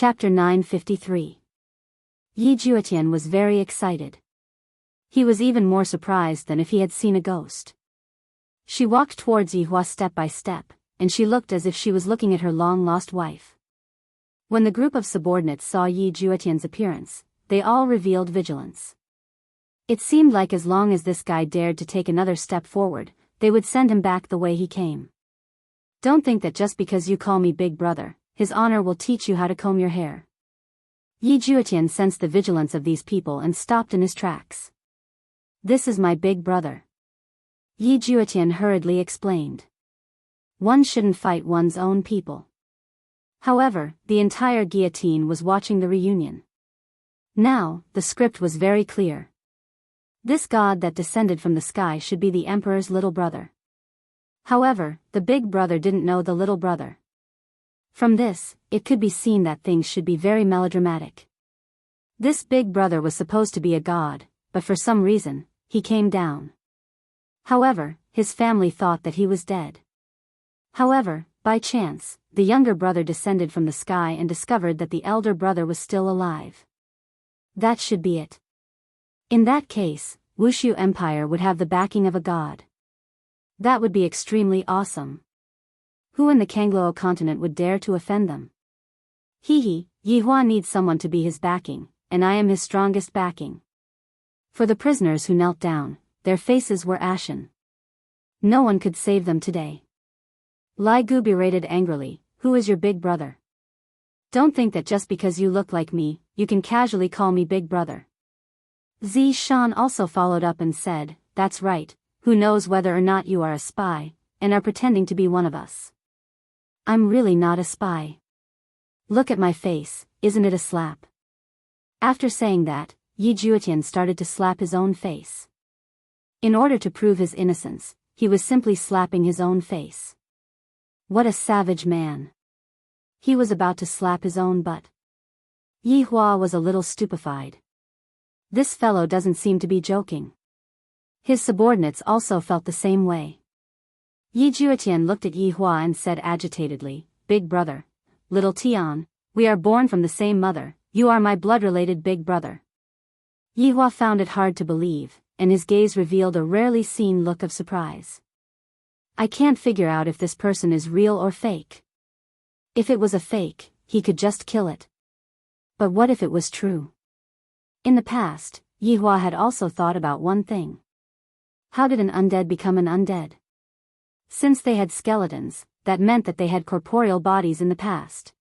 Chapter 953. Yi Juetian was very excited. He was even more surprised than if he had seen a ghost. She walked towards Yi Hua step by step, and she looked as if she was looking at her long-lost wife. When the group of subordinates saw Yi Juetian's appearance, they all revealed vigilance. It seemed like as long as this guy dared to take another step forward, they would send him back the way he came. Don't think that just because you call me Big Brother, His Honor will teach you how to comb your hair. Yi Juetian sensed the vigilance of these people and stopped in his tracks. This is my big brother. Yi Juetian hurriedly explained. One shouldn't fight one's own people. However, the entire guillotine was watching the reunion. Now, the script was very clear. This god that descended from the sky should be the emperor's little brother. However, the big brother didn't know the little brother. From this, it could be seen that things should be very melodramatic. This big brother was supposed to be a god, but for some reason, he came down. However, his family thought that he was dead. However, by chance, the younger brother descended from the sky and discovered that the elder brother was still alive. That should be it. In that case, Wushu Empire would have the backing of a god. That would be extremely awesome. Who in the Kanglo continent would dare to offend them? Yi Hua needs someone to be his backing, and I am his strongest backing. For the prisoners who knelt down, their faces were ashen. No one could save them today. Li Gu berated angrily, who is your big brother? Don't think that just because you look like me, you can casually call me big brother. Zi Shan also followed up and said, that's right, who knows whether or not you are a spy, and are pretending to be one of us. I'm really not a spy. Look at my face, isn't it a slap? After saying that, Yi Juetian started to slap his own face. In order to prove his innocence, he was simply slapping his own face. What a savage man. He was about to slap his own butt. Yi Hua was a little stupefied. This fellow doesn't seem to be joking. His subordinates also felt the same way. Yi Juetian looked at Yi Hua and said agitatedly, Big brother, little Tian, we are born from the same mother, you are my blood-related big brother. Yi Hua found it hard to believe, and his gaze revealed a rarely seen look of surprise. I can't figure out if this person is real or fake. If it was a fake, he could just kill it. But what if it was true? In the past, Yi Hua had also thought about one thing. How did an undead become an undead? Since they had skeletons, that meant that they had corporeal bodies in the past.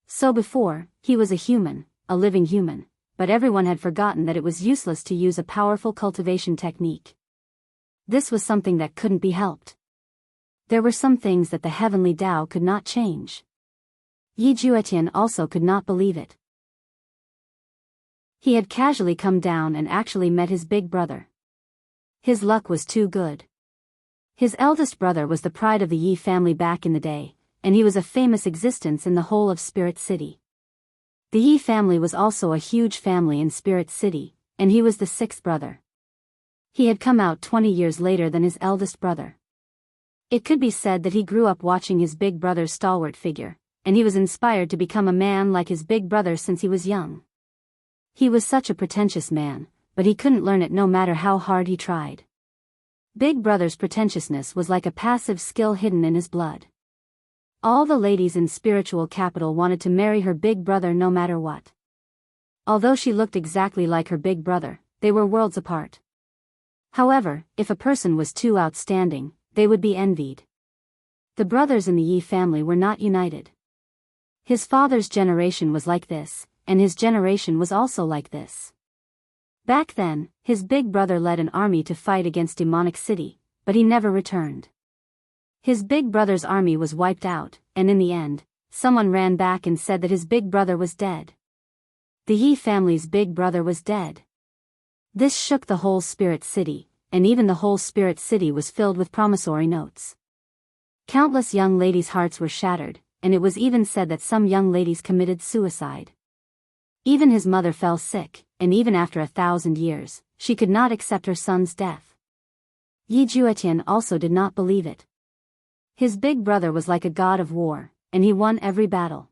So before, he was a human, a living human, but everyone had forgotten that it was useless to use a powerful cultivation technique. This was something that couldn't be helped. There were some things that the heavenly Tao could not change. Yi Juetian also could not believe it. He had casually come down and actually met his big brother. His luck was too good. His eldest brother was the pride of the Yi family back in the day, and he was a famous existence in the whole of Spirit City. The Yi family was also a huge family in Spirit City, and he was the sixth brother. He had come out 20 years later than his eldest brother. It could be said that he grew up watching his big brother's stalwart figure, and he was inspired to become a man like his big brother since he was young. He was such a pretentious man, but he couldn't learn it no matter how hard he tried. Big brother's pretentiousness was like a passive skill hidden in his blood. All the ladies in spiritual capital wanted to marry her big brother no matter what. Although she looked exactly like her big brother, they were worlds apart. However, if a person was too outstanding, they would be envied. The brothers in the Yi family were not united. His father's generation was like this, and his generation was also like this. Back then, his big brother led an army to fight against Demonic City, but he never returned. His big brother's army was wiped out, and in the end, someone ran back and said that his big brother was dead. The Yi family's big brother was dead. This shook the whole Spirit City, and even the whole Spirit City was filled with promissory notes. Countless young ladies' hearts were shattered, and it was even said that some young ladies committed suicide. Even his mother fell sick, and even after 1,000 years, she could not accept her son's death. Yi Juetian also did not believe it. His big brother was like a god of war, and he won every battle.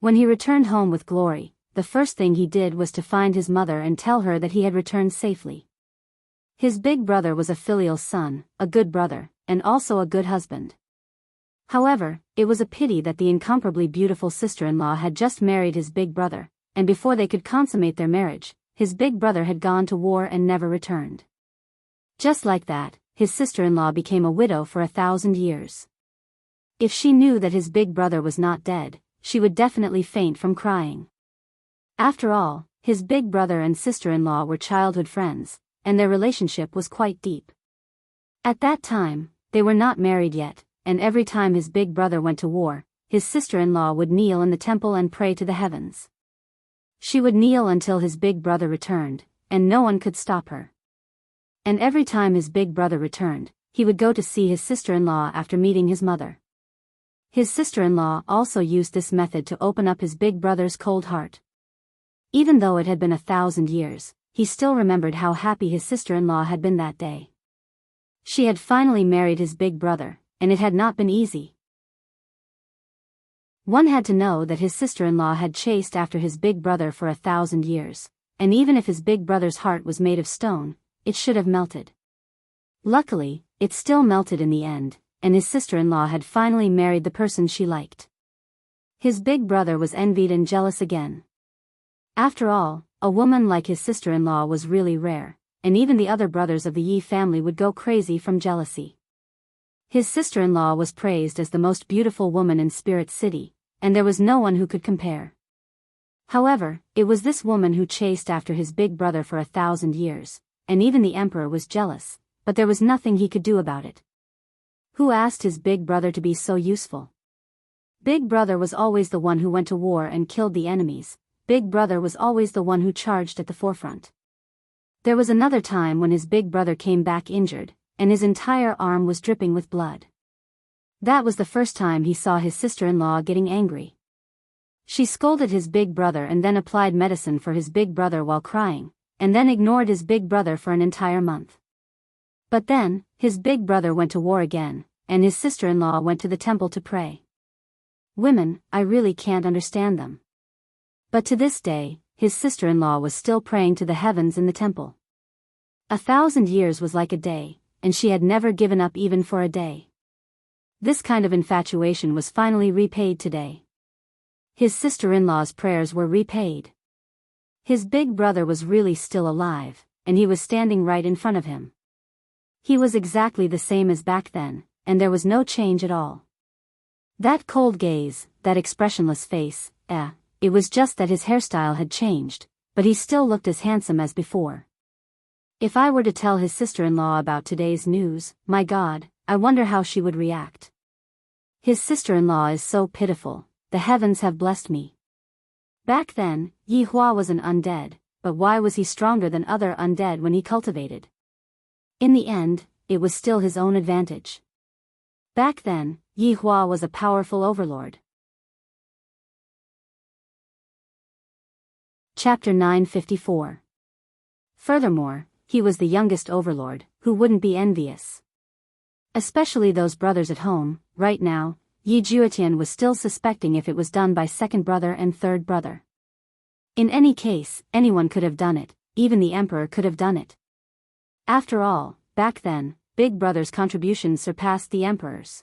When he returned home with glory, the first thing he did was to find his mother and tell her that he had returned safely. His big brother was a filial son, a good brother, and also a good husband. However, it was a pity that the incomparably beautiful sister-in-law had just married his big brother, and before they could consummate their marriage, his big brother had gone to war and never returned. Just like that, his sister-in-law became a widow for 1,000 years. If she knew that his big brother was not dead, she would definitely faint from crying. After all, his big brother and sister-in-law were childhood friends, and their relationship was quite deep. At that time, they were not married yet, and every time his big brother went to war, his sister-in-law would kneel in the temple and pray to the heavens. She would kneel until his big brother returned, and no one could stop her. And every time his big brother returned, he would go to see his sister-in-law after meeting his mother. His sister-in-law also used this method to open up his big brother's cold heart. Even though it had been 1,000 years, he still remembered how happy his sister-in-law had been that day. She had finally married his big brother, and it had not been easy. One had to know that his sister-in-law had chased after his big brother for 1,000 years, and even if his big brother's heart was made of stone, it should have melted. Luckily, it still melted in the end, and his sister-in-law had finally married the person she liked. His big brother was envied and jealous again. After all, a woman like his sister-in-law was really rare, and even the other brothers of the Yi family would go crazy from jealousy. His sister-in-law was praised as the most beautiful woman in Spirit City, and there was no one who could compare. However, it was this woman who chased after his big brother for 1,000 years, and even the emperor was jealous, but there was nothing he could do about it. Who asked his big brother to be so useful? Big brother was always the one who went to war and killed the enemies. Big brother was always the one who charged at the forefront. There was another time when his big brother came back injured, and his entire arm was dripping with blood. That was the first time he saw his sister-in-law getting angry. She scolded his big brother and then applied medicine for his big brother while crying, and then ignored his big brother for an entire month. But then, his big brother went to war again, and his sister-in-law went to the temple to pray. Women, I really can't understand them. But to this day, his sister-in-law was still praying to the heavens in the temple. 1,000 years was like a day, and she had never given up even for a day. This kind of infatuation was finally repaid today. His sister-in-law's prayers were repaid. His big brother was really still alive, and he was standing right in front of him. He was exactly the same as back then, and there was no change at all. That cold gaze, that expressionless face, it was just that his hairstyle had changed, but he still looked as handsome as before. If I were to tell his sister-in-law about today's news, my God, I wonder how she would react. His sister-in-law is so pitiful, the heavens have blessed me. Back then, Yi Hua was an undead, but why was he stronger than other undead when he cultivated? In the end, it was still his own advantage. Back then, Yi Hua was a powerful overlord. Chapter 954. Furthermore, he was the youngest overlord, who wouldn't be envious. Especially those brothers at home. Right now, Yi Juetian was still suspecting if it was done by second brother and third brother. In any case, anyone could have done it, even the emperor could have done it. After all, back then, Big Brother's contributions surpassed the emperor's.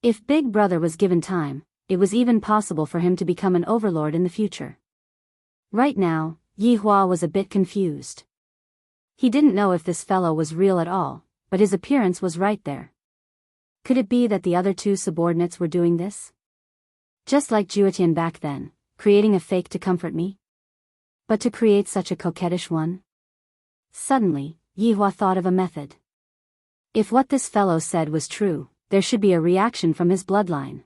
If Big Brother was given time, it was even possible for him to become an overlord in the future. Right now, Yi Hua was a bit confused. He didn't know if this fellow was real at all, but his appearance was right there. Could it be that the other two subordinates were doing this? Just like Juetian back then, creating a fake to comfort me? But to create such a coquettish one? Suddenly, Yi Hua thought of a method. If what this fellow said was true, there should be a reaction from his bloodline.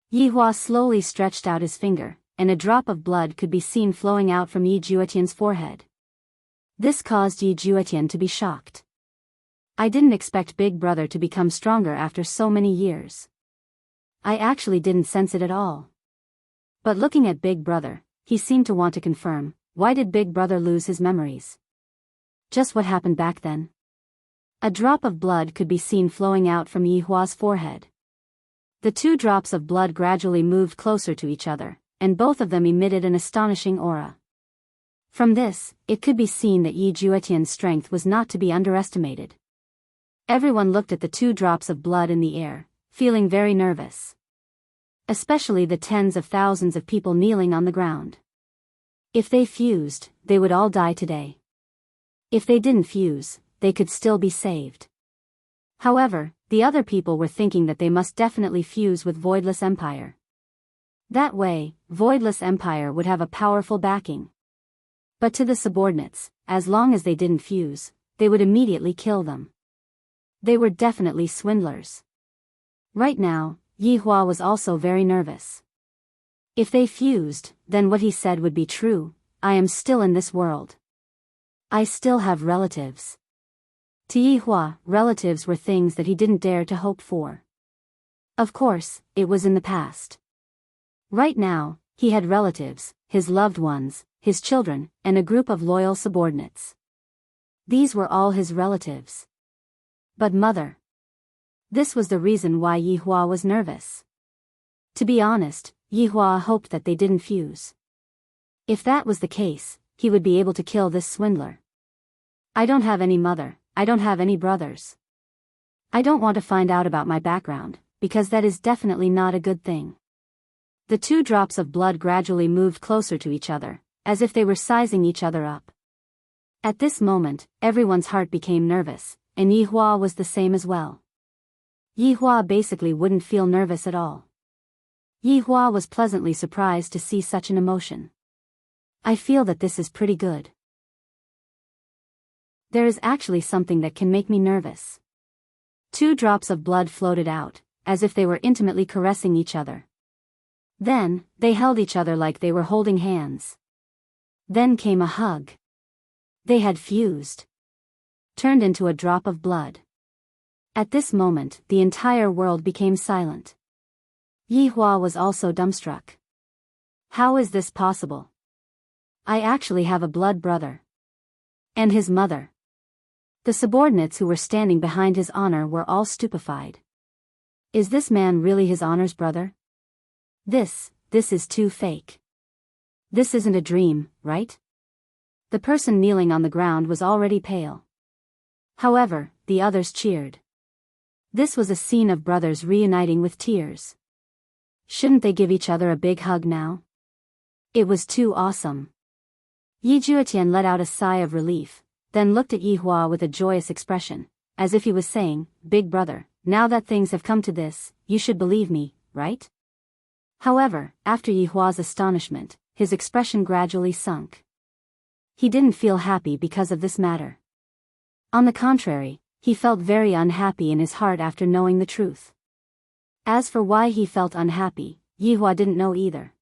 Yi Hua slowly stretched out his finger, and a drop of blood could be seen flowing out from Yi Juetian's forehead. This caused Yi Juetian to be shocked. I didn't expect Big Brother to become stronger after so many years. I actually didn't sense it at all. But looking at Big Brother, he seemed to want to confirm, why did Big Brother lose his memories? Just what happened back then? A drop of blood could be seen flowing out from Yi Hua's forehead. The two drops of blood gradually moved closer to each other, and both of them emitted an astonishing aura. From this, it could be seen that Yi Juetian's strength was not to be underestimated. Everyone looked at the 2 drops of blood in the air, feeling very nervous. Especially the tens of thousands of people kneeling on the ground. If they fused, they would all die today. If they didn't fuse, they could still be saved. However, the other people were thinking that they must definitely fuse with Voidless Empire. That way, Voidless Empire would have a powerful backing. But to the subordinates, as long as they didn't fuse, they would immediately kill them. They were definitely swindlers. Right now, Yi Hua was also very nervous. If they fused, then what he said would be true: I am still in this world. I still have relatives. To Yi Hua, relatives were things that he didn't dare to hope for. Of course, it was in the past. Right now, he had relatives, his loved ones, his children, and a group of loyal subordinates. These were all his relatives. But mother. This was the reason why Yi Hua was nervous. To be honest, Yi Hua hoped that they didn't fuse. If that was the case, he would be able to kill this swindler. I don't have any mother, I don't have any brothers. I don't want to find out about my background, because that is definitely not a good thing. The 2 drops of blood gradually moved closer to each other, as if they were sizing each other up. At this moment, everyone's heart became nervous, and Yi Hua was the same as well. Yi Hua basically wouldn't feel nervous at all. Yi Hua was pleasantly surprised to see such an emotion. I feel that this is pretty good. There is actually something that can make me nervous. 2 drops of blood floated out, as if they were intimately caressing each other. Then, they held each other like they were holding hands. Then came a hug. They had fused. Turned into a drop of blood. At this moment, the entire world became silent. Yi Hua was also dumbstruck. How is this possible? I actually have a blood brother. And his mother. The subordinates who were standing behind his honor were all stupefied. Is this man really his honor's brother? This is too fake. This isn't a dream, right? The person kneeling on the ground was already pale. However, the others cheered. This was a scene of brothers reuniting with tears. Shouldn't they give each other a big hug now? It was too awesome. Yi Juetian let out a sigh of relief, then looked at Yi Hua with a joyous expression, as if he was saying, "Big brother, now that things have come to this, you should believe me, right?" However, after Yi Hua's astonishment, his expression gradually sunk. He didn't feel happy because of this matter. On the contrary, he felt very unhappy in his heart after knowing the truth. As for why he felt unhappy, Yi Hua didn't know either.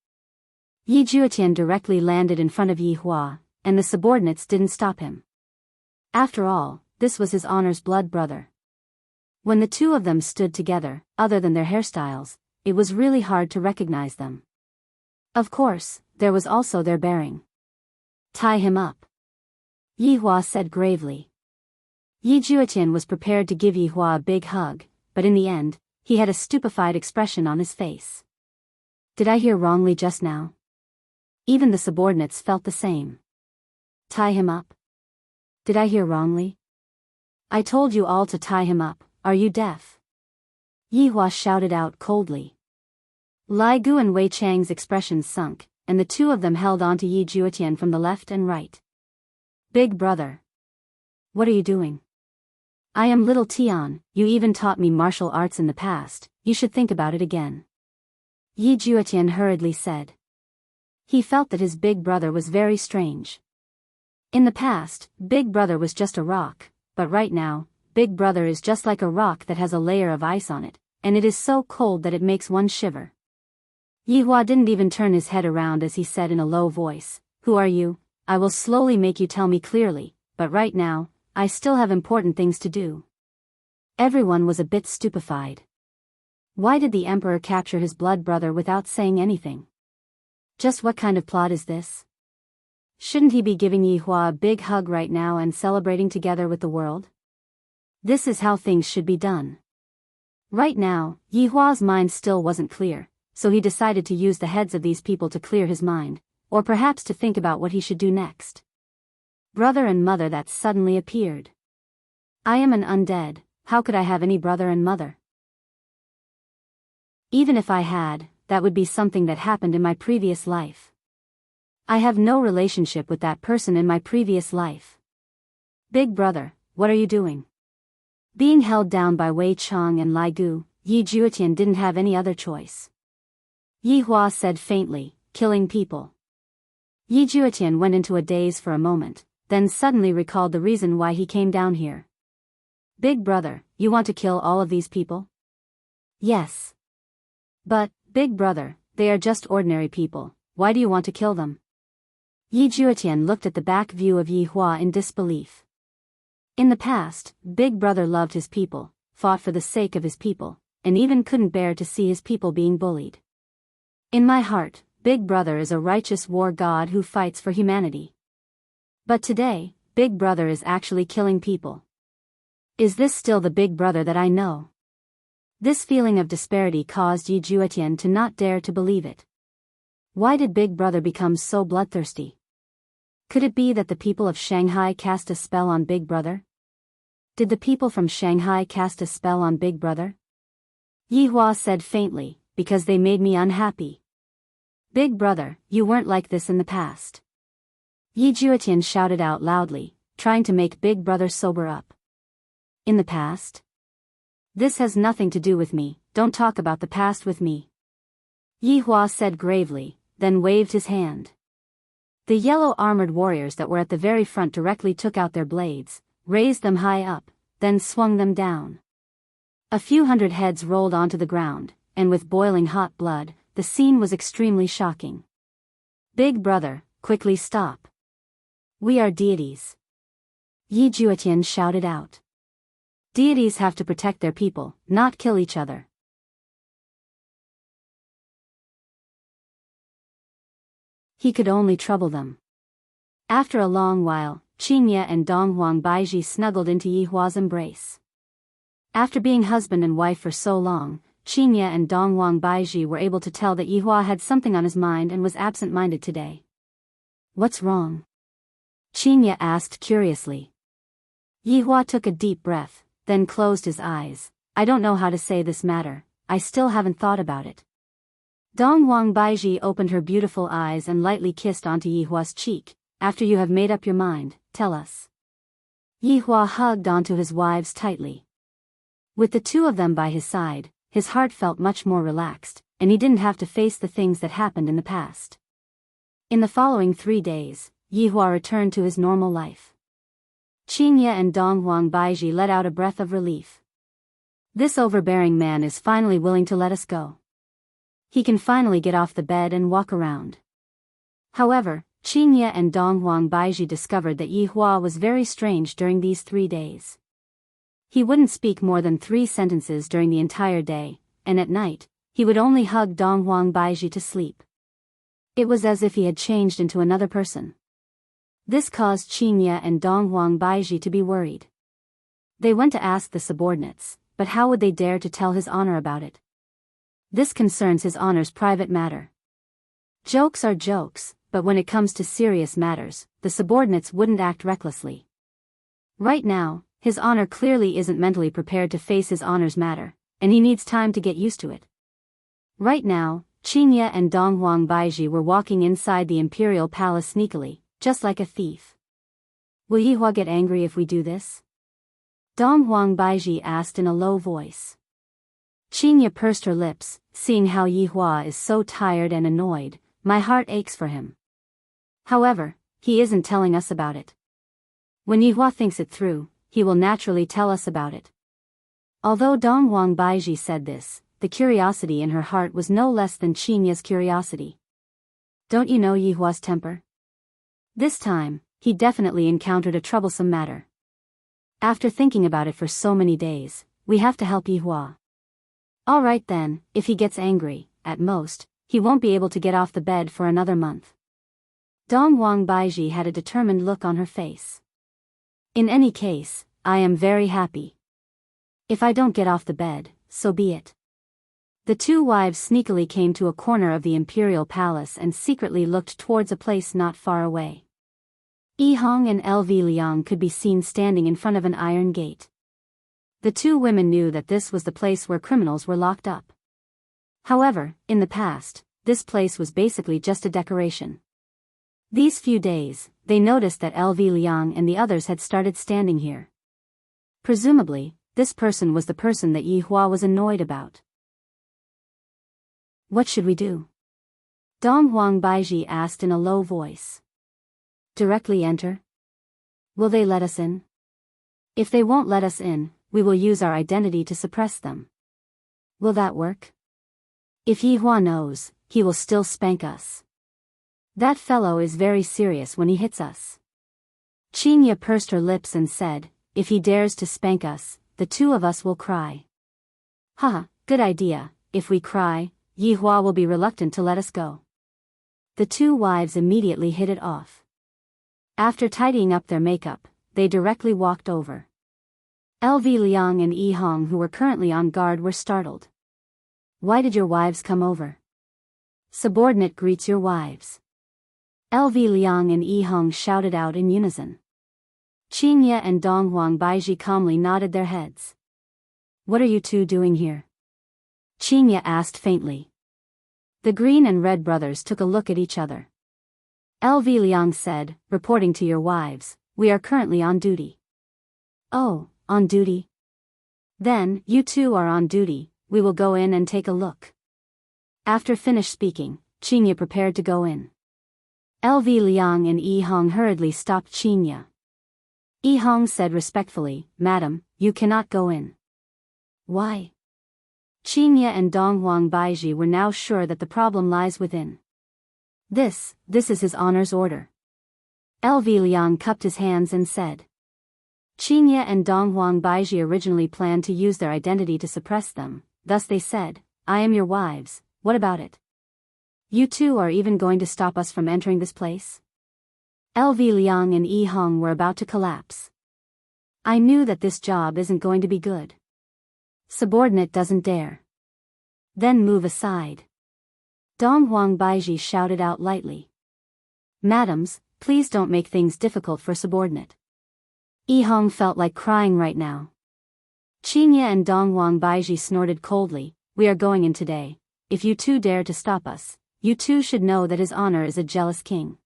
Yi Juetian directly landed in front of Yi Hua, and the subordinates didn't stop him. After all, this was his honor's blood brother. When the 2 of them stood together, other than their hairstyles, it was really hard to recognize them. Of course, there was also their bearing. Tie him up. Yi Hua said gravely. Yi Juetian was prepared to give Yi Hua a big hug, but in the end, he had a stupefied expression on his face. Did I hear wrongly just now? Even the subordinates felt the same. Tie him up? Did I hear wrongly? I told you all to tie him up, are you deaf? Yi Hua shouted out coldly. Lai Gu and Wei Chang's expressions sunk, and the 2 of them held on to Yi Juetian from the left and right. Big brother. What are you doing? I am little Tian, you even taught me martial arts in the past, you should think about it again. Yi Juetian hurriedly said. He felt that his big brother was very strange. In the past, Big Brother was just a rock, but right now, Big Brother is just like a rock that has a layer of ice on it, and it is so cold that it makes one shiver. Yi Hua didn't even turn his head around as he said in a low voice, "Who are you? I will slowly make you tell me clearly, but right now, I still have important things to do." Everyone was a bit stupefied. Why did the emperor capture his blood brother without saying anything? Just what kind of plot is this? Shouldn't he be giving Yi Hua a big hug right now and celebrating together with the world? This is how things should be done. Right now, Yi Hua's mind still wasn't clear, so he decided to use the heads of these people to clear his mind, or perhaps to think about what he should do next. Brother and mother that suddenly appeared. I am an undead, how could I have any brother and mother? Even if I had, that would be something that happened in my previous life. I have no relationship with that person in my previous life. Big brother, what are you doing? Being held down by Wei Chang and Lai Gu, Yi Juetian didn't have any other choice. Yi Hua said faintly, killing people. Yi Juetian went into a daze for a moment, then suddenly recalled the reason why he came down here. Big brother, you want to kill all of these people? Yes. But, big brother, they are just ordinary people, why do you want to kill them? Yi Juetian looked at the back view of Yi Hua in disbelief. In the past, big brother loved his people, fought for the sake of his people, and even couldn't bear to see his people being bullied. In my heart, big brother is a righteous war god who fights for humanity. But today, big brother is actually killing people. Is this still the big brother that I know? This feeling of disparity caused Yi Juetian to not dare to believe it. Why did big brother become so bloodthirsty? Could it be that the people of Shanghai cast a spell on big brother? Did the people from Shanghai cast a spell on big brother? Yi Hua said faintly, because they made me unhappy. Big brother, you weren't like this in the past. Yi Juetian shouted out loudly, trying to make big brother sober up. In the past? This has nothing to do with me, don't talk about the past with me. Yi Hua said gravely, then waved his hand. The yellow armored warriors that were at the very front directly took out their blades, raised them high up, then swung them down. A few hundred heads rolled onto the ground, and with boiling hot blood, the scene was extremely shocking. Big brother, quickly stop. We are deities. Yi Juetian shouted out. Deities have to protect their people, not kill each other. He could only trouble them. After a long while, Qingye and Donghuang Baiji snuggled into Yi Hua's embrace. After being husband and wife for so long, Qingye and Donghuang Baiji were able to tell that Yi Hua had something on his mind and was absent-minded today. What's wrong? Qingye asked curiously. Yi Hua took a deep breath, then closed his eyes. I don't know how to say this matter, I still haven't thought about it. Donghuang Baiji opened her beautiful eyes and lightly kissed onto Yi Hua's cheek. After you have made up your mind, tell us. Yi Hua hugged onto his wives tightly. With the two of them by his side, his heart felt much more relaxed, and he didn't have to face the things that happened in the past. In the following 3 days, Yi Hua returned to his normal life. Qingye and Donghuang Baiji let out a breath of relief. This overbearing man is finally willing to let us go. He can finally get off the bed and walk around. However, Qingye and Donghuang Baiji discovered that Yi Hua was very strange during these 3 days. He wouldn't speak more than 3 sentences during the entire day, and at night, he would only hug Donghuang Baiji to sleep. It was as if he had changed into another person. This caused Qingye and Donghuang Baiji to be worried. They went to ask the subordinates, but how would they dare to tell his honor about it? This concerns his honor's private matter. Jokes are jokes, but when it comes to serious matters, the subordinates wouldn't act recklessly. Right now, his honor clearly isn't mentally prepared to face his honor's matter, and he needs time to get used to it. Right now, Qingye and Donghuang Baiji were walking inside the imperial palace sneakily, just like a thief. Will Yi Hua get angry if we do this? Donghuang Baiji asked in a low voice. Qingye pursed her lips, seeing how Yi Hua is so tired and annoyed, my heart aches for him. However, he isn't telling us about it. When Yi Hua thinks it through, he will naturally tell us about it. Although Donghuang Baiji said this, the curiosity in her heart was no less than Qingye's curiosity. Don't you know Yi Hua's temper? This time, he definitely encountered a troublesome matter. After thinking about it for so many days, we have to help Yi Hua. Alright then, if he gets angry, at most, he won't be able to get off the bed for another month. Donghuang Baiji had a determined look on her face. In any case, I am very happy. If I don't get off the bed, so be it. The two wives sneakily came to a corner of the imperial palace and secretly looked towards a place not far away. Yi Hong and LV Liang could be seen standing in front of an iron gate. The two women knew that this was the place where criminals were locked up. However, in the past, this place was basically just a decoration. These few days, they noticed that LV Liang and the others had started standing here. Presumably, this person was the person that Yi Hua was annoyed about. What should we do? Dong Huang Baiji asked in a low voice. Directly enter? Will they let us in? If they won't let us in, we will use our identity to suppress them. Will that work? If Yi Hua knows, he will still spank us. That fellow is very serious when he hits us. Qinya pursed her lips and said, if he dares to spank us, the two of us will cry. Haha, good idea. If we cry, Yi Hua will be reluctant to let us go. The two wives immediately hit it off. After tidying up their makeup, they directly walked over. LV Liang and Yi Hong, who were currently on guard, were startled. Why did your wives come over? Subordinate greets your wives. LV Liang and Yi Hong shouted out in unison. Qinya and Dong Huang Baiji calmly nodded their heads. What are you two doing here? Qinya asked faintly. The green and red brothers took a look at each other. LV Liang said, reporting to your wives, we are currently on duty. Oh, on duty? Then, you two are on duty, we will go in and take a look. After finished speaking, Qinya prepared to go in. LV Liang and Yi Hong hurriedly stopped Qinya. Yi Hong said respectfully, Madam, you cannot go in. Why? Qinya and Dong Huang Baiji were now sure that the problem lies within. This is His Honor's order. LV Liang cupped his hands and said. Qinya and Dong Huang Baiji originally planned to use their identity to suppress them, thus they said, I am your wives, what about it? You two are even going to stop us from entering this place? LV Liang and Yi Hong were about to collapse. I knew that this job isn't going to be good. Subordinate doesn't dare. Then move aside. Dong Huang Baiji shouted out lightly. Madams, please don't make things difficult for subordinate. Yi Hong felt like crying right now. Qinya and Dong Huang Baiji snorted coldly, we are going in today. If you two dare to stop us, you two should know that His Honor is a jealous king.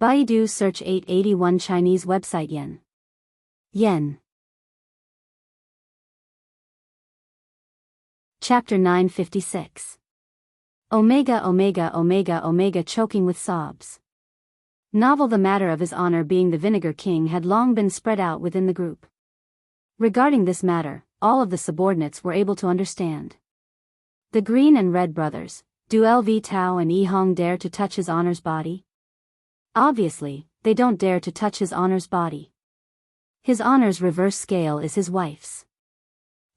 Baidu search 881 Chinese website Yen. Chapter 956. Omega Omega Omega Omega choking with sobs. Novel. The matter of His Honor being the Vinegar King had long been spread out within the group. Regarding this matter, all of the subordinates were able to understand. The Green and Red brothers, do LV Tao and Yi Hong dare to touch His Honor's body? Obviously, they don't dare to touch His Honor's body. His Honor's reverse scale is his wife's.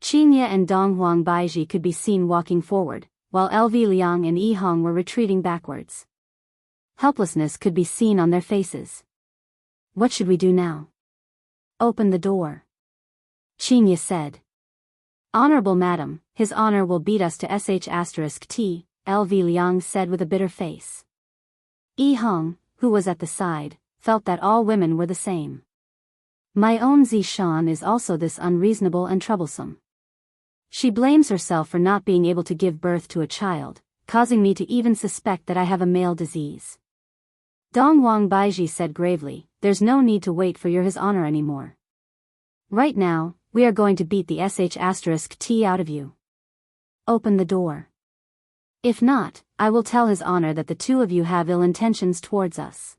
Qinya and Dong Huang Baiji could be seen walking forward, while LV Liang and Yi Hong were retreating backwards. Helplessness could be seen on their faces. What should we do now? Open the door. Qinya said. Honorable Madam, His Honor will beat us to sh*t, LV Liang said with a bitter face. Yi Hong, who was at the side, felt that all women were the same. My own Zishan is also this unreasonable and troublesome. She blames herself for not being able to give birth to a child, causing me to even suspect that I have a male disease. Dong Huang Baiji said gravely, there's no need to wait for your His Honor anymore. Right now, we are going to beat the sh*t out of you. Open the door. If not, I will tell His Honor that the two of you have ill intentions towards us.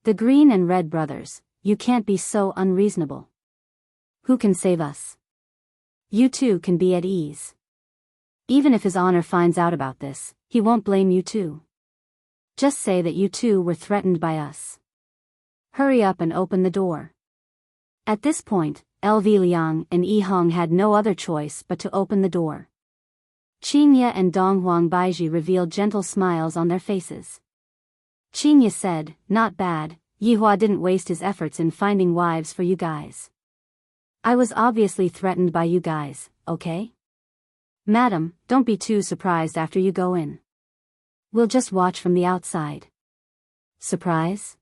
The Green and Red brothers, you can't be so unreasonable. Who can save us? You two can be at ease. Even if His Honor finds out about this, he won't blame you two. Just say that you two were threatened by us. Hurry up and open the door. At this point, LV Liang and Yi Hong had no other choice but to open the door. Qinya and Dong Huang Baiji revealed gentle smiles on their faces. Qinya said, not bad, Yi Hua didn't waste his efforts in finding wives for you guys. I was obviously threatened by you guys, okay? Madam, don't be too surprised after you go in. We'll just watch from the outside. Surprise?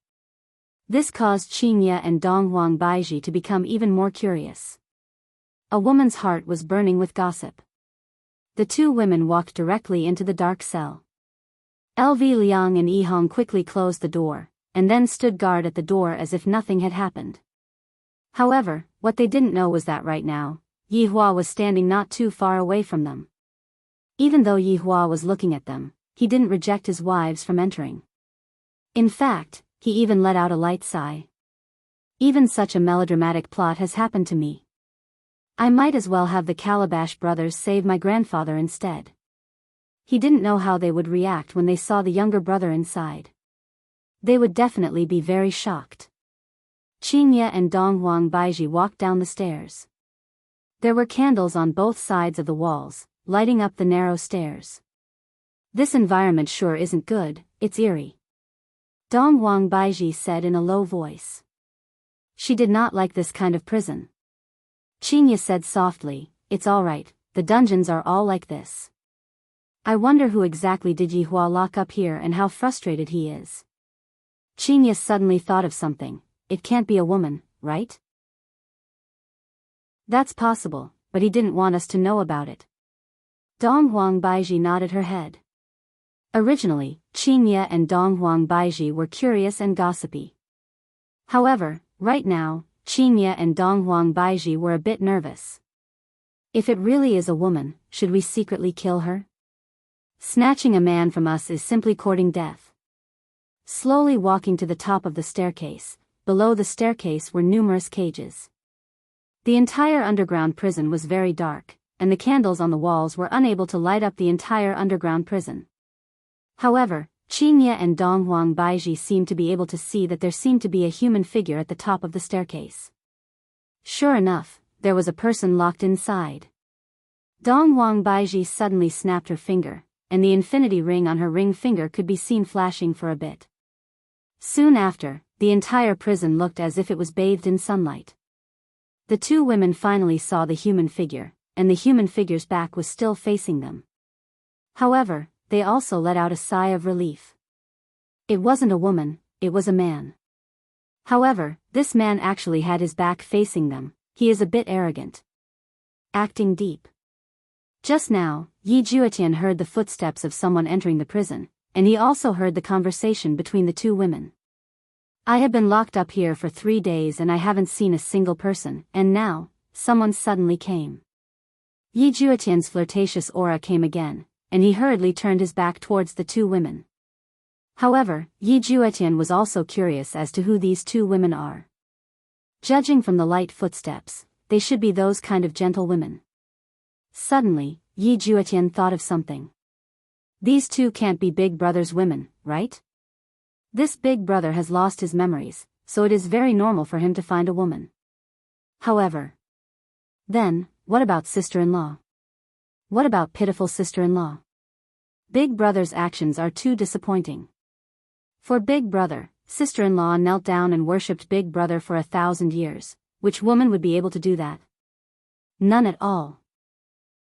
This caused Qingye and Donghuang Baiji to become even more curious. A woman's heart was burning with gossip. The two women walked directly into the dark cell. LV Liang and Yihong quickly closed the door, and then stood guard at the door as if nothing had happened. However, what they didn't know was that right now, Yi Hua was standing not too far away from them. Even though Yi Hua was looking at them, he didn't reject his wives from entering. In fact, he even let out a light sigh. Even such a melodramatic plot has happened to me. I might as well have the Calabash brothers save my grandfather instead. He didn't know how they would react when they saw the younger brother inside. They would definitely be very shocked. Qingye and Donghuang Baiji walked down the stairs. There were candles on both sides of the walls, lighting up the narrow stairs. This environment sure isn't good, it's eerie. Donghuang Baiji said in a low voice. She did not like this kind of prison. Qingye said softly, it's alright, the dungeons are all like this. I wonder who exactly did Yi Hua lock up here and how frustrated he is. Qingye suddenly thought of something. It can't be a woman, right? That's possible, but he didn't want us to know about it. Donghuang Baiji nodded her head. Originally, Qingye and Donghuang Baiji were curious and gossipy. However, right now, Qingye and Donghuang Baiji were a bit nervous. If it really is a woman, should we secretly kill her? Snatching a man from us is simply courting death. Slowly walking to the top of the staircase, below the staircase were numerous cages. The entire underground prison was very dark, and the candles on the walls were unable to light up the entire underground prison. However, Qingye and Donghuang Baiji seemed to be able to see that there seemed to be a human figure at the top of the staircase. Sure enough, there was a person locked inside. Donghuang Baiji suddenly snapped her finger, and the infinity ring on her ring finger could be seen flashing for a bit. Soon after, the entire prison looked as if it was bathed in sunlight. The two women finally saw the human figure, and the human figure's back was still facing them. However, they also let out a sigh of relief. It wasn't a woman, it was a man. However, this man actually had his back facing them. He is a bit arrogant. Acting deep. Just now, Yi Juetian heard the footsteps of someone entering the prison, and he also heard the conversation between the two women. I have been locked up here for 3 days and I haven't seen a single person, and now, someone suddenly came. Yi Juetian's flirtatious aura came again, and he hurriedly turned his back towards the two women. However, Yi Juetian was also curious as to who these two women are. Judging from the light footsteps, they should be those kind of gentle women. Suddenly, Yi Juetian thought of something. These two can't be Big Brother's women, right? This Big Brother has lost his memories, so it is very normal for him to find a woman. However. Then, what about sister-in-law? What about pitiful sister-in-law? Big Brother's actions are too disappointing. For Big Brother, sister-in-law knelt down and worshipped Big Brother for 1,000 years. Which woman would be able to do that? None at all.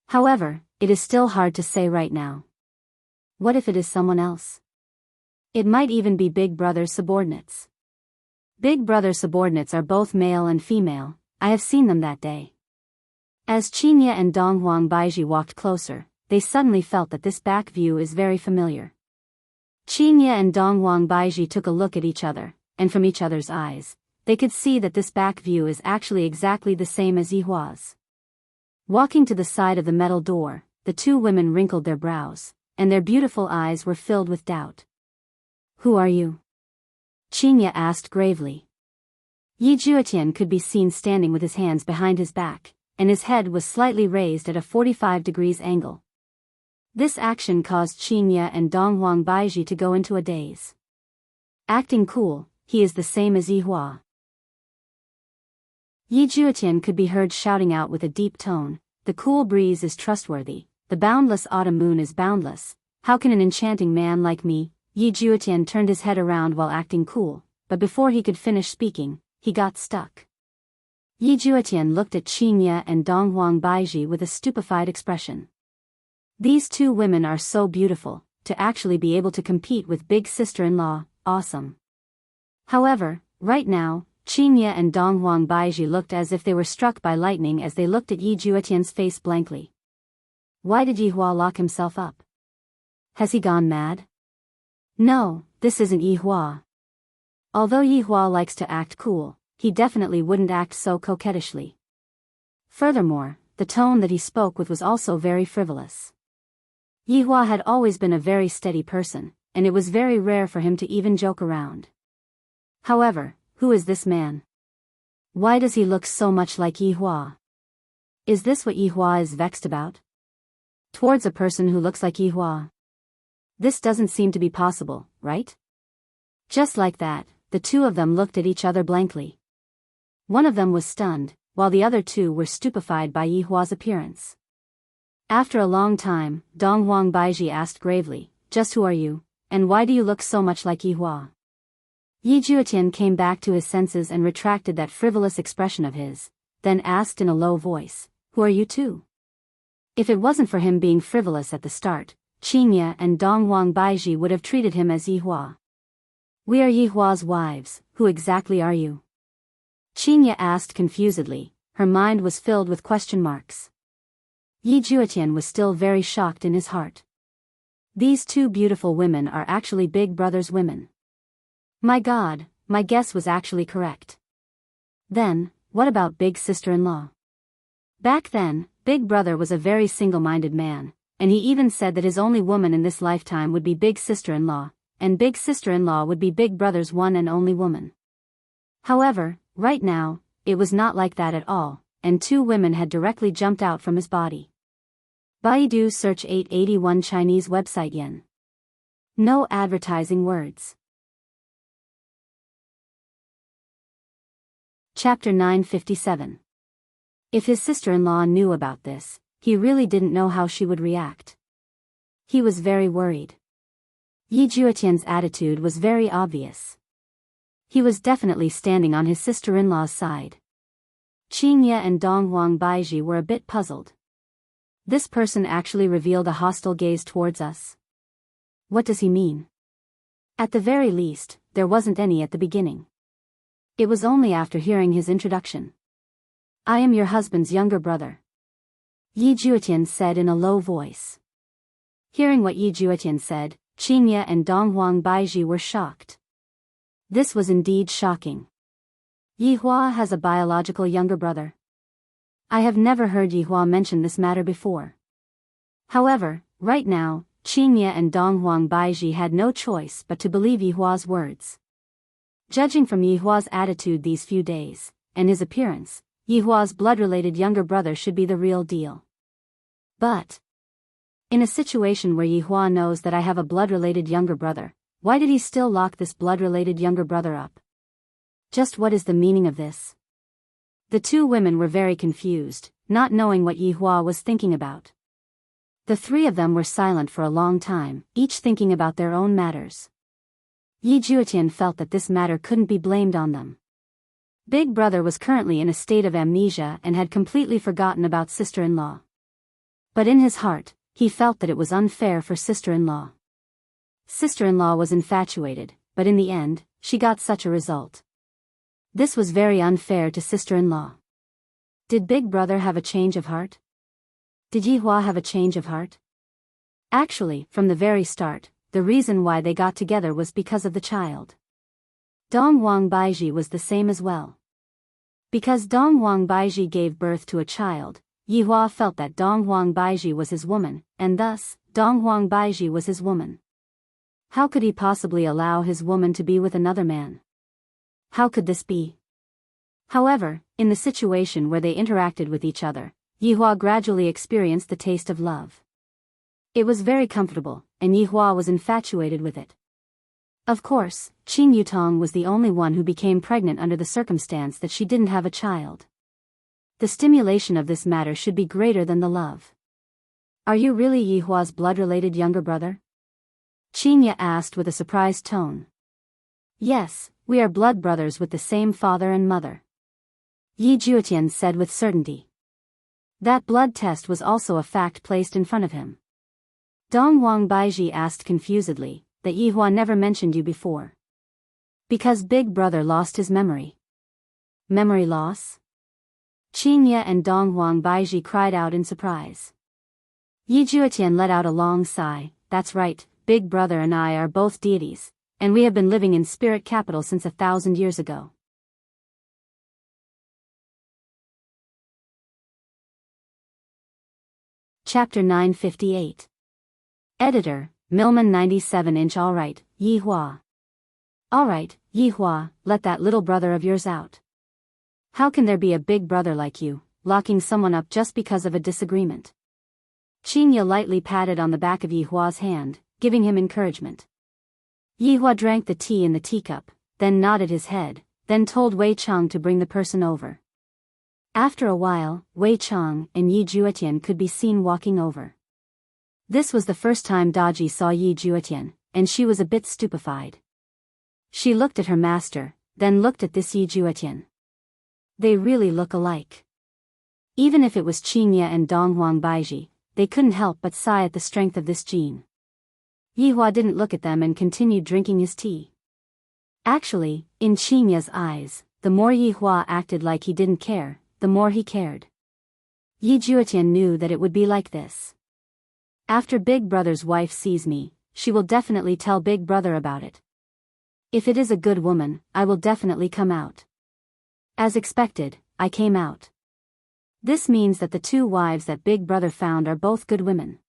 However, it is still hard to say right now. What if it is someone else? It might even be Big Brother's subordinates. Big Brother's subordinates are both male and female. I have seen them that day. As Qingye and Donghuang Baiji walked closer, they suddenly felt that this back view is very familiar. Qingye and Donghuang Baiji took a look at each other, and from each other's eyes, they could see that this back view is actually exactly the same as Yi Hua's. Walking to the side of the metal door, the two women wrinkled their brows, and their beautiful eyes were filled with doubt. Who are you? Qingye asked gravely. Yi Juetian could be seen standing with his hands behind his back, and his head was slightly raised at a 45 degrees angle. This action caused Qingye and Donghuang Baiji to go into a daze. Acting cool, he is the same as Yi Hua. Yi Juetian could be heard shouting out with a deep tone, the cool breeze is trustworthy, the boundless autumn moon is boundless, how can an enchanting man like me? Yi Juetian turned his head around while acting cool, but before he could finish speaking, he got stuck. Yi Juetian looked at Qingye and Donghuang Baiji with a stupefied expression. These two women are so beautiful, to actually be able to compete with big sister-in-law, awesome. However, right now, Qingye and Dong Huang Baiji looked as if they were struck by lightning as they looked at Yi Juetian's face blankly. Why did Yi Hua lock himself up? Has he gone mad? No, this isn't Yi Hua. Although Yi Hua likes to act cool, he definitely wouldn't act so coquettishly. Furthermore, the tone that he spoke with was also very frivolous. Yi Hua had always been a very steady person, and it was very rare for him to even joke around. However, who is this man? Why does he look so much like Yi Hua? Is this what Yi Hua is vexed about? Towards a person who looks like Yi Hua? This doesn't seem to be possible, right? Just like that, the two of them looked at each other blankly. One of them was stunned, while the other two were stupefied by Yi Hua's appearance. After a long time, Dong Huang Baiji asked gravely, "Just who are you, and why do you look so much like Yi Hua?" Yi Juetian came back to his senses and retracted that frivolous expression of his, then asked in a low voice, "Who are you too?" If it wasn't for him being frivolous at the start, Qingye and Dong Huang Baiji would have treated him as Yi Hua. "We are Yi Hua's wives, who exactly are you?" Qingye asked confusedly, her mind was filled with question marks. Yi Juetian was still very shocked in his heart. These two beautiful women are actually Big Brother's women. My God, my guess was actually correct. Then, what about Big Sister-in-law? Back then, Big Brother was a very single-minded man, and he even said that his only woman in this lifetime would be Big Sister-in-law, and Big Sister-in-law would be Big Brother's one and only woman. However, right now, it was not like that at all, and two women had directly jumped out from his body. Baidu search 881 Chinese website yen. No advertising words. Chapter 957. If his sister-in-law knew about this, he really didn't know how she would react. He was very worried. Yi Juetian's attitude was very obvious. He was definitely standing on his sister-in-law's side. Qingye and Dong Huang Baiji were a bit puzzled. This person actually revealed a hostile gaze towards us. What does he mean? At the very least, there wasn't any at the beginning. It was only after hearing his introduction. "I am your husband's younger brother," Yi Juetian said in a low voice. Hearing what Yi Juetian said, Qingye and Dong Huang Baiji were shocked. This was indeed shocking. Yi Hua has a biological younger brother. I have never heard Yi Hua mention this matter before. However, right now, Qingye and Dong Huang Baiji had no choice but to believe Yi Hua's words. Judging from Yi Hua's attitude these few days, and his appearance, Yi Hua's blood-related younger brother should be the real deal. But in a situation where Yi Hua knows that I have a blood-related younger brother, why did he still lock this blood-related younger brother up? Just what is the meaning of this? The two women were very confused, not knowing what Yi Hua was thinking about. The three of them were silent for a long time, each thinking about their own matters. Yi Juetian felt that this matter couldn't be blamed on them. Big Brother was currently in a state of amnesia and had completely forgotten about sister-in-law. But in his heart, he felt that it was unfair for sister-in-law. Sister-in-law was infatuated, but in the end, she got such a result. This was very unfair to sister-in-law. Did Big Brother have a change of heart? Did Yi Hua have a change of heart? Actually, from the very start, the reason why they got together was because of the child. Dong Huang Baiji was the same as well. Because Dong Huang Baiji gave birth to a child, Yi Hua felt that Dong Huang Baiji was his woman, and thus, Dong Huang Baiji was his woman. How could he possibly allow his woman to be with another man? How could this be? However, in the situation where they interacted with each other, Yi Hua gradually experienced the taste of love. It was very comfortable, and Yi Hua was infatuated with it. Of course, Qing Yutong was the only one who became pregnant under the circumstance that she didn't have a child. The stimulation of this matter should be greater than the love. "Are you really Yi Hua's blood-related younger brother?" Qingye asked with a surprised tone. "Yes, we are blood brothers with the same father and mother," Yi Juetian said with certainty. That blood test was also a fact placed in front of him. Dong Wang Baiji asked confusedly, that Yihua never mentioned you before. Because Big Brother lost his memory. Memory loss? Qingye and Dong Wang Baiji cried out in surprise. Yi Juetian let out a long sigh. That's right, Big Brother and I are both deities, and we have been living in spirit capital since 1,000 years ago. Chapter 958. Editor, Millman 97-inch. Alright, Yihua. Alright, Yihua, let that little brother of yours out. How can there be a big brother like you, locking someone up just because of a disagreement? Qingye lightly patted on the back of Yihua's hand, giving him encouragement. Yihua drank the tea in the teacup, then nodded his head, then told Wei Chang to bring the person over. After a while, Wei Chang and Yi Juetian could be seen walking over. This was the first time Daji saw Yi Juetian, and she was a bit stupefied. She looked at her master, then looked at this Yi Juetian. They really look alike. Even if it was Qingye and Dong Wang Baiji, they couldn't help but sigh at the strength of this gene. Yihua didn't look at them and continued drinking his tea. Actually, in Qingye's eyes, the more Yihua acted like he didn't care, the more he cared. Yi Juetian knew that it would be like this. After Big Brother's wife sees me, she will definitely tell Big Brother about it. If it is a good woman, I will definitely come out. As expected, I came out. This means that the two wives that Big Brother found are both good women.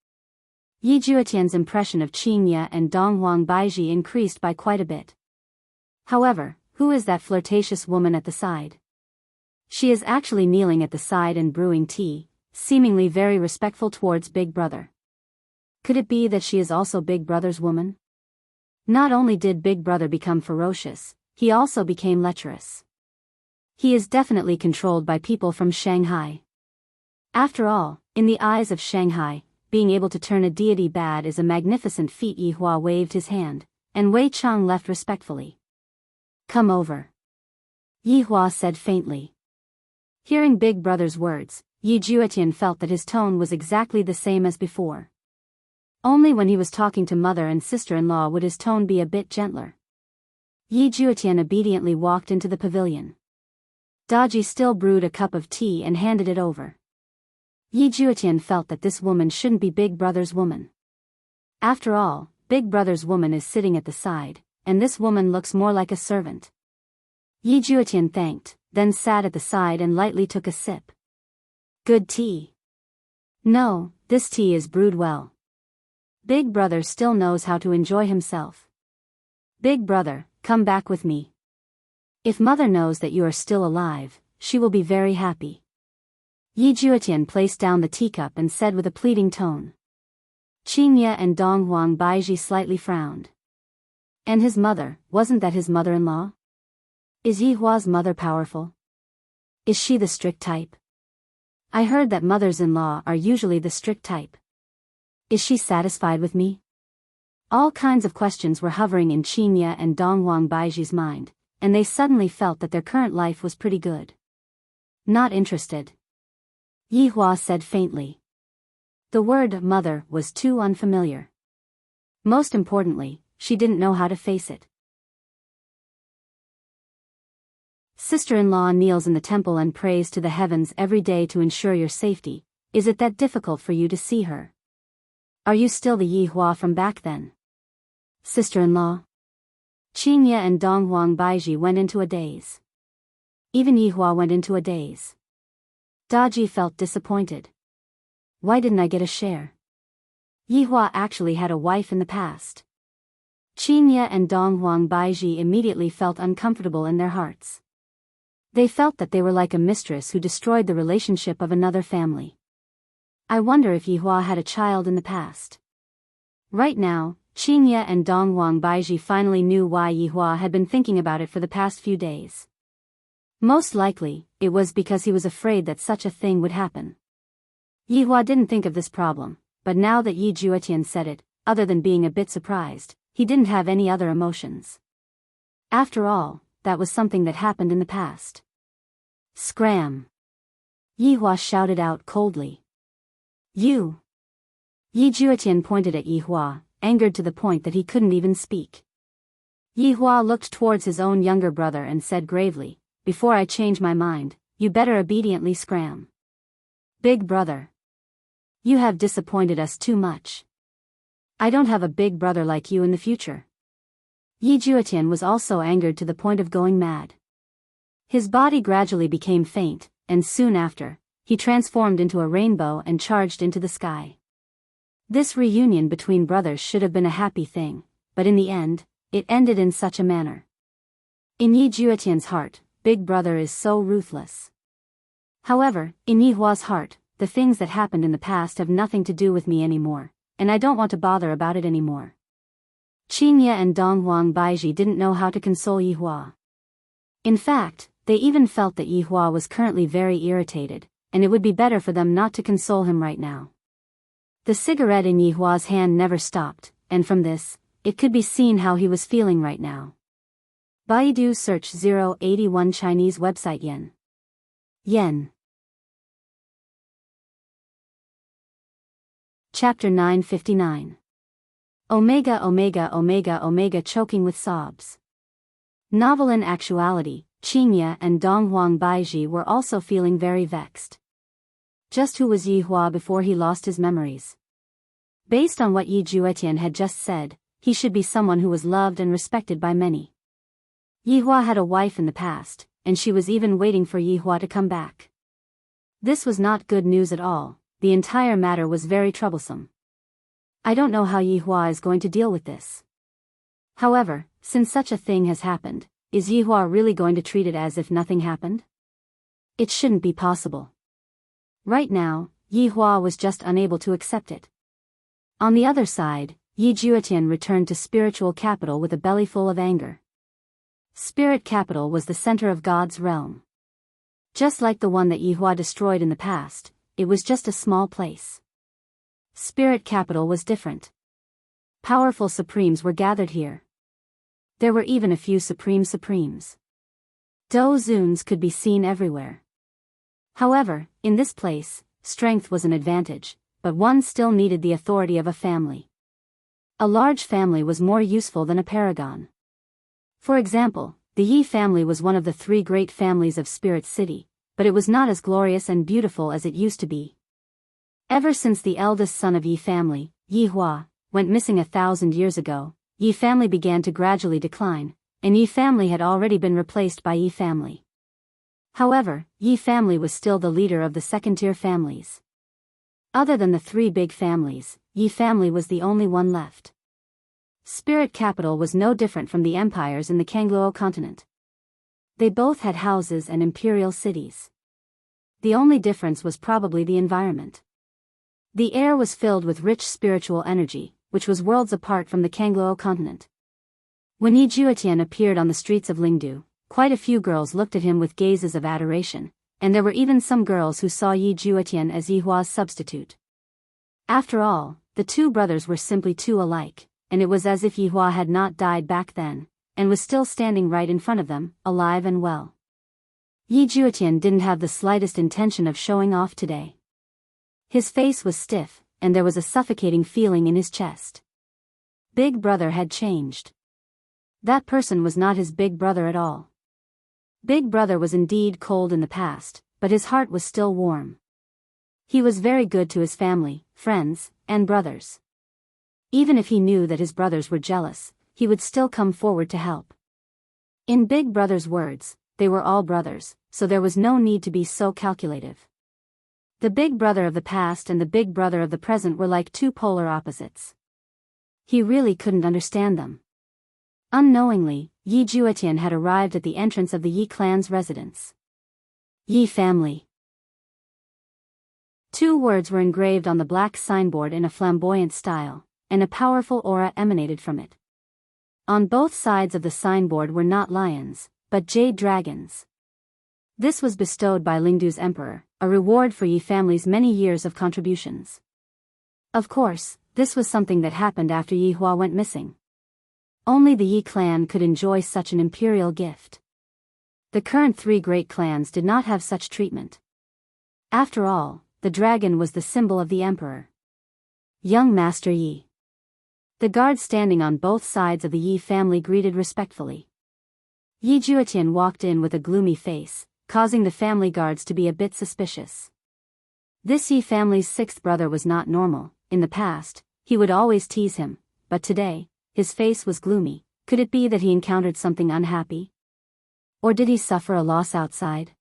Yi Juetian's impression of Qingye and Dong Wang Baiji increased by quite a bit. However, who is that flirtatious woman at the side? She is actually kneeling at the side and brewing tea, seemingly very respectful towards Big Brother. Could it be that she is also Big Brother's woman? Not only did Big Brother become ferocious, he also became lecherous. He is definitely controlled by people from Shanghai. After all, in the eyes of Shanghai, being able to turn a deity bad is a magnificent feat. Yihua waved his hand, and Wei Chang left respectfully. Come over. Yihua said faintly. Hearing Big Brother's words, Yi Juetian felt that his tone was exactly the same as before. Only when he was talking to mother and sister-in-law would his tone be a bit gentler. Yi Juetian obediently walked into the pavilion. Daji still brewed a cup of tea and handed it over. Yi Juetian felt that this woman shouldn't be Big Brother's woman. After all, Big Brother's woman is sitting at the side, and this woman looks more like a servant. Yi Juetian thanked, then sat at the side and lightly took a sip. Good tea. No, this tea is brewed well. Big Brother still knows how to enjoy himself. Big Brother, come back with me. If mother knows that you are still alive, she will be very happy. Yi Juetian placed down the teacup and said with a pleading tone. Qingye and Dong Wang Baiji slightly frowned. And his mother, wasn't that his mother-in-law? Is Yihua's mother powerful? Is she the strict type? I heard that mothers-in-law are usually the strict type. Is she satisfied with me? All kinds of questions were hovering in Qingye and Dong Wang Baiji's mind, and they suddenly felt that their current life was pretty good. Not interested. Yihua said faintly. The word mother was too unfamiliar. Most importantly, she didn't know how to face it. Sister-in-law kneels in the temple and prays to the heavens every day to ensure your safety. Is it that difficult for you to see her? Are you still the Yihua from back then? Sister-in-law? Qingye and Dong Wang Baiji went into a daze. Even Yihua went into a daze. Daji felt disappointed. Why didn't I get a share? Yihua actually had a wife in the past. Qingye and Dong Wang Baiji immediately felt uncomfortable in their hearts. They felt that they were like a mistress who destroyed the relationship of another family. I wonder if Yihua had a child in the past. Right now, Qingye and Dong Wang Baiji finally knew why Yihua had been thinking about it for the past few days. Most likely, it was because he was afraid that such a thing would happen. Yihua didn't think of this problem, but now that Yi Juetian said it, other than being a bit surprised, he didn't have any other emotions. After all, that was something that happened in the past. Scram! Yihua shouted out coldly. You! Yi Juetian pointed at Yi Hua, angered to the point that he couldn't even speak. Yi Hua looked towards his own younger brother and said gravely, "Before I change my mind, you better obediently scram. Big brother. You have disappointed us too much. I don't have a big brother like you in the future." Yi Juetian was also angered to the point of going mad. His body gradually became faint, and soon after, he transformed into a rainbow and charged into the sky. This reunion between brothers should have been a happy thing, but in the end, it ended in such a manner. In Yi Juetian's heart, Big Brother is so ruthless. However, in Yi Hua's heart, the things that happened in the past have nothing to do with me anymore, and I don't want to bother about it anymore. Qingye and Donghuang Baiji didn't know how to console Yi Hua. In fact, they even felt that Yi Hua was currently very irritated, and it would be better for them not to console him right now. The cigarette in Yi Hua's hand never stopped, and from this, it could be seen how he was feeling right now. Baidu search 081 Chinese website yen. Yen. Chapter 959. Omega Omega Omega Omega choking with sobs. Novel in actuality, Qingye and Donghuang Baiji were also feeling very vexed. Just who was Yi Hua before he lost his memories? Based on what Yi Juetian had just said, he should be someone who was loved and respected by many. Yi Hua had a wife in the past, and she was even waiting for Yi Hua to come back. This was not good news at all, the entire matter was very troublesome. I don't know how Yi Hua is going to deal with this. However, since such a thing has happened, is Yi Hua really going to treat it as if nothing happened? It shouldn't be possible. Right now, Yi Hua was just unable to accept it. On the other side, Yi Juetian returned to spiritual capital with a belly full of anger. Spirit capital was the center of God's realm. Just like the one that Yi Hua destroyed in the past, it was just a small place. Spirit capital was different. Powerful supremes were gathered here. There were even a few supremes. Dozuns could be seen everywhere. However, in this place, strength was an advantage, but one still needed the authority of a family. A large family was more useful than a paragon. For example, the Yi family was one of the 3 great families of Spirit City, but it was not as glorious and beautiful as it used to be. Ever since the eldest son of Yi family, Yi Hua, went missing 1,000 years ago, Yi family began to gradually decline, and Yi family had already been replaced by Yi family. However, Yi family was still the leader of the second-tier families. Other than the 3 big families, Yi family was the only one left. Spirit capital was no different from the empires in the Kangluo continent. They both had houses and imperial cities. The only difference was probably the environment. The air was filled with rich spiritual energy, which was worlds apart from the Kangluo continent. When Yi Juetian appeared on the streets of Lingdu, quite a few girls looked at him with gazes of adoration, and there were even some girls who saw Yi Juetian as Yi Hua's substitute. After all, the 2 brothers were simply too alike, and it was as if Yi Hua had not died back then, and was still standing right in front of them, alive and well. Yi Juetian didn't have the slightest intention of showing off today. His face was stiff, and there was a suffocating feeling in his chest. Big Brother had changed. That person was not his big brother at all. Big Brother was indeed cold in the past, but his heart was still warm. He was very good to his family, friends, and brothers. Even if he knew that his brothers were jealous, he would still come forward to help. In Big Brother's words, they were all brothers, so there was no need to be so calculative. The Big Brother of the past and the Big Brother of the present were like 2 polar opposites. He really couldn't understand them. Unknowingly, Yi Juetian had arrived at the entrance of the Yi clan's residence. Yi family. 2 words were engraved on the black signboard in a flamboyant style, and a powerful aura emanated from it. On both sides of the signboard were not lions, but jade dragons. This was bestowed by Lingdu's emperor, a reward for Yi family's many years of contributions. Of course, this was something that happened after Yi Hua went missing. Only the Yi clan could enjoy such an imperial gift. The current 3 great clans did not have such treatment. After all, the dragon was the symbol of the emperor. Young Master Yi. The guards standing on both sides of the Yi family greeted respectfully. Yi Juetian walked in with a gloomy face, causing the family guards to be a bit suspicious. This Yi family's sixth brother was not normal. In the past, he would always tease him, but today, his face was gloomy. Could it be that he encountered something unhappy? Or did he suffer a loss outside?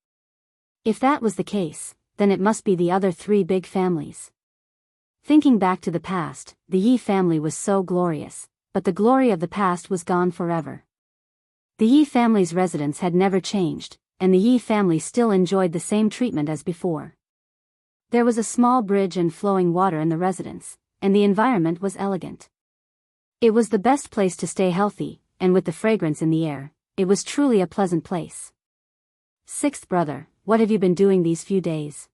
If that was the case, then it must be the other three big families. Thinking back to the past, the Yi family was so glorious, but the glory of the past was gone forever. The Yi family's residence had never changed, and the Yi family still enjoyed the same treatment as before. There was a small bridge and flowing water in the residence, and the environment was elegant. It was the best place to stay healthy, and with the fragrance in the air, it was truly a pleasant place. Sixth brother, what have you been doing these few days?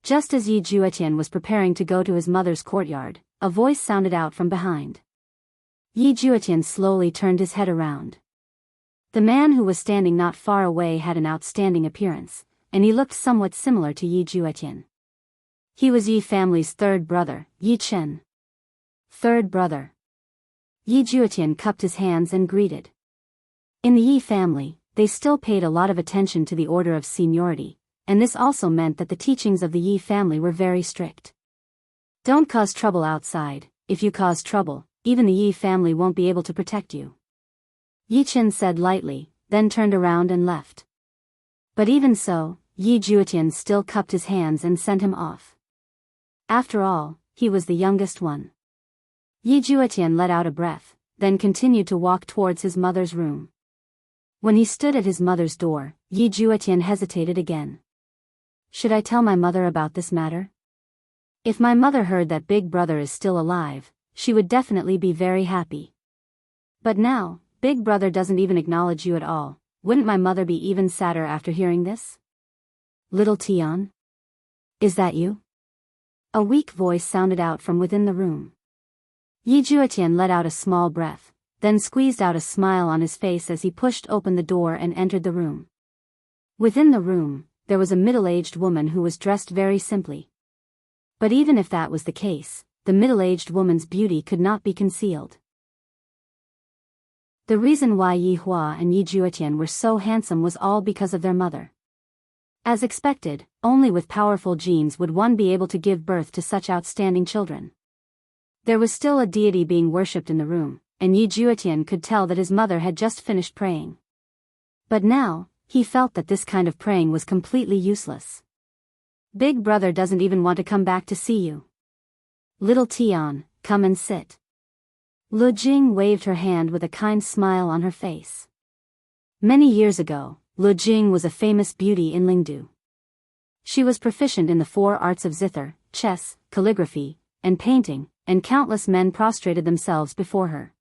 Just as Yi Juetian was preparing to go to his mother's courtyard, a voice sounded out from behind. Yi Juetian slowly turned his head around. The man who was standing not far away had an outstanding appearance, and he looked somewhat similar to Yi Juetian. He was Yi family's third brother, Yi Chen. Third brother. Yi Juetian cupped his hands and greeted. In the Yi family, they still paid a lot of attention to the order of seniority, and this also meant that the teachings of the Yi family were very strict. Don't cause trouble outside. If you cause trouble, even the Yi family won't be able to protect you. Yi Chen said lightly, then turned around and left. But even so, Yi Juetian still cupped his hands and sent him off. After all, he was the youngest one. Yi Juetian let out a breath, then continued to walk towards his mother's room. When he stood at his mother's door, Yi Juetian hesitated again. Should I tell my mother about this matter? If my mother heard that Big Brother is still alive, she would definitely be very happy. But now, Big Brother doesn't even acknowledge you at all. Wouldn't my mother be even sadder after hearing this? Little Tian? Is that you? A weak voice sounded out from within the room. Yi Juetian let out a small breath, then squeezed out a smile on his face as he pushed open the door and entered the room. Within the room, there was a middle-aged woman who was dressed very simply. But even if that was the case, the middle-aged woman's beauty could not be concealed. The reason why Yi Hua and Yi Juetian were so handsome was all because of their mother. As expected, only with powerful genes would one be able to give birth to such outstanding children. There was still a deity being worshipped in the room, and Yi Juetian could tell that his mother had just finished praying. But now, he felt that this kind of praying was completely useless. Big Brother doesn't even want to come back to see you. Little Tian, come and sit. Lu Jing waved her hand with a kind smile on her face. Many years ago, Lu Jing was a famous beauty in Lingdu. She was proficient in the 4 arts of zither, chess, calligraphy, and painting, and countless men prostrated themselves before her.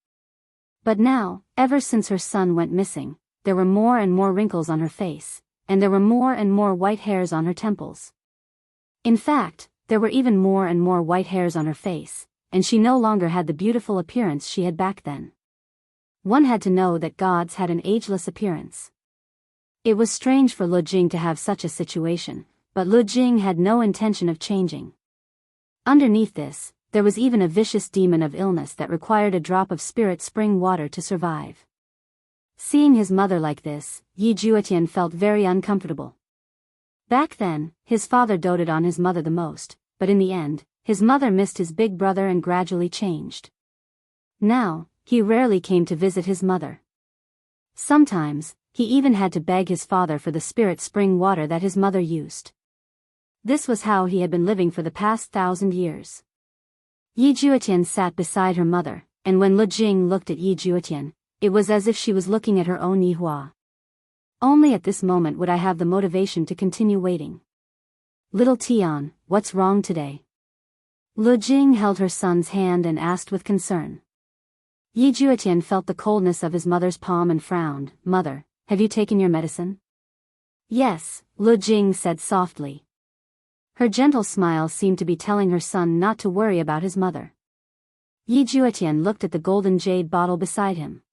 But now, ever since her son went missing, there were more and more wrinkles on her face, and there were more and more white hairs on her temples. In fact, there were even more and more white hairs on her face, and she no longer had the beautiful appearance she had back then. One had to know that gods had an ageless appearance. It was strange for Lu Jing to have such a situation, but Lu Jing had no intention of changing. Underneath this, there was even a vicious demon of illness that required a drop of spirit spring water to survive. Seeing his mother like this, Yi Juetian felt very uncomfortable. Back then, his father doted on his mother the most, but in the end, his mother missed his big brother and gradually changed. Now, he rarely came to visit his mother. Sometimes, he even had to beg his father for the spirit spring water that his mother used. This was how he had been living for the past 1,000 years. Yi Juetian sat beside her mother, and when Lu Jing looked at Yi Juetian, it was as if she was looking at her own Yi Hua. Only at this moment would I have the motivation to continue waiting. Little Tian, what's wrong today? Lu Jing held her son's hand and asked with concern. Yi Juetian felt the coldness of his mother's palm and frowned. Mother, have you taken your medicine? Yes, Lu Jing said softly. Her gentle smile seemed to be telling her son not to worry about his mother. Yi Juetian looked at the golden jade bottle beside him.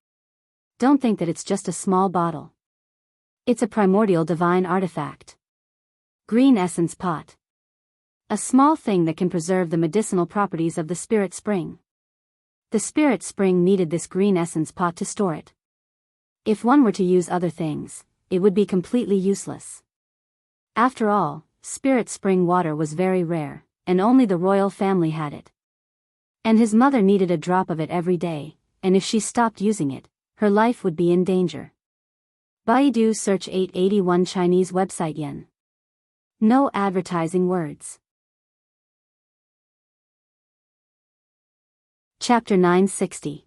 Don't think that it's just a small bottle. It's a primordial divine artifact. Green essence pot. A small thing that can preserve the medicinal properties of the spirit spring. The spirit spring needed this green essence pot to store it. If one were to use other things, it would be completely useless. After all, spirit spring water was very rare, and only the royal family had it. And his mother needed a drop of it every day, and if she stopped using it, her life would be in danger. Baidu search 881 Chinese website yen. No advertising words. Chapter 960.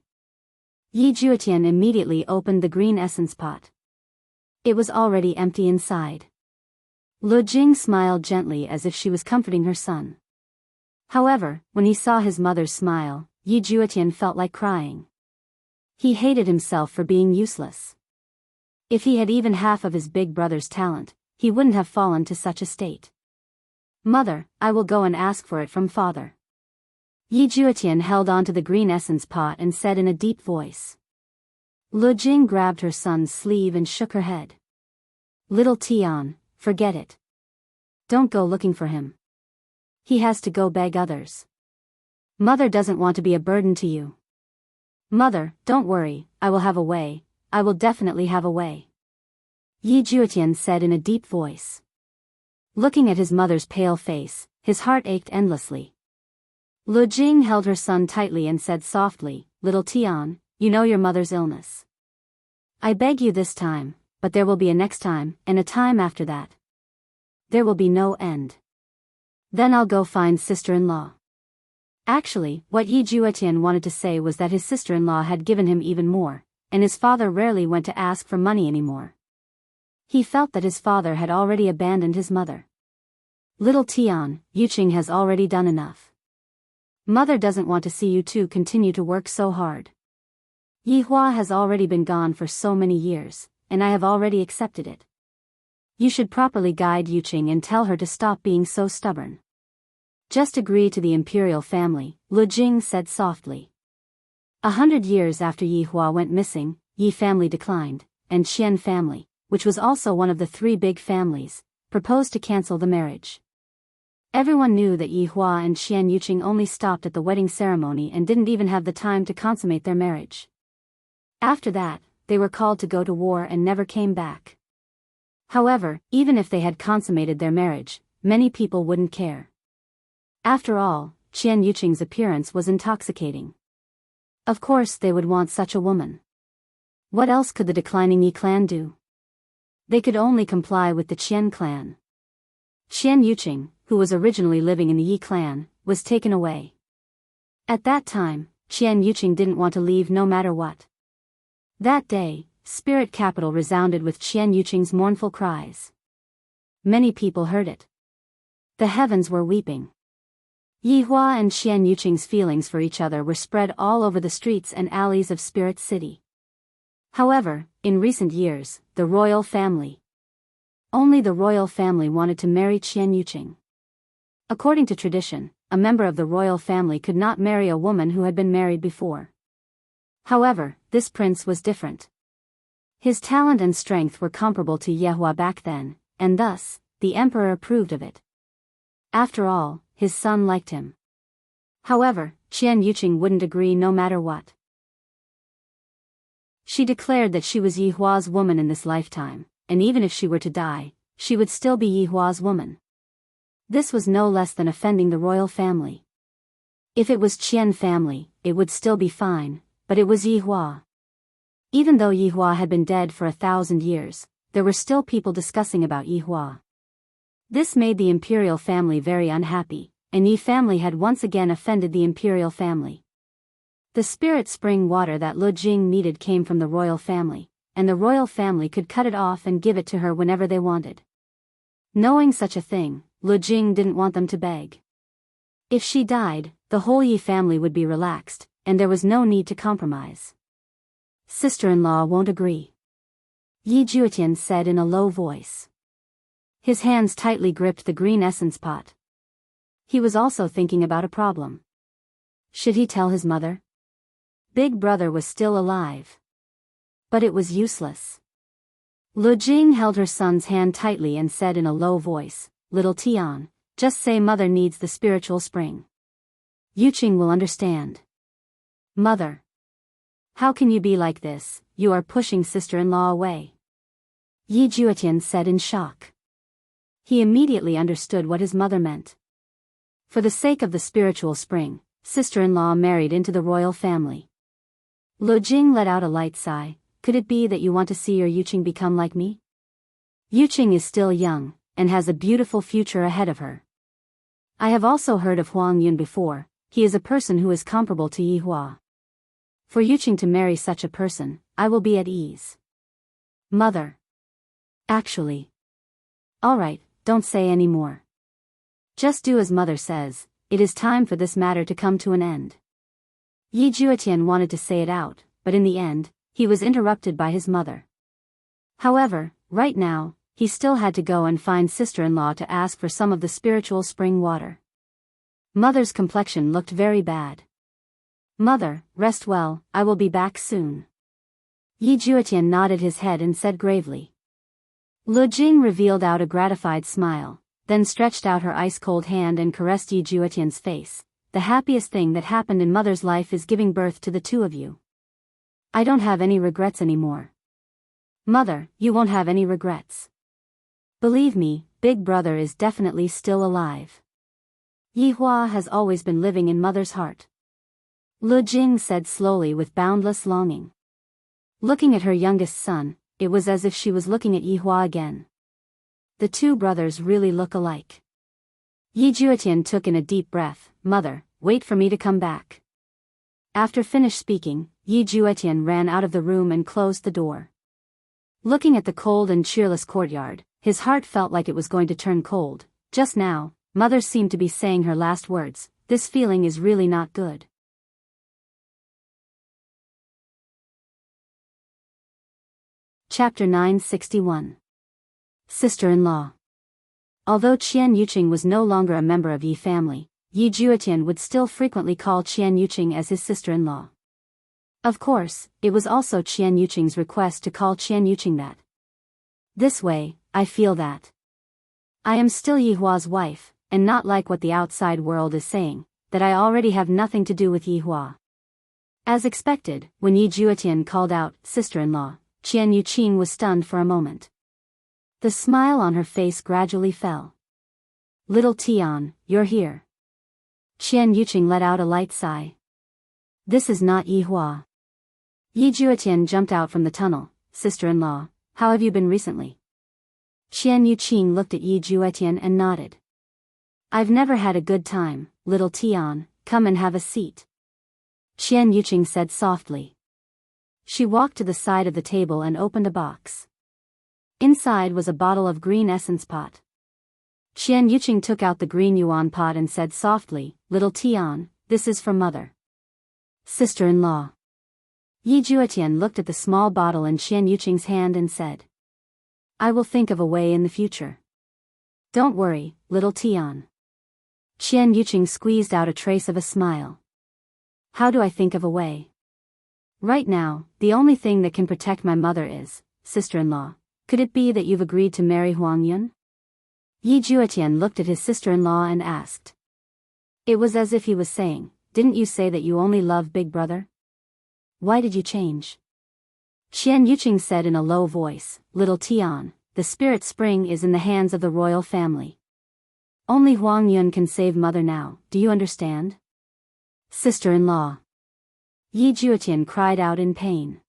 Yi Juetian immediately opened the green essence pot. It was already empty inside. Lu Jing smiled gently as if she was comforting her son. However, when he saw his mother's smile, Yi Juetian felt like crying. He hated himself for being useless. If he had even half of his big brother's talent, he wouldn't have fallen to such a state. Mother, I will go and ask for it from father. Yi Juetian held on to the green essence pot and said in a deep voice. Lu Jing grabbed her son's sleeve and shook her head. Little Tian, forget it. Don't go looking for him. He has to go beg others. Mother doesn't want to be a burden to you. Mother, don't worry, I will have a way, I will definitely have a way. Yi Juetian said in a deep voice. Looking at his mother's pale face, his heart ached endlessly. Lu Jing held her son tightly and said softly, Little Tian, you know your mother's illness. I beg you this time, but there will be a next time, and a time after that. There will be no end. Then I'll go find sister-in-law. Actually, what Yi Juetian wanted to say was that his sister-in-law had given him even more, and his father rarely went to ask for money anymore. He felt that his father had already abandoned his mother. Little Tian, Yuqing has already done enough. Mother doesn't want to see you two continue to work so hard. Yi Hua has already been gone for so many years, and I have already accepted it. You should properly guide Yuqing and tell her to stop being so stubborn. Just agree to the imperial family, Lu Jing said softly. 100 years after Yi Hua went missing, Yi family declined, and Qian family, which was also one of the three big families, proposed to cancel the marriage. Everyone knew that Yi Hua and Qian Yuqing only stopped at the wedding ceremony and didn't even have the time to consummate their marriage. After that, they were called to go to war and never came back. However, even if they had consummated their marriage, many people wouldn't care. After all, Qian Yuqing's appearance was intoxicating. Of course they would want such a woman. What else could the declining Yi clan do? They could only comply with the Qian clan. Qian Yuqing, who was originally living in the Yi clan, was taken away. At that time, Qian Yuqing didn't want to leave no matter what. That day, spirit capital resounded with Qian Yuqing's mournful cries. Many people heard it. The heavens were weeping. Yi Hua and Qian Yuqing's feelings for each other were spread all over the streets and alleys of Spirit City. However, in recent years, the royal family. Only the royal family wanted to marry Qian Yuqing. According to tradition, a member of the royal family could not marry a woman who had been married before. However, this prince was different. His talent and strength were comparable to Ye Hua back then, and thus, the emperor approved of it. After all, his son liked him. However, Qian Yuqing wouldn't agree no matter what. She declared that she was Yi Hua's woman in this lifetime, and even if she were to die, she would still be Yi Hua's woman. This was no less than offending the royal family. If it was Qian family, it would still be fine, but it was Yi Hua. Even though Yi Hua had been dead for 1,000 years, there were still people discussing about Yi Hua. This made the imperial family very unhappy, and Yi family had once again offended the imperial family. The spirit spring water that Lu Jing needed came from the royal family, and the royal family could cut it off and give it to her whenever they wanted. Knowing such a thing, Lu Jing didn't want them to beg. If she died, the whole Yi family would be relaxed, and there was no need to compromise. Sister-in-law won't agree. Yi Juetian said in a low voice. His hands tightly gripped the green essence pot. He was also thinking about a problem. Should he tell his mother? Big brother was still alive. But it was useless. Lu Jing held her son's hand tightly and said in a low voice, Little Tian, Just say mother needs the spiritual spring. Yuqing will understand. Mother. How can you be like this? You are pushing sister-in-law away. Yi Juetian said in shock. He immediately understood what his mother meant. For the sake of the spiritual spring, sister-in-law married into the royal family. Lu Jing let out a light sigh. Could it be that you want to see your Yuqing become like me? Yuqing is still young, and has a beautiful future ahead of her. I have also heard of Huang Yun before. He is a person who is comparable to Yi Hua. For Yuqing to marry such a person, I will be at ease. Mother. Actually. Alright, don't say any more. Just do as mother says. It is time for this matter to come to an end. Yi Juetian wanted to say it out, but in the end, he was interrupted by his mother. However, right now, he still had to go and find sister-in-law to ask for some of the spiritual spring water. Mother's complexion looked very bad. Mother, rest well, I will be back soon. Yi Juetian nodded his head and said gravely. Lu Jing revealed out a gratified smile, then stretched out her ice-cold hand and caressed Yi Juetian's face. The happiest thing that happened in mother's life is giving birth to the two of you. I don't have any regrets anymore. Mother, you won't have any regrets. Believe me, big brother is definitely still alive. Yi Hua has always been living in mother's heart. Lu Jing said slowly with boundless longing. Looking at her youngest son, it was as if she was looking at Yi Hua again. The two brothers really look alike. Yi Juetian took in a deep breath. Mother, wait for me to come back. After finished speaking, Yi Juetian ran out of the room and closed the door. Looking at the cold and cheerless courtyard, his heart felt like it was going to turn cold. Just now, mother seemed to be saying her last words. This feeling is really not good. Chapter 961. Sister-in-law. Although Qian Yuqing was no longer a member of Yi family, Yi Juetian would still frequently call Qian Yuqing as his sister-in-law. Of course, it was also Qian Yuqing's request to call Qian Yuqing that. This way, I feel that I am still Yi Hua's wife, and not like what the outside world is saying, that I already have nothing to do with Yi Hua. As expected, when Yi Juetian called out, sister-in-law, Qian Yuqing was stunned for a moment. The smile on her face gradually fell. Little Tian, you're here. Qian Yuqing let out a light sigh. This is not Yi Hua. Yi Juetian jumped out from the tunnel. Sister-in-law, how have you been recently? Qian Yuqing looked at Yi Juetian and nodded. I've never had a good time, little Tian, come and have a seat. Qian Yuqing said softly. She walked to the side of the table and opened a box. Inside was a bottle of green essence pot. Qian Yuqing took out the green yuan pot and said softly, Little Tian, this is for mother. Sister-in-law. Yi Juetian looked at the small bottle in Qian Yuqing's hand and said. I will think of a way in the future. Don't worry, little Tian. Qian Yuqing squeezed out a trace of a smile. How do I think of a way? Right now, the only thing that can protect my mother is, sister-in-law, could it be that you've agreed to marry Huang Yun? Yi Juetian looked at his sister-in-law and asked. It was as if he was saying, didn't you say that you only love big brother? Why did you change? Qian Yuqing said in a low voice, Little Tian, the spirit spring is in the hands of the royal family. Only Huang Yun can save mother now, do you understand? Sister-in-law. Yi Juetian cried out in pain.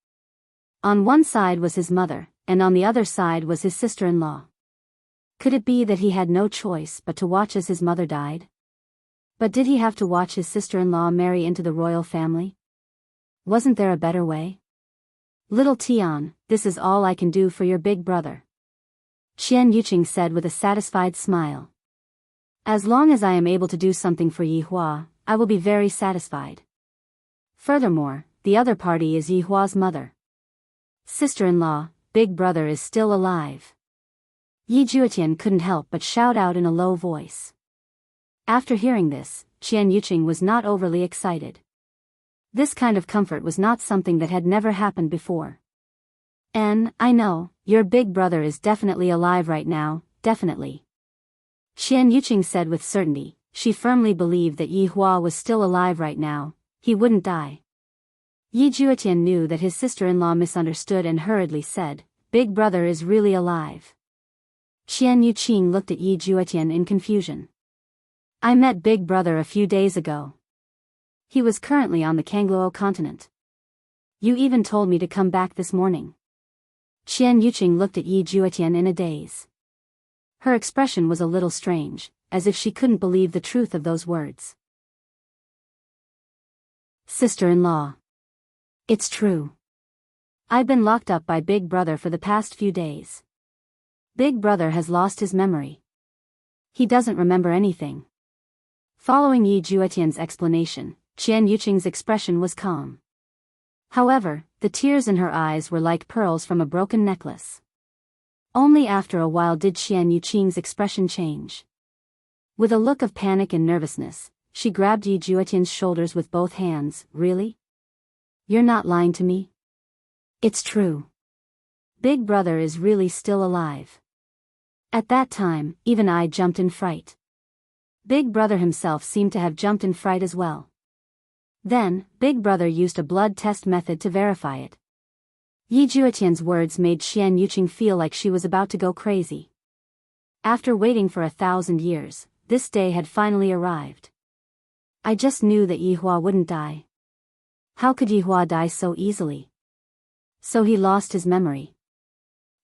On one side was his mother, and on the other side was his sister-in-law. Could it be that he had no choice but to watch as his mother died? But did he have to watch his sister-in-law marry into the royal family? Wasn't there a better way? Little Tian, this is all I can do for your big brother. Qian Yuqing said with a satisfied smile. As long as I am able to do something for Yi Hua, I will be very satisfied. Furthermore, the other party is Yi Hua's mother. Sister-in-law, big brother is still alive. Yi Juetian couldn't help but shout out in a low voice. After hearing this, Qian Yuqing was not overly excited. This kind of comfort was not something that had never happened before. I know, your big brother is definitely alive right now, definitely. Qian Yuqing said with certainty. She firmly believed that Yi Hua was still alive right now. He wouldn't die. Yi Juetian knew that his sister-in-law misunderstood and hurriedly said, "Big brother is really alive." Qian Yuqing looked at Yi Juetian in confusion. "I met Big Brother a few days ago. He was currently on the Kangluo continent. You even told me to come back this morning." Qian Yuqing looked at Yi Juetian in a daze. Her expression was a little strange, as if she couldn't believe the truth of those words. "Sister-in-law. It's true. I've been locked up by Big Brother for the past few days. Big Brother has lost his memory. He doesn't remember anything." Following Yi Juetian's explanation, Qian Yuqing's expression was calm. However, the tears in her eyes were like pearls from a broken necklace. Only after a while did Qian Yuqing's expression change. With a look of panic and nervousness, she grabbed Yi Juetian's shoulders with both hands. "Really? You're not lying to me? It's true. Big Brother is really still alive." At that time, even I jumped in fright. Big Brother himself seemed to have jumped in fright as well. Then, Big Brother used a blood test method to verify it. Yi Juetian's words made Qian Yuqing feel like she was about to go crazy. After waiting for 1,000 years, this day had finally arrived. I just knew that Yi Hua wouldn't die. How could Yi Hua die so easily? So he lost his memory.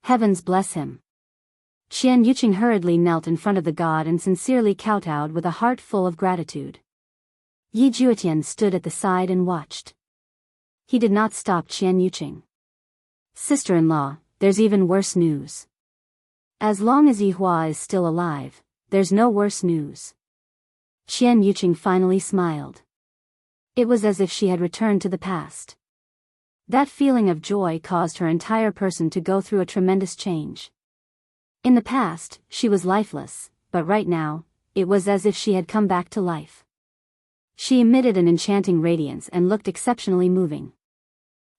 Heavens bless him. Qian Yuqing hurriedly knelt in front of the god and sincerely kowtowed with a heart full of gratitude. Yi Juetian stood at the side and watched. He did not stop Qian Yuqing. "Sister-in-law, there's even worse news. As long as Yi Hua is still alive, there's no worse news." Qian Yuqing finally smiled. It was as if she had returned to the past. That feeling of joy caused her entire person to go through a tremendous change. In the past, she was lifeless, but right now, it was as if she had come back to life. She emitted an enchanting radiance and looked exceptionally moving.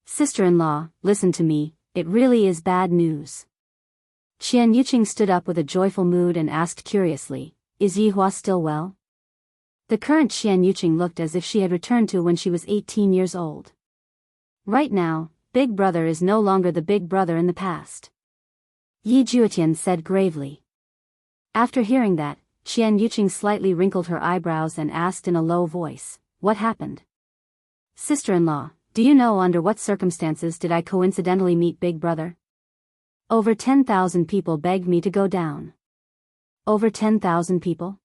"Sister-in-law, listen to me, it really is bad news." Qian Yuqing stood up with a joyful mood and asked curiously, "Is Yi Hua still well?" The current Qian Yuqing looked as if she had returned to when she was 18 years old. Right now, Big Brother is no longer the Big Brother in the past. Yi Juetian said gravely. After hearing that, Qian Yuqing slightly wrinkled her eyebrows and asked in a low voice, "What happened?" "Sister-in-law, do you know under what circumstances did I coincidentally meet Big Brother? Over 10,000 people begged me to go down." "Over 10,000 people?"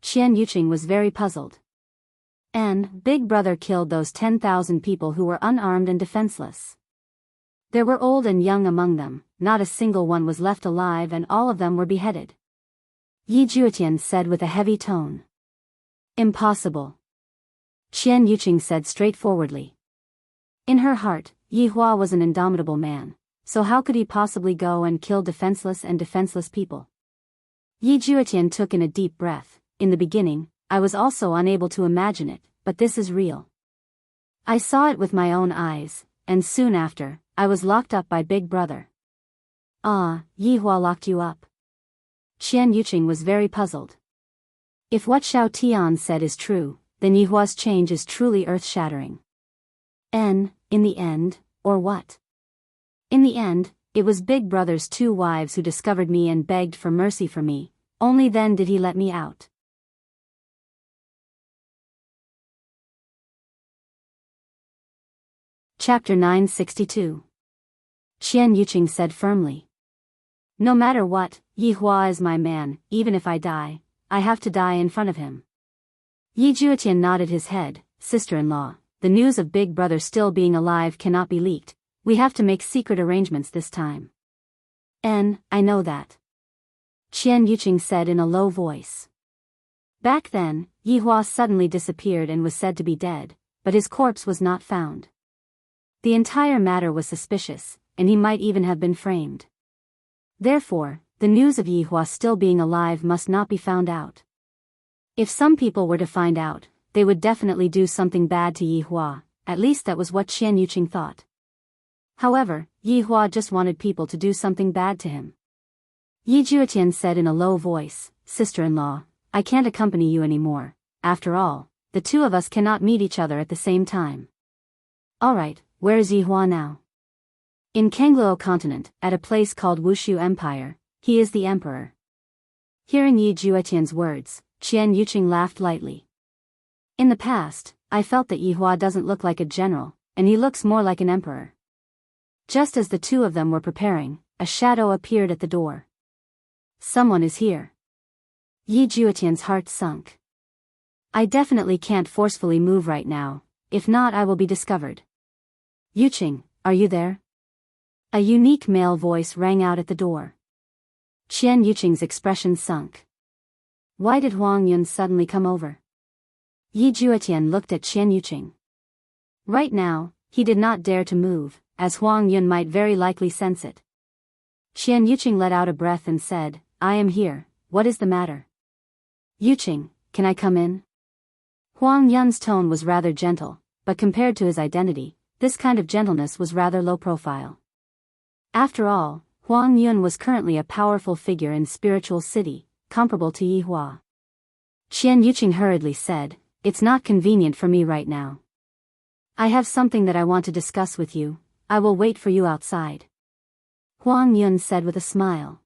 Qian Yuqing was very puzzled. "And Big Brother killed those 10,000 people who were unarmed and defenseless. There were old and young among them, not a single one was left alive and all of them were beheaded." Yi Juetian said with a heavy tone. "Impossible." Qian Yuqing said straightforwardly. In her heart, Yi Hua was an indomitable man, so how could he possibly go and kill defenseless people? Yi Juetian took in a deep breath. "In the beginning, I was also unable to imagine it, but this is real. I saw it with my own eyes, and soon after, I was locked up by Big Brother." "Ah, Yi Hua locked you up?" Qian Yuqing was very puzzled. If what Xiao Tian said is true, then Yi Hua's change is truly earth-shattering. In the end, or what? In the end, it was Big Brother's 2 wives who discovered me and begged for mercy for me, only then did he let me out. Chapter 962. Qian Yuqing said firmly. "No matter what, Yi Hua is my man. Even if I die, I have to die in front of him." Yi Juetian nodded his head. "Sister-in-law, the news of Big Brother still being alive cannot be leaked. We have to make secret arrangements this time." I know that," Qian Yuqing said in a low voice. Back then, Yi Hua suddenly disappeared and was said to be dead, but his corpse was not found. The entire matter was suspicious, and he might even have been framed. Therefore, the news of Yi Hua still being alive must not be found out. If some people were to find out, they would definitely do something bad to Yi Hua, at least that was what Qian Yuqing thought. However, Yi Hua just wanted people to do something bad to him. Yi Juetian said in a low voice, sister-in-law, I can't accompany you anymore. After all, the two of us cannot meet each other at the same time. Alright, where is Yihua now? In Kangluo continent, at a place called Wushu Empire. He is the emperor. Hearing Yi Juetian's words, Qian Yuqing laughed lightly. In the past, I felt that Yihua doesn't look like a general, and he looks more like an emperor. Just as the two of them were preparing, a shadow appeared at the door. Someone is here. Yi Juetian's heart sunk. I definitely can't forcefully move right now, if not I will be discovered. Yuqing, are you there? A unique male voice rang out at the door. Qian Yuqing's expression sunk. Why did Huang Yun suddenly come over? Yi Juetian looked at Qian Yuqing. Right now, he did not dare to move, as Huang Yun might very likely sense it. Qian Yuqing let out a breath and said, I am here, what is the matter? Yuqing, can I come in? Huang Yun's tone was rather gentle, but compared to his identity, this kind of gentleness was rather low profile. After all, Huang Yun was currently a powerful figure in spiritual city, comparable to Yihua. Qian Yuqing hurriedly said, It's not convenient for me right now. I have something that I want to discuss with you. I will wait for you outside. Huang Yun said with a smile.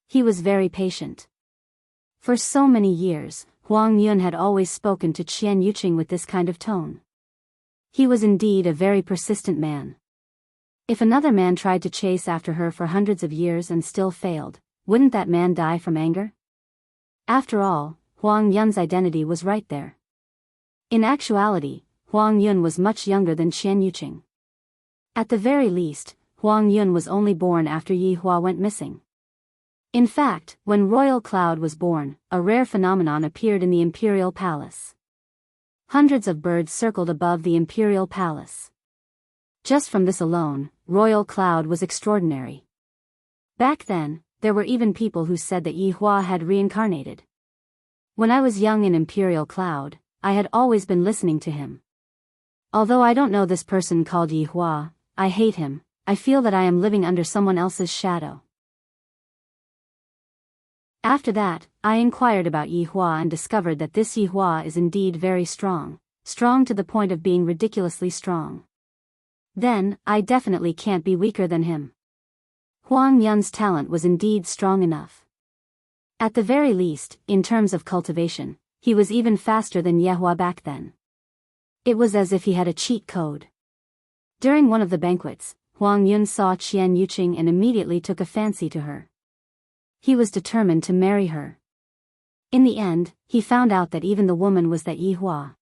He was very patient. For so many years, Huang Yun had always spoken to Qian Yuqing with this kind of tone. He was indeed a very persistent man. If another man tried to chase after her for hundreds of years and still failed, wouldn't that man die from anger? After all, Huang Yun's identity was right there. In actuality, Huang Yun was much younger than Qian Yuqing. At the very least, Huang Yun was only born after Yihua went missing. In fact, when Royal Cloud was born, a rare phenomenon appeared in the Imperial Palace. Hundreds of birds circled above the Imperial Palace. Just from this alone, Royal Cloud was extraordinary. Back then, there were even people who said that Yihua had reincarnated. When I was young in Imperial Cloud, I had always been listening to him. Although I don't know this person called Yihua, I hate him. I feel that I am living under someone else's shadow. After that, I inquired about Yihua and discovered that this Yihua is indeed very strong to the point of being ridiculously strong. Then, I definitely can't be weaker than him. Huang Yun's talent was indeed strong enough. At the very least, in terms of cultivation, he was even faster than Yihua back then. It was as if he had a cheat code. During one of the banquets, Huang Yun saw Qian Yuqing and immediately took a fancy to her. He was determined to marry her. In the end, he found out that even the woman was that Yihua.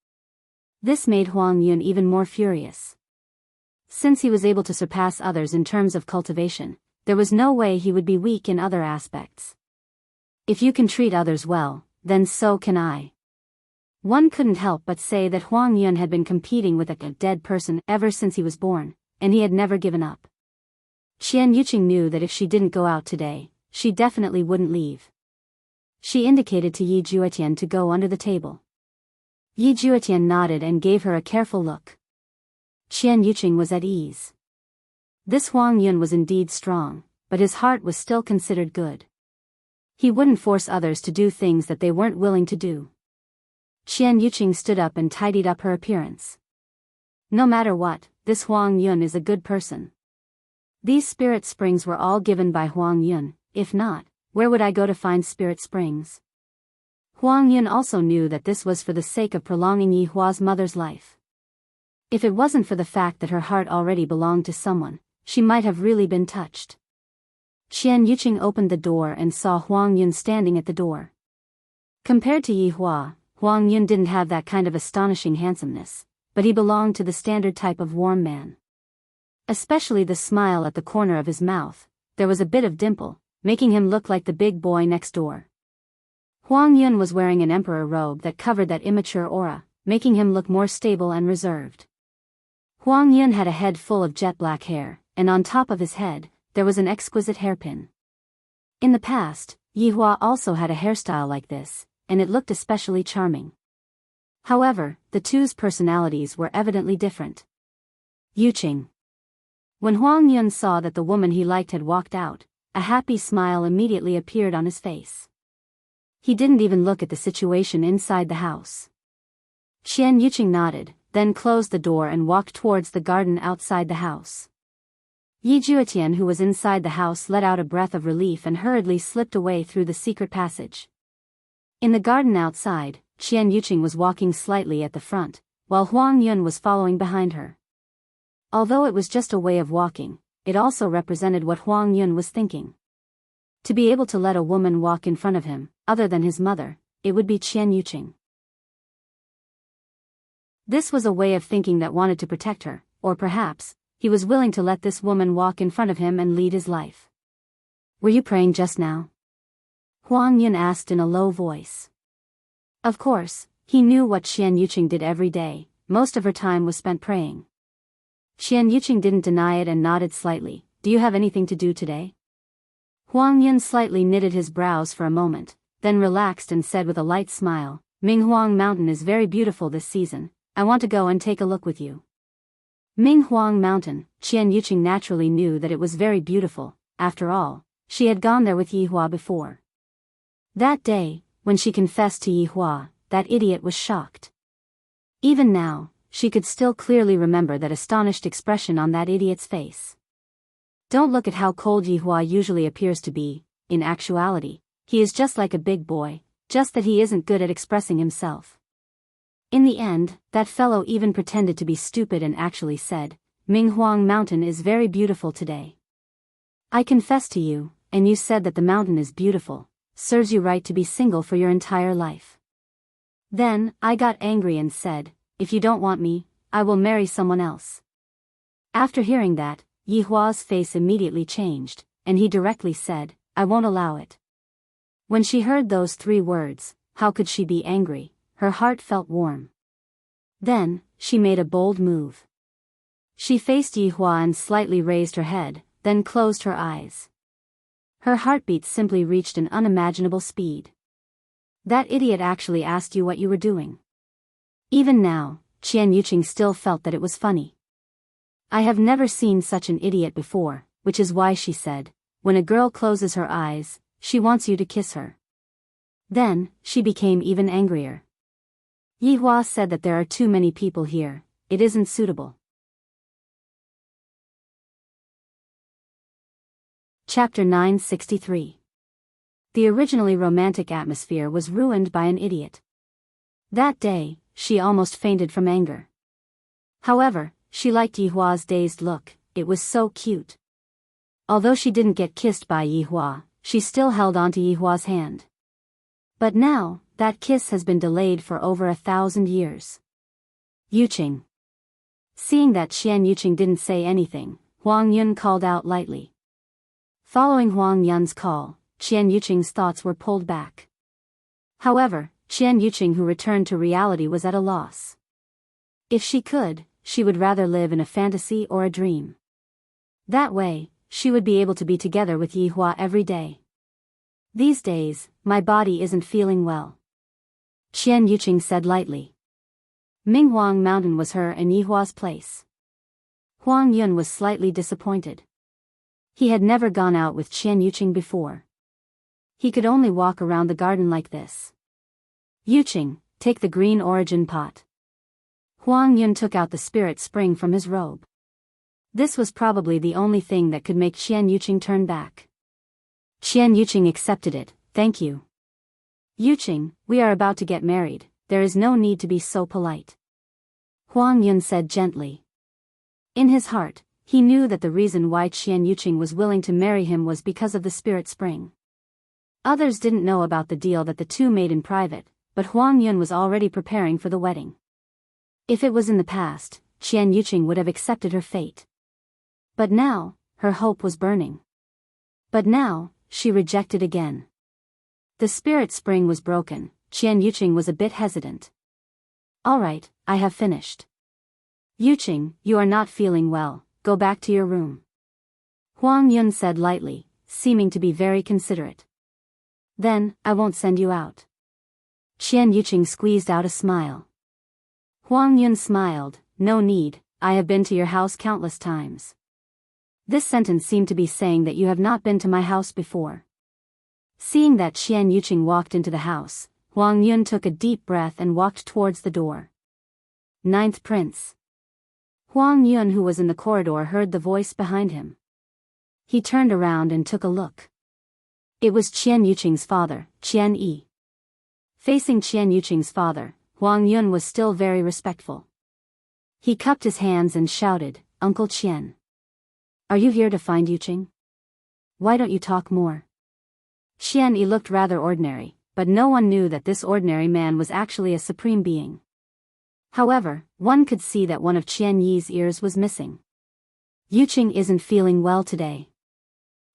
This made Huang Yun even more furious. Since he was able to surpass others in terms of cultivation, there was no way he would be weak in other aspects. If you can treat others well, then so can I. One couldn't help but say that Huang Yun had been competing with a dead person ever since he was born, and he had never given up. Qian Yuqing knew that if she didn't go out today, she definitely wouldn't leave. She indicated to Yi Juetian to go under the table. Yi Juetian nodded and gave her a careful look. Qian Yuqing was at ease. This Huang Yun was indeed strong, but his heart was still considered good. He wouldn't force others to do things that they weren't willing to do. Qian Yuqing stood up and tidied up her appearance. No matter what, this Huang Yun is a good person. These spirit springs were all given by Huang Yun. If not, where would I go to find spirit springs? Huang Yun also knew that this was for the sake of prolonging Yihua's mother's life. If it wasn't for the fact that her heart already belonged to someone, she might have really been touched. Qian Yuqing opened the door and saw Huang Yun standing at the door. Compared to Yihua, Huang Yun didn't have that kind of astonishing handsomeness, but he belonged to the standard type of warm man. Especially the smile at the corner of his mouth, there was a bit of dimple, making him look like the big boy next door. Huang Yun was wearing an emperor robe that covered that immature aura, making him look more stable and reserved. Huang Yun had a head full of jet black hair, and on top of his head, there was an exquisite hairpin. In the past, Yihua also had a hairstyle like this, and it looked especially charming. However, the two's personalities were evidently different. Yuqing. When Huang Yun saw that the woman he liked had walked out, a happy smile immediately appeared on his face. He didn't even look at the situation inside the house. Qian Yuqing nodded, then closed the door and walked towards the garden outside the house. Yi Juetian, who was inside the house, let out a breath of relief and hurriedly slipped away through the secret passage. In the garden outside, Qian Yuqing was walking slightly at the front, while Huang Yun was following behind her. Although it was just a way of walking, it also represented what Huang Yun was thinking. To be able to let a woman walk in front of him, other than his mother, it would be Qian Yuqing. This was a way of thinking that wanted to protect her, or perhaps, he was willing to let this woman walk in front of him and lead his life. "Were you praying just now?" Huang Yun asked in a low voice. Of course, he knew what Qian Yuqing did every day. Most of her time was spent praying. Qian Yuqing didn't deny it and nodded slightly. "Do you have anything to do today?" Huang Yun slightly knitted his brows for a moment, then relaxed and said with a light smile, "Minghuang Mountain is very beautiful this season. I want to go and take a look with you." Minghuang Mountain, Qian Yuqing naturally knew that it was very beautiful. After all, she had gone there with Yihua before. That day, when she confessed to Yihua, that idiot was shocked. Even now, she could still clearly remember that astonished expression on that idiot's face. Don't look at how cold Yihua usually appears to be. In actuality, he is just like a big boy, just that he isn't good at expressing himself. In the end, that fellow even pretended to be stupid and actually said, "Minghuang Mountain is very beautiful today. I confess to you, and you said that the mountain is beautiful. Serves you right to be single for your entire life." Then, I got angry and said, "If you don't want me, I will marry someone else." After hearing that, Yihua's face immediately changed, and he directly said, "I won't allow it." When she heard those 3 words, how could she be angry? Her heart felt warm. Then, she made a bold move. She faced Yihua and slightly raised her head, then closed her eyes. Her heartbeat simply reached an unimaginable speed. That idiot actually asked you what you were doing. Even now, Qian Yuqing still felt that it was funny. I have never seen such an idiot before, which is why she said, when a girl closes her eyes, she wants you to kiss her. Then, she became even angrier. Yihua said that there are too many people here, it isn't suitable. Chapter 963. The originally romantic atmosphere was ruined by an idiot. That day, she almost fainted from anger. However, she liked Yihua's dazed look, it was so cute. Although she didn't get kissed by Yihua, she still held onto Yihua's hand. But now, that kiss has been delayed for over 1,000 years. Yuqing. Seeing that Qian Yuqing didn't say anything, Huang Yun called out lightly. Following Huang Yun's call, Qian Yuqing's thoughts were pulled back. However, Qian Yuqing, who returned to reality, was at a loss. If she could, she would rather live in a fantasy or a dream. That way, she would be able to be together with Yihua every day. These days, my body isn't feeling well, Qian Yuqing said lightly. Minghuang Mountain was her and Yihua's place. Huang Yun was slightly disappointed. He had never gone out with Qian Yuqing before. He could only walk around the garden like this. Yuqing, take the green origin pot. Huang Yun took out the spirit spring from his robe. This was probably the only thing that could make Qian Yuqing turn back. Qian Yuqing accepted it, "Thank you. Yuqing, we are about to get married, there is no need to be so polite," Huang Yun said gently. In his heart, he knew that the reason why Qian Yuqing was willing to marry him was because of the spirit spring. Others didn't know about the deal that the two made in private, but Huang Yun was already preparing for the wedding. If it was in the past, Qian Yuqing would have accepted her fate. But now, her hope was burning. But now, she rejected again. The spirit spring was broken. Qian Yuqing was a bit hesitant. "All right, I have finished." "Yuqing, you are not feeling well, go back to your room," Huang Yun said lightly, seeming to be very considerate. "Then, I won't send you out." Qian Yuqing squeezed out a smile. Huang Yun smiled, "No need, I have been to your house countless times." This sentence seemed to be saying that you have not been to my house before. Seeing that Qian Yuqing walked into the house, Huang Yun took a deep breath and walked towards the door. Ninth Prince. Huang Yun, who was in the corridor, heard the voice behind him. He turned around and took a look. It was Qian Yuqing's father, Qian Yi. Facing Qian Yuqing's father, Huang Yun was still very respectful. He cupped his hands and shouted, "Uncle Qian. Are you here to find Yuqing? Why don't you talk more?" Qian Yi looked rather ordinary, but no one knew that this ordinary man was actually a supreme being. However, one could see that one of Qian Yi's ears was missing. "Yuqing isn't feeling well today.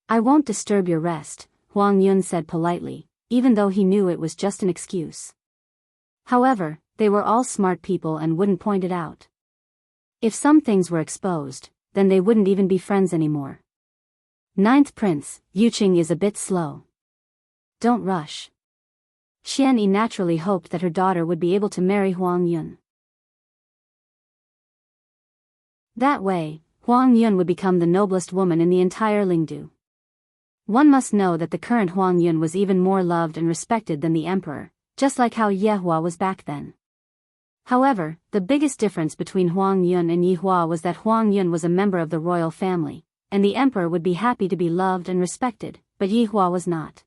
I won't disturb your rest," Huang Yun said politely, even though he knew it was just an excuse. However, they were all smart people and wouldn't point it out. If some things were exposed, then they wouldn't even be friends anymore. Ninth Prince, Yuqing is a bit slow. Don't rush. Qian Yi naturally hoped that her daughter would be able to marry Huang Yun. That way, Huang Yun would become the noblest woman in the entire Lingdu. One must know that the current Huang Yun was even more loved and respected than the emperor, just like how Yehua was back then. However, the biggest difference between Huang Yun and Yehua was that Huang Yun was a member of the royal family, and the emperor would be happy to be loved and respected, but Yehua was not.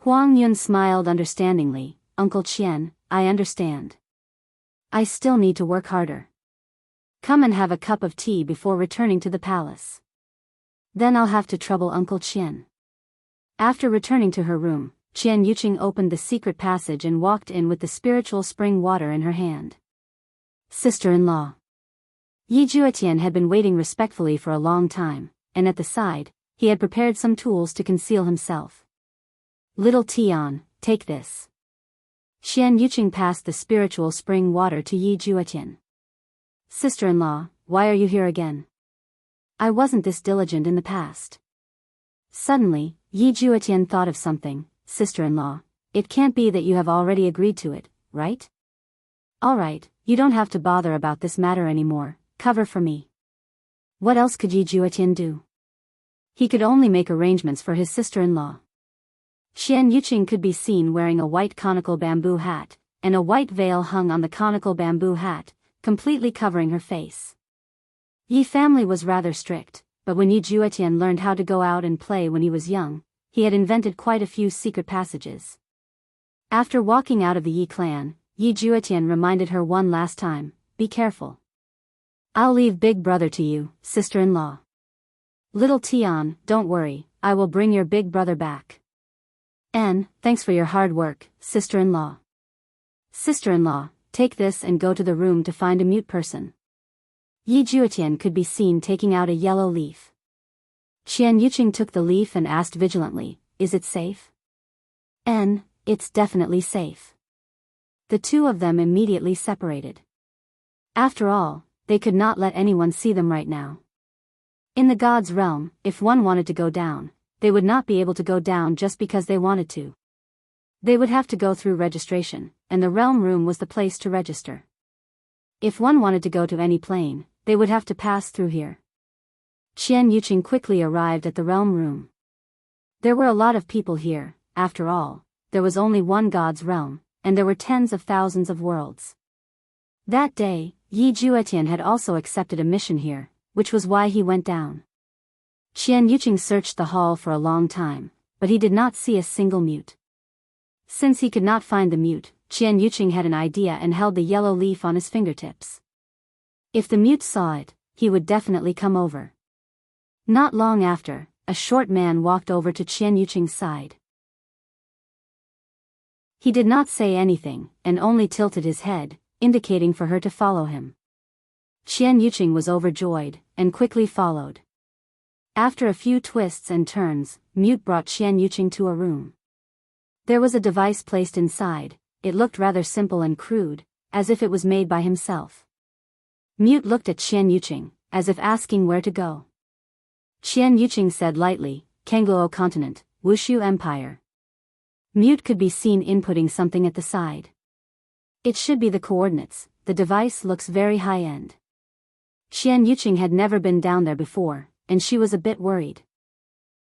Huang Yun smiled understandingly. "Uncle Qian, I understand. I still need to work harder. Come and have a cup of tea before returning to the palace. Then I'll have to trouble Uncle Qian." After returning to her room, Qian Yuqing opened the secret passage and walked in with the spiritual spring water in her hand. Sister-in-law. Yi Juetian had been waiting respectfully for a long time, and at the side, he had prepared some tools to conceal himself. "Little Tian, take this." Qian Yuqing passed the spiritual spring water to Yi Juetian. "Sister-in-law, why are you here again? I wasn't this diligent in the past." Suddenly, Yi Juetian thought of something. "Sister-in-law, it can't be that you have already agreed to it, right? Alright, you don't have to bother about this matter anymore, cover for me." What else could Yi Juetian do? He could only make arrangements for his sister-in-law. Qian Yuqing could be seen wearing a white conical bamboo hat, and a white veil hung on the conical bamboo hat, completely covering her face. Yi family was rather strict, but when Yi Juetian learned how to go out and play when he was young, he had invented quite a few secret passages. After walking out of the Yi clan, Yi Juetian reminded her one last time, "Be careful. I'll leave Big Brother to you, sister-in-law. Little Tian, don't worry, I will bring your big brother back. And, thanks for your hard work, sister-in-law. Sister-in-law, take this and go to the room to find a mute person." Yi Juetian could be seen taking out a yellow leaf. Qian Yuqing took the leaf and asked vigilantly, "Is it safe?" It's definitely safe." The two of them immediately separated. After all, they could not let anyone see them right now. In the gods' realm, if one wanted to go down, they would not be able to go down just because they wanted to. They would have to go through registration, and the realm room was the place to register. If one wanted to go to any plane, they would have to pass through here. Qian Yuqing quickly arrived at the realm room. There were a lot of people here. After all, there was only one god's realm, and there were tens of thousands of worlds. That day, Yi Juetian had also accepted a mission here, which was why he went down. Qian Yuqing searched the hall for a long time, but he did not see a single mute. Since he could not find the mute, Qian Yuqing had an idea and held the yellow leaf on his fingertips. If the mute saw it, he would definitely come over. Not long after, a short man walked over to Qian Yuqing's side. He did not say anything, and only tilted his head, indicating for her to follow him. Qian Yuqing was overjoyed, and quickly followed. After a few twists and turns, Mute brought Qian Yuqing to a room. There was a device placed inside. It looked rather simple and crude, as if it was made by himself. Mute looked at Qian Yuqing, as if asking where to go. Qian Yuqing said lightly, "Kangluo Continent, Wushu Empire." Mute could be seen inputting something at the side. It should be the coordinates. The device looks very high-end. Qian Yuqing had never been down there before, and she was a bit worried.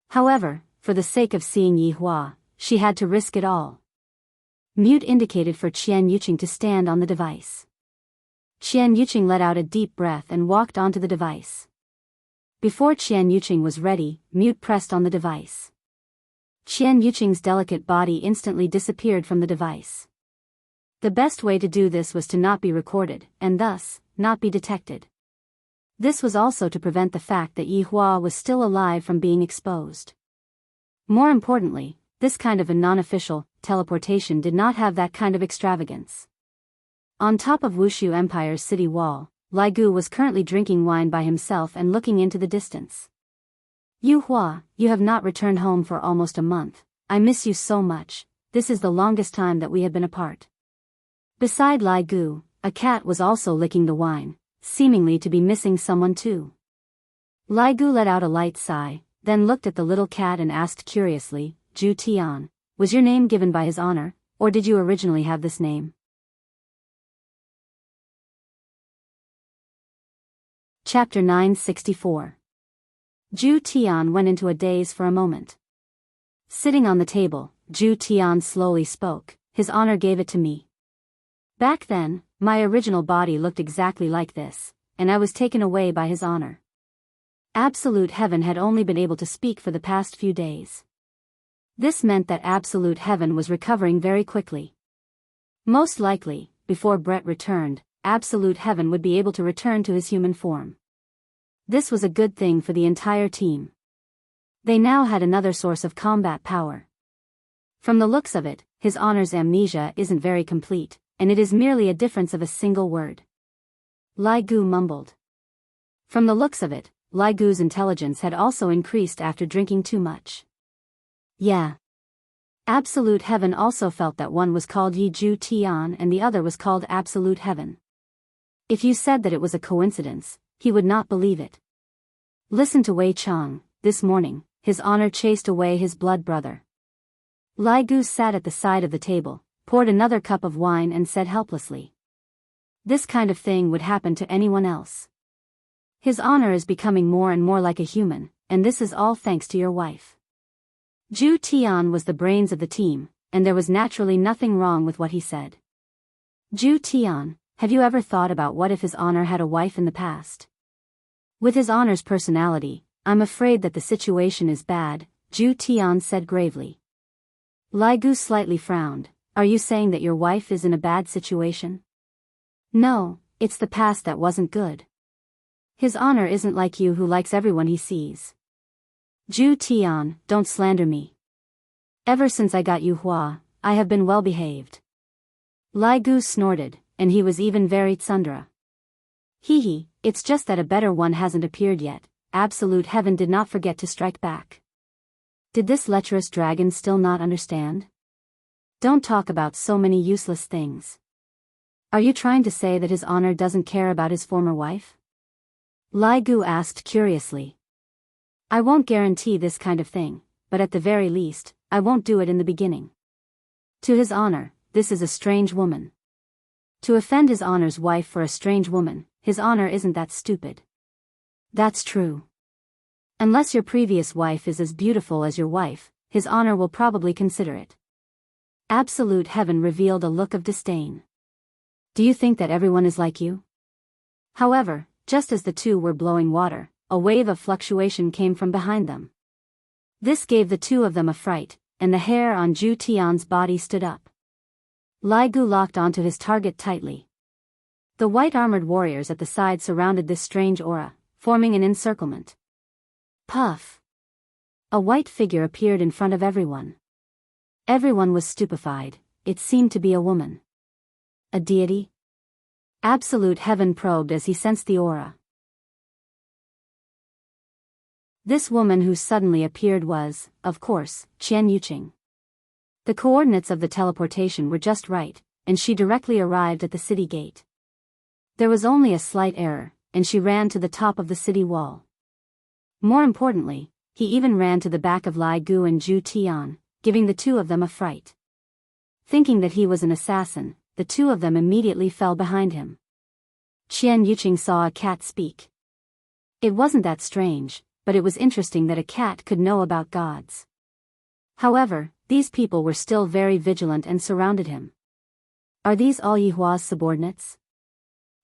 However, for the sake of seeing Yi Hua, she had to risk it all. Mute indicated for Qian Yuqing to stand on the device. Qian Yuqing let out a deep breath and walked onto the device. Before Qian Yuqing was ready, Mute pressed on the device. Qian Yuqing's delicate body instantly disappeared from the device. The best way to do this was to not be recorded, and thus, not be detected. This was also to prevent the fact that Yi Hua was still alive from being exposed. More importantly, this kind of a non-official teleportation did not have that kind of extravagance. On top of Wushu Empire's city wall, Lai Gu was currently drinking wine by himself and looking into the distance. Yu Hua, you have not returned home for almost a month. I miss you so much. This is the longest time that we have been apart. Beside Lai Gu, a cat was also licking the wine, seemingly to be missing someone too. Lai Gu let out a light sigh, then looked at the little cat and asked curiously, Zhu Tian, was your name given by his honor, or did you originally have this name? Chapter 964. Zhu Tian went into a daze for a moment. Sitting on the table, Zhu Tian slowly spoke, his honor gave it to me. Back then, my original body looked exactly like this, and I was taken away by his honor. Absolute Heaven had only been able to speak for the past few days. This meant that Absolute Heaven was recovering very quickly. Most likely, before Brett returned, Absolute Heaven would be able to return to his human form. This was a good thing for the entire team. They now had another source of combat power. From the looks of it, his honor's amnesia isn't very complete, and it is merely a difference of a single word. Lai Gu mumbled. From the looks of it, Lai Gu's intelligence had also increased after drinking too much. Yeah. Absolute Heaven also felt that one was called Yi Zhu Tian and the other was called Absolute Heaven. If you said that it was a coincidence, he would not believe it. Listen to Wei Chang. This morning, his honor chased away his blood brother. Lai Gu sat at the side of the table, poured another cup of wine and said helplessly. This kind of thing would happen to anyone else. His honor is becoming more and more like a human, and this is all thanks to your wife. Zhu Tian was the brains of the team, and there was naturally nothing wrong with what he said. Zhu Tian, have you ever thought about what if his honor had a wife in the past? With his honor's personality, I'm afraid that the situation is bad, Zhu Tian said gravely. Lai Gu slightly frowned. Are you saying that your wife is in a bad situation? No, it's the past that wasn't good. His honor isn't like you who likes everyone he sees. Zhu Tian, don't slander me. Ever since I got Yu Hua, I have been well behaved. Lai Gu snorted, and he was even very tsundra. Hee, it's just that a better one hasn't appeared yet. Absolute Heaven did not forget to strike back. Did this lecherous dragon still not understand? Don't talk about so many useless things. Are you trying to say that his honor doesn't care about his former wife? Lai Gu asked curiously. I won't guarantee this kind of thing, but at the very least, I won't do it in the beginning. To his honor, this is a strange woman. To offend his honor's wife for a strange woman, his honor isn't that stupid. That's true. Unless your previous wife is as beautiful as your wife, his honor will probably consider it. Absolute Heaven revealed a look of disdain. Do you think that everyone is like you? However, just as the two were blowing water, a wave of fluctuation came from behind them. This gave the two of them a fright, and the hair on Zhu Tian's body stood up. Lai Gu locked onto his target tightly. The white-armored warriors at the side surrounded this strange aura, forming an encirclement. Puff! A white figure appeared in front of everyone. Everyone was stupefied. It seemed to be a woman. A deity? Absolute Heaven probed as he sensed the aura. This woman who suddenly appeared was, of course, Qian Yuqing. The coordinates of the teleportation were just right, and she directly arrived at the city gate. There was only a slight error, and she ran to the top of the city wall. More importantly, he even ran to the back of Lai Gu and Zhu Tian, giving the two of them a fright. Thinking that he was an assassin, the two of them immediately fell behind him. Qian Yuqing saw a cat speak. It wasn't that strange, but it was interesting that a cat could know about gods. However, these people were still very vigilant and surrounded him. Are these all Yihua's subordinates?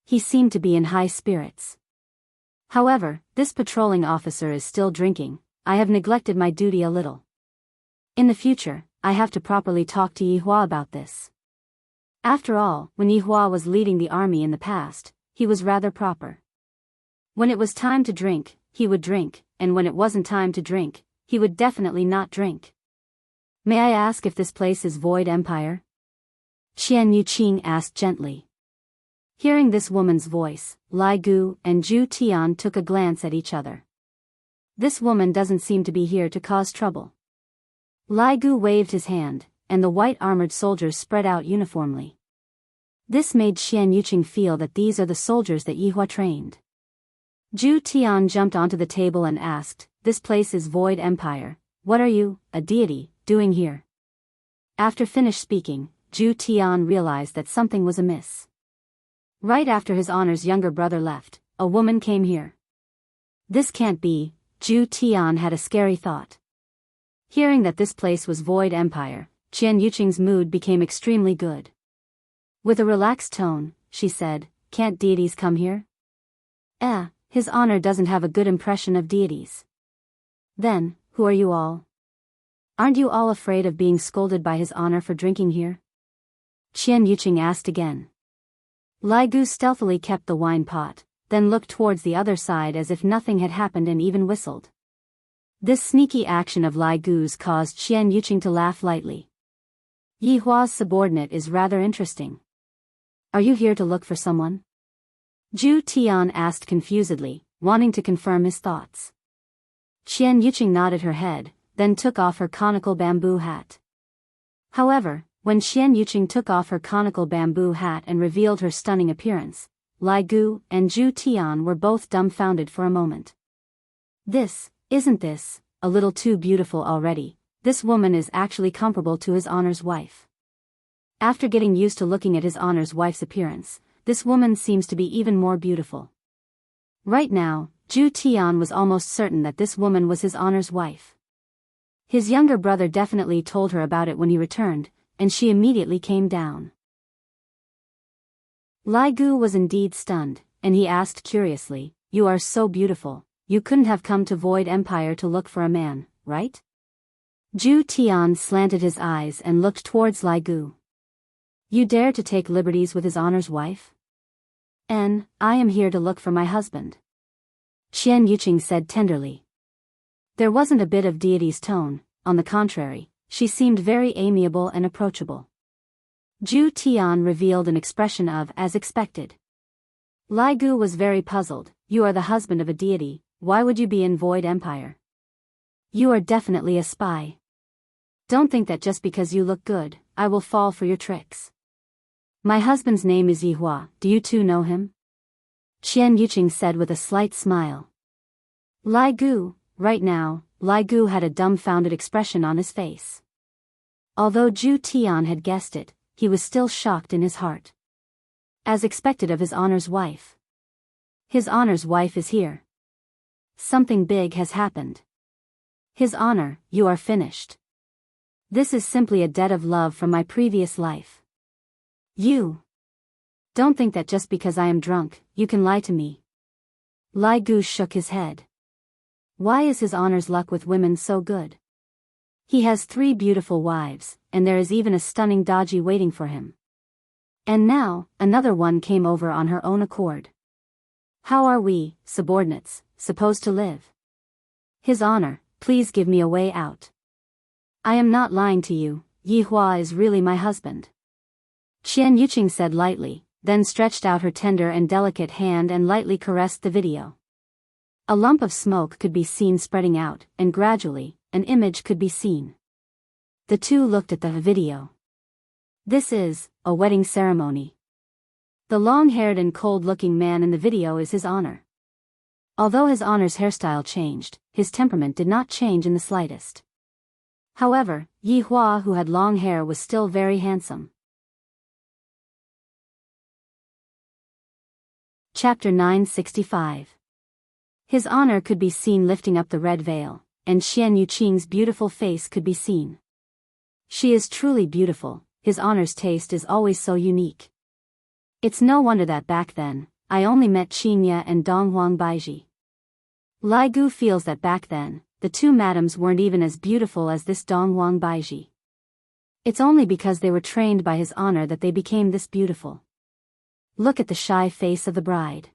He seemed to be in high spirits. However, this patrolling officer is still drinking. I have neglected my duty a little. In the future, I have to properly talk to Yihua about this. After all, when Yihua was leading the army in the past, he was rather proper. When it was time to drink, he would drink, and when it wasn't time to drink, he would definitely not drink. May I ask if this place is Void Empire? Qian Yuqing asked gently. Hearing this woman's voice, Lai Gu and Zhu Tian took a glance at each other. This woman doesn't seem to be here to cause trouble. Lai Gu waved his hand, and the white armored soldiers spread out uniformly. This made Qian Yuqing feel that these are the soldiers that Yihua trained. Zhu Tian jumped onto the table and asked, "This place is Void Empire. What are you, a deity, doing here?" After finished speaking, Zhu Tian realized that something was amiss. Right after his honor's younger brother left, a woman came here. This can't be. Zhu Tian had a scary thought. Hearing that this place was Void Empire, Qian Yuqing's mood became extremely good. With a relaxed tone, she said, "Can't deities come here?" His honor doesn't have a good impression of deities. Then, who are you all? Aren't you all afraid of being scolded by his honor for drinking here? Qian Yuqing asked again. Lai Gu stealthily kept the wine pot, then looked towards the other side as if nothing had happened and even whistled. This sneaky action of Lai Gu's caused Qian Yuqing to laugh lightly. Yihua's subordinate is rather interesting. Are you here to look for someone? Zhu Tian asked confusedly, wanting to confirm his thoughts. Qian Yuqing nodded her head, then took off her conical bamboo hat. However, when Qian Yuqing took off her conical bamboo hat and revealed her stunning appearance, Lai Gu and Zhu Tian were both dumbfounded for a moment. Isn't this a little too beautiful already? This woman is actually comparable to his honor's wife. After getting used to looking at his honor's wife's appearance, this woman seems to be even more beautiful. Right now, Zhu Tian was almost certain that this woman was his honor's wife. His younger brother definitely told her about it when he returned, and she immediately came down. Lai Gu was indeed stunned, and he asked curiously, "You are so beautiful, you couldn't have come to Void Empire to look for a man, right?" Zhu Tian slanted his eyes and looked towards Lai Gu. "You dare to take liberties with his honor's wife?" "I am here to look for my husband," Qian Yuqing said tenderly. There wasn't a bit of deity's tone, on the contrary, she seemed very amiable and approachable. Zhu Tian revealed an expression of as expected. Lai Gu was very puzzled. "You are the husband of a deity, why would you be in Void Empire? You are definitely a spy. Don't think that just because you look good, I will fall for your tricks. My husband's name is Yihua, do you two know him?" Qian Yuqing said with a slight smile. Lai Gu, right now, Lai Gu had a dumbfounded expression on his face. Although Zhu Tian had guessed it, he was still shocked in his heart. As expected of his honor's wife. His honor's wife is here. Something big has happened. His honor, you are finished. This is simply a debt of love from my previous life. You don't think that just because I am drunk, you can lie to me. Lai Gu shook his head. Why is his honor's luck with women so good? He has 3 beautiful wives, and there is even a stunning Daji waiting for him. And now, another one came over on her own accord. How are we, subordinates, supposed to live? His honor, please give me a way out. I am not lying to you, Yihua is really my husband. Qian Yuqing said lightly, then stretched out her tender and delicate hand and lightly caressed the video. A lump of smoke could be seen spreading out, and gradually, an image could be seen. The two looked at the video. This is a wedding ceremony. The long-haired and cold-looking man in the video is his honor. Although his honor's hairstyle changed, his temperament did not change in the slightest. However, Yihua, who had long hair, was still very handsome. Chapter 965. His honor could be seen lifting up the red veil, and Qian Yuqing's beautiful face could be seen. She is truly beautiful, his honor's taste is always so unique. It's no wonder that back then, I only met Qinya and Donghuang Baiji. Lai Gu feels that back then, the two madams weren't even as beautiful as this Donghuang Baiji. It's only because they were trained by his honor that they became this beautiful. Look at the shy face of the bride.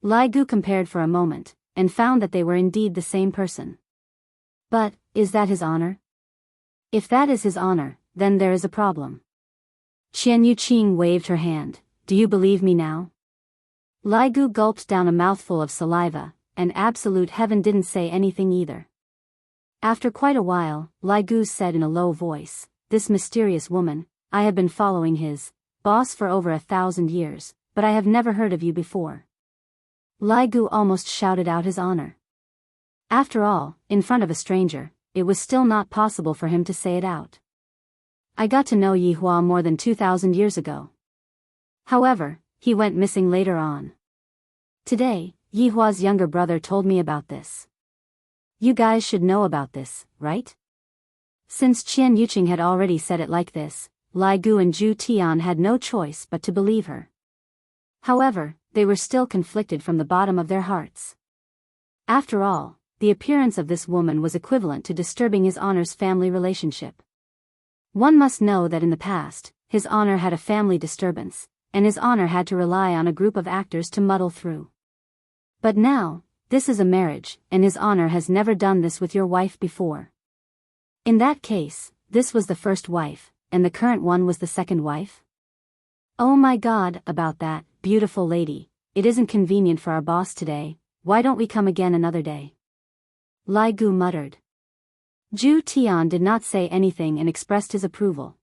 Lai Gu compared for a moment, and found that they were indeed the same person. But, is that his honor? If that is his honor, then there is a problem. Qian Yuqing waved her hand. Do you believe me now? Lai Gu gulped down a mouthful of saliva, and absolute heaven didn't say anything either. After quite a while, Lai Gu said in a low voice, "This mysterious woman, I have been following his boss for over 1,000 years, but I have never heard of you before." Lai Gu almost shouted out his honor. After all, in front of a stranger, it was still not possible for him to say it out. I got to know Yi Hua more than 2,000 years ago. However, he went missing later on. Today, Yi Hua's younger brother told me about this. You guys should know about this, right? Since Qian Yuqing had already said it like this, Lai Gu and Zhu Tian had no choice but to believe her. However, they were still conflicted from the bottom of their hearts. After all, the appearance of this woman was equivalent to disturbing his honor's family relationship. One must know that in the past, his honor had a family disturbance, and his honor had to rely on a group of actors to muddle through. But now, this is a marriage, and his honor has never done this with your wife before. In that case, this was the first wife, and the current one was the second wife? Oh my God, about that, beautiful lady, it isn't convenient for our boss today, why don't we come again another day? Lai Gu muttered. Zhu Tian did not say anything and expressed his approval.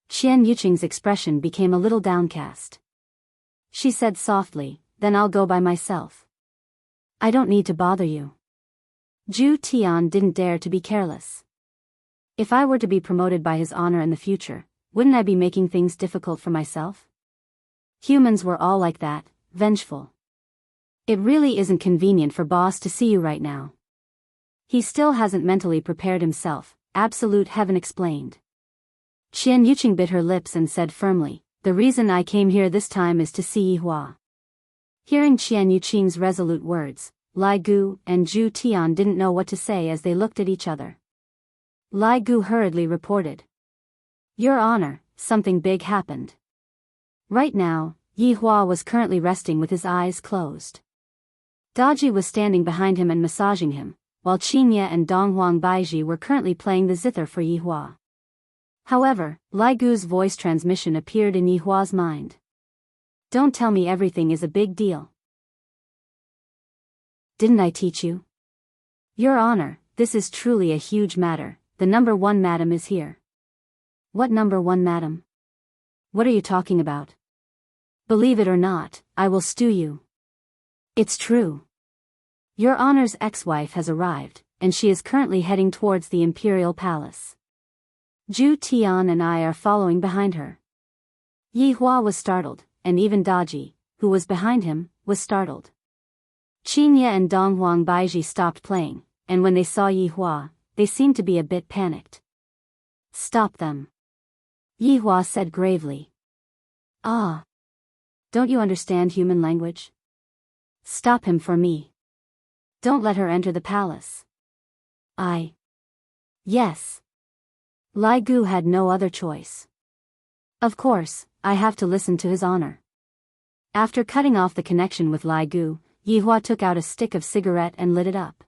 Qian Yuqing's expression became a little downcast. She said softly, "Then I'll go by myself. I don't need to bother you." Zhu Tian didn't dare to be careless. If I were to be promoted by his honor in the future, wouldn't I be making things difficult for myself? Humans were all like that, vengeful. It really isn't convenient for boss to see you right now. He still hasn't mentally prepared himself, absolute heaven explained. Qian Yuqing bit her lips and said firmly, "The reason I came here this time is to see Yi Hua." Hearing Qian Yuqing's resolute words, Lai Gu and Zhu Tian didn't know what to say as they looked at each other. Lai Gu hurriedly reported, "Your Honor, something big happened." Right now, Yi Hua was currently resting with his eyes closed. Daji was standing behind him and massaging him, while Qinya and Donghuang Baiji were currently playing the zither for Yi Hua. However, Lai Gu's voice transmission appeared in Yi Hua's mind. "Don't tell me everything is a big deal. Didn't I teach you? Your Honor, this is truly a huge matter, the number one madam is here." "What number one madam? What are you talking about? Believe it or not, I will stew you." "It's true. Your Honor's ex-wife has arrived, and she is currently heading towards the Imperial Palace. Zhu Tian and I are following behind her." Yi Hua was startled, and even Daji, who was behind him, was startled. Qinya and Donghuang Baiji stopped playing, and when they saw Yi Hua, they seemed to be a bit panicked. "Stop them," Yi Hua said gravely. "Ah. Don't you understand human language? Stop him for me. Don't let her enter the palace." Yes. Lai Gu had no other choice. "Of course, I have to listen to his honor." After cutting off the connection with Lai Gu, Yi Hua took out a stick of cigarette and lit it up.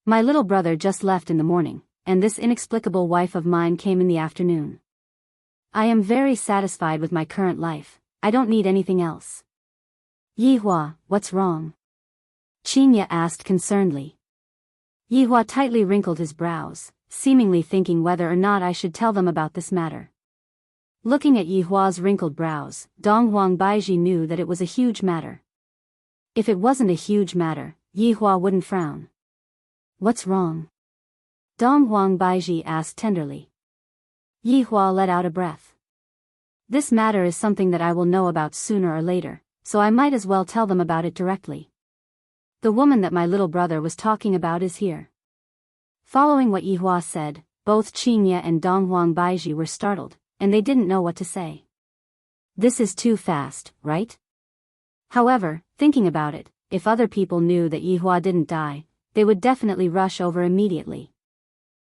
"My little brother just left in the morning, and this inexplicable wife of mine came in the afternoon. I am very satisfied with my current life, I don't need anything else." "Yi Hua, what's wrong?" Qinya asked concernedly. Yi Hua tightly wrinkled his brows, seemingly thinking whether or not I should tell them about this matter. Looking at Yi Hua's wrinkled brows, Donghuang Baiji knew that it was a huge matter. If it wasn't a huge matter, Yi Hua wouldn't frown. "What's wrong?" Donghuang Baiji asked tenderly. Yi Hua let out a breath. "This matter is something that I will know about sooner or later, so I might as well tell them about it directly. The woman that my little brother was talking about is here." Following what Yi Hua said, both Qingye and Dong Baiji were startled, and they didn't know what to say. This is too fast, right? However, thinking about it, if other people knew that Yihua didn't die, they would definitely rush over immediately.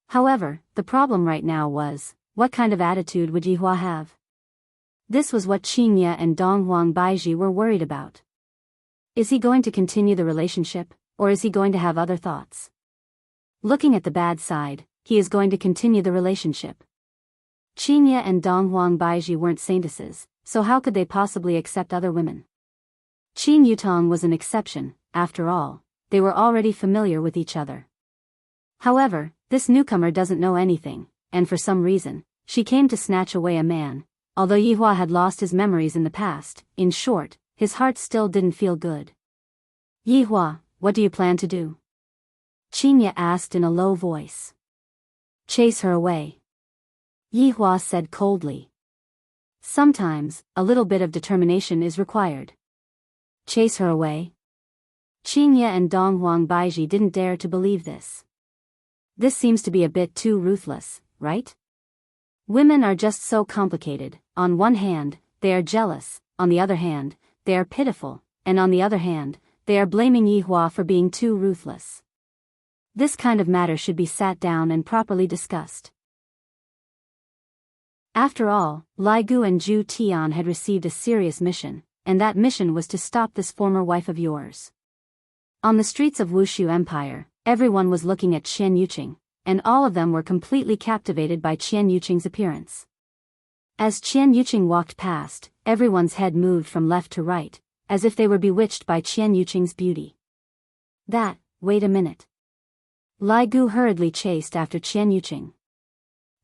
However, the problem right now was, what kind of attitude would Yihua have? This was what Qingye and Dong Baiji were worried about. Is he going to continue the relationship, or is he going to have other thoughts? Looking at the bad side, he is going to continue the relationship. Qingye and Dong Baiji weren't saintesses, so how could they possibly accept other women? Qin Yutong was an exception, after all, they were already familiar with each other. However, this newcomer doesn't know anything, and for some reason, she came to snatch away a man. Although Yihua had lost his memories in the past, in short, his heart still didn't feel good. Yihua, what do you plan to do? Qingye asked in a low voice. Chase her away. Yihua said coldly. Sometimes, a little bit of determination is required. Chase her away? Qingye and Dong Baiji didn't dare to believe this. This seems to be a bit too ruthless, right? Women are just so complicated. On one hand, they are jealous, on the other hand, they are pitiful, and on the other hand, they are blaming Yihua for being too ruthless. This kind of matter should be sat down and properly discussed. After all, Lai Gu and Zhu Tian had received a serious mission, and that mission was to stop this former wife of yours. On the streets of Wushu Empire, everyone was looking at Qian Yuqing, and all of them were completely captivated by Qian Yuqing's appearance. As Qian Yuqing walked past, everyone's head moved from left to right, as if they were bewitched by Qian Yuqing's beauty. Wait a minute. Lai Gu hurriedly chased after Qian Yuqing.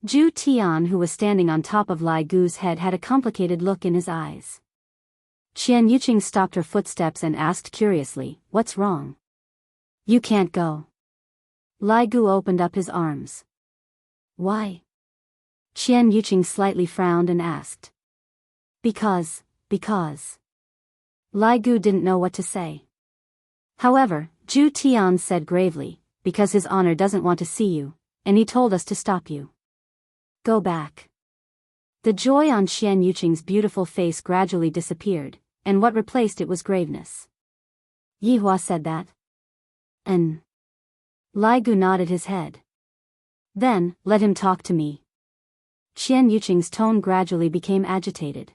Zhu Tian, who was standing on top of Lai Gu's head, had a complicated look in his eyes. Qian Yuqing stopped her footsteps and asked curiously, "What's wrong?" "You can't go." Lai Gu opened up his arms. "Why?" Qian Yuqing slightly frowned and asked. Because. Lai Gu didn't know what to say. However, Zhu Tian said gravely, "Because his honor doesn't want to see you, and he told us to stop you. Go back." The joy on Qian Yuqing's beautiful face gradually disappeared, and what replaced it was graveness. "Yihua said that?" Lai Gu nodded his head. "Then, let him talk to me." Qian Yuqing's tone gradually became agitated.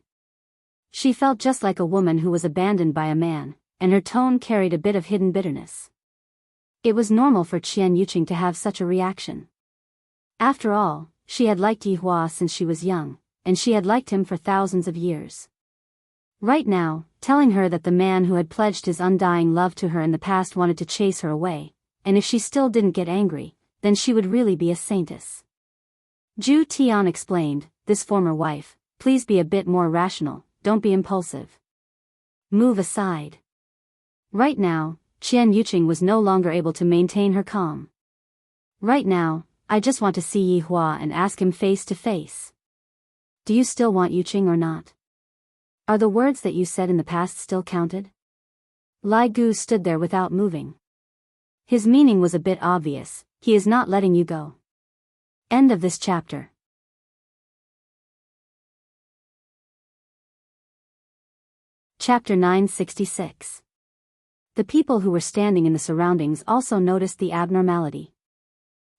She felt just like a woman who was abandoned by a man, and her tone carried a bit of hidden bitterness. It was normal for Qian Yuqing to have such a reaction. After all, she had liked Yihua since she was young, and she had liked him for thousands of years. Right now, telling her that the man who had pledged his undying love to her in the past wanted to chase her away, and if she still didn't get angry, then she would really be a saintess. Zhu Tian explained, "This former wife, please be a bit more rational, don't be impulsive. Move aside." Right now, Qian Yuqing was no longer able to maintain her calm. "Right now, I just want to see Yihua and ask him face to face. Do you still want Yuqing or not? Are the words that you said in the past still counted?" Lai Gu stood there without moving. His meaning was a bit obvious, he is not letting you go. End of this chapter. Chapter 966. The people who were standing in the surroundings also noticed the abnormality.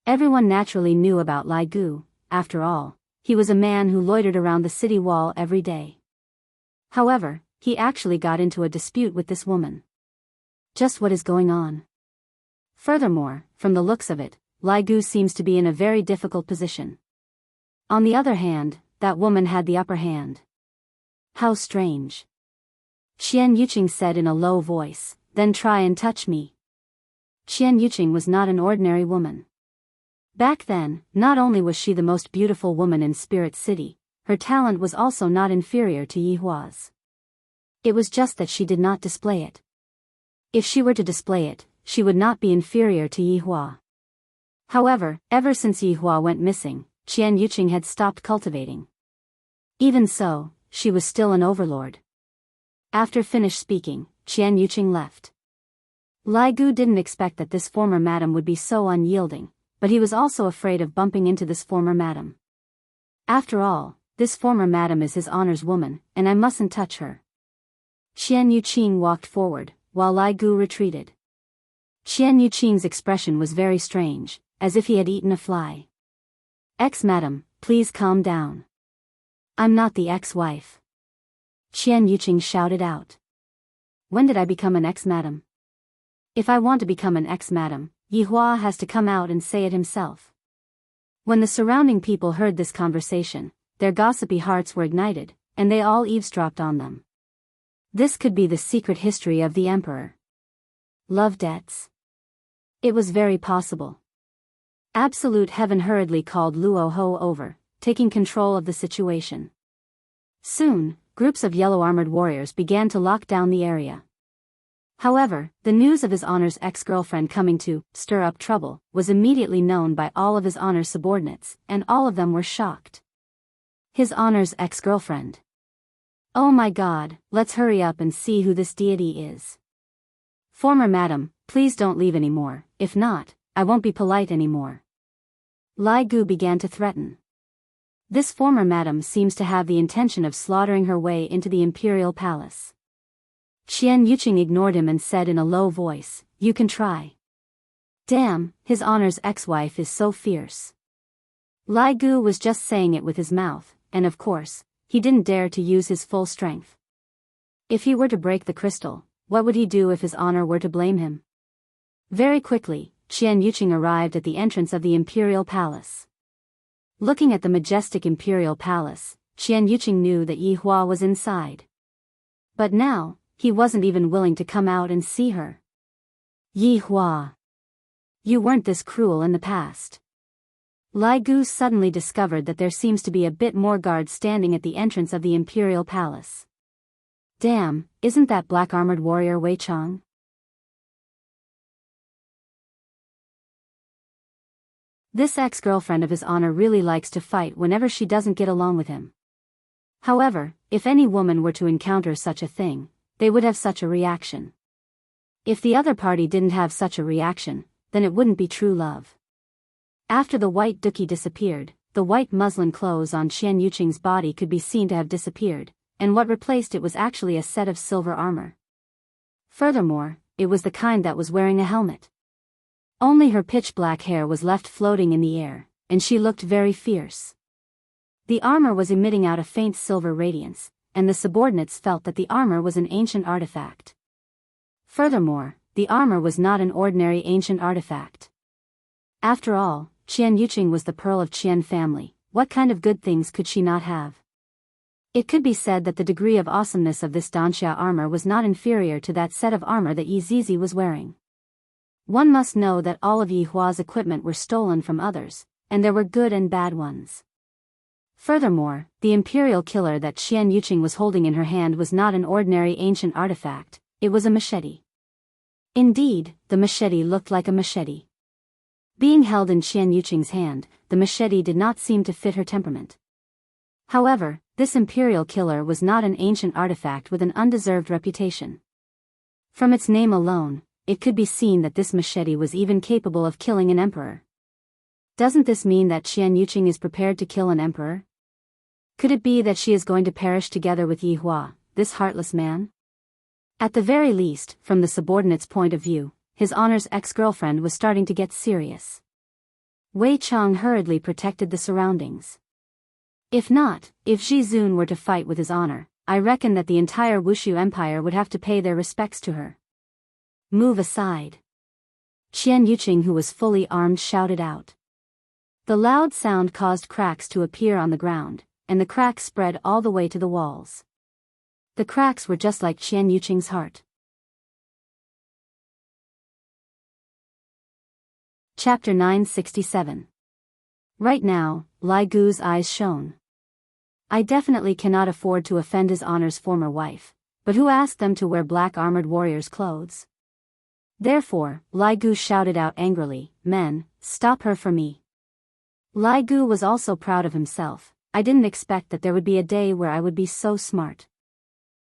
Everyone naturally knew about Lai Gu. After all, he was a man who loitered around the city wall every day. However, he actually got into a dispute with this woman. Just what is going on? Furthermore, from the looks of it, Lai Gu seems to be in a very difficult position. On the other hand, that woman had the upper hand. How strange. Qian Yuqing said in a low voice, "Then try and touch me." Qian Yuqing was not an ordinary woman. Back then, not only was she the most beautiful woman in Spirit City, her talent was also not inferior to Yihua's. It was just that she did not display it. If she were to display it, she would not be inferior to Yihua. However, ever since Yihua went missing, Qian Yuqing had stopped cultivating. Even so, she was still an overlord. After finished speaking, Qian Yuqing left. Lai Gu didn't expect that this former madam would be so unyielding, but he was also afraid of bumping into this former madam. After all, this former madam is his honor's woman, and I mustn't touch her. Qian Yuqing walked forward, while Lai Gu retreated. Qian Yuqing's expression was very strange, as if he had eaten a fly. Madam, please calm down. I'm not the ex-wife. Qian Yuqing shouted out. When did I become an ex-madam? If I want to become an ex-madam, Yi Hua has to come out and say it himself. When the surrounding people heard this conversation, their gossipy hearts were ignited, and they all eavesdropped on them. This could be the secret history of the emperor. Love debts. It was very possible. Absolute Heaven hurriedly called Luo Ho over, taking control of the situation. Soon, groups of yellow-armored warriors began to lock down the area. However, the news of his honor's ex-girlfriend coming to stir up trouble was immediately known by all of his honor's subordinates, and all of them were shocked. His honor's ex-girlfriend. Oh my God, let's hurry up and see who this deity is. Former madam, please don't leave anymore, if not, I won't be polite anymore. Lai Gu began to threaten. This former madam seems to have the intention of slaughtering her way into the imperial palace. Qian Yuqing ignored him and said in a low voice, "You can try." Damn, his honor's ex-wife is so fierce. Lai Gu was just saying it with his mouth, and of course, he didn't dare to use his full strength. If he were to break the crystal, what would he do if his honor were to blame him? Very quickly, Qian Yuqing arrived at the entrance of the imperial palace. Looking at the majestic imperial palace, Qian Yuqing knew that Yi Hua was inside. But now, he wasn't even willing to come out and see her. Yi Hua. You weren't this cruel in the past. Lai Gu suddenly discovered that there seems to be a bit more guards standing at the entrance of the imperial palace. Damn, isn't that black-armored warrior Wei Chang? This ex-girlfriend of his honor really likes to fight whenever she doesn't get along with him. However, if any woman were to encounter such a thing, they would have such a reaction. If the other party didn't have such a reaction, then it wouldn't be true love. After the white duki disappeared, the white muslin clothes on Qian Yuqing's body could be seen to have disappeared, and what replaced it was actually a set of silver armor. Furthermore, it was the kind that was wearing a helmet. Only her pitch-black hair was left floating in the air, and she looked very fierce. The armor was emitting out a faint silver radiance, and the subordinates felt that the armor was an ancient artifact. Furthermore, the armor was not an ordinary ancient artifact. After all, Qian Yuqing was the pearl of Qian family. What kind of good things could she not have? It could be said that the degree of awesomeness of this Danxia armor was not inferior to that set of armor that Yi Zizi was wearing. One must know that all of Yi Hua's equipment were stolen from others, and there were good and bad ones. Furthermore, the imperial killer that Qian Yuqing was holding in her hand was not an ordinary ancient artifact, it was a machete. Indeed, the machete looked like a machete. Being held in Qian Yuqing's hand, the machete did not seem to fit her temperament. However, this imperial killer was not an ancient artifact with an undeserved reputation. From its name alone, it could be seen that this machete was even capable of killing an emperor. Doesn't this mean that Qian Yuqing is prepared to kill an emperor? Could it be that she is going to perish together with Yi Hua, this heartless man? At the very least, from the subordinate's point of view, his honor's ex-girlfriend was starting to get serious. Wei Chang hurriedly protected the surroundings. If Ji Zun were to fight with his honor, I reckon that the entire Wushu Empire would have to pay their respects to her. Move aside. Qian Yuqing, who was fully armed, shouted out. The loud sound caused cracks to appear on the ground, and the cracks spread all the way to the walls. The cracks were just like Qian Yuqing's heart. Chapter 967. Right now, Lai Gu's eyes shone. I definitely cannot afford to offend his honor's former wife, but who asked them to wear black armored warriors' clothes? Therefore, Lai Gu shouted out angrily, "Men, stop her for me." Lai Gu was also proud of himself. I didn't expect that there would be a day where I would be so smart.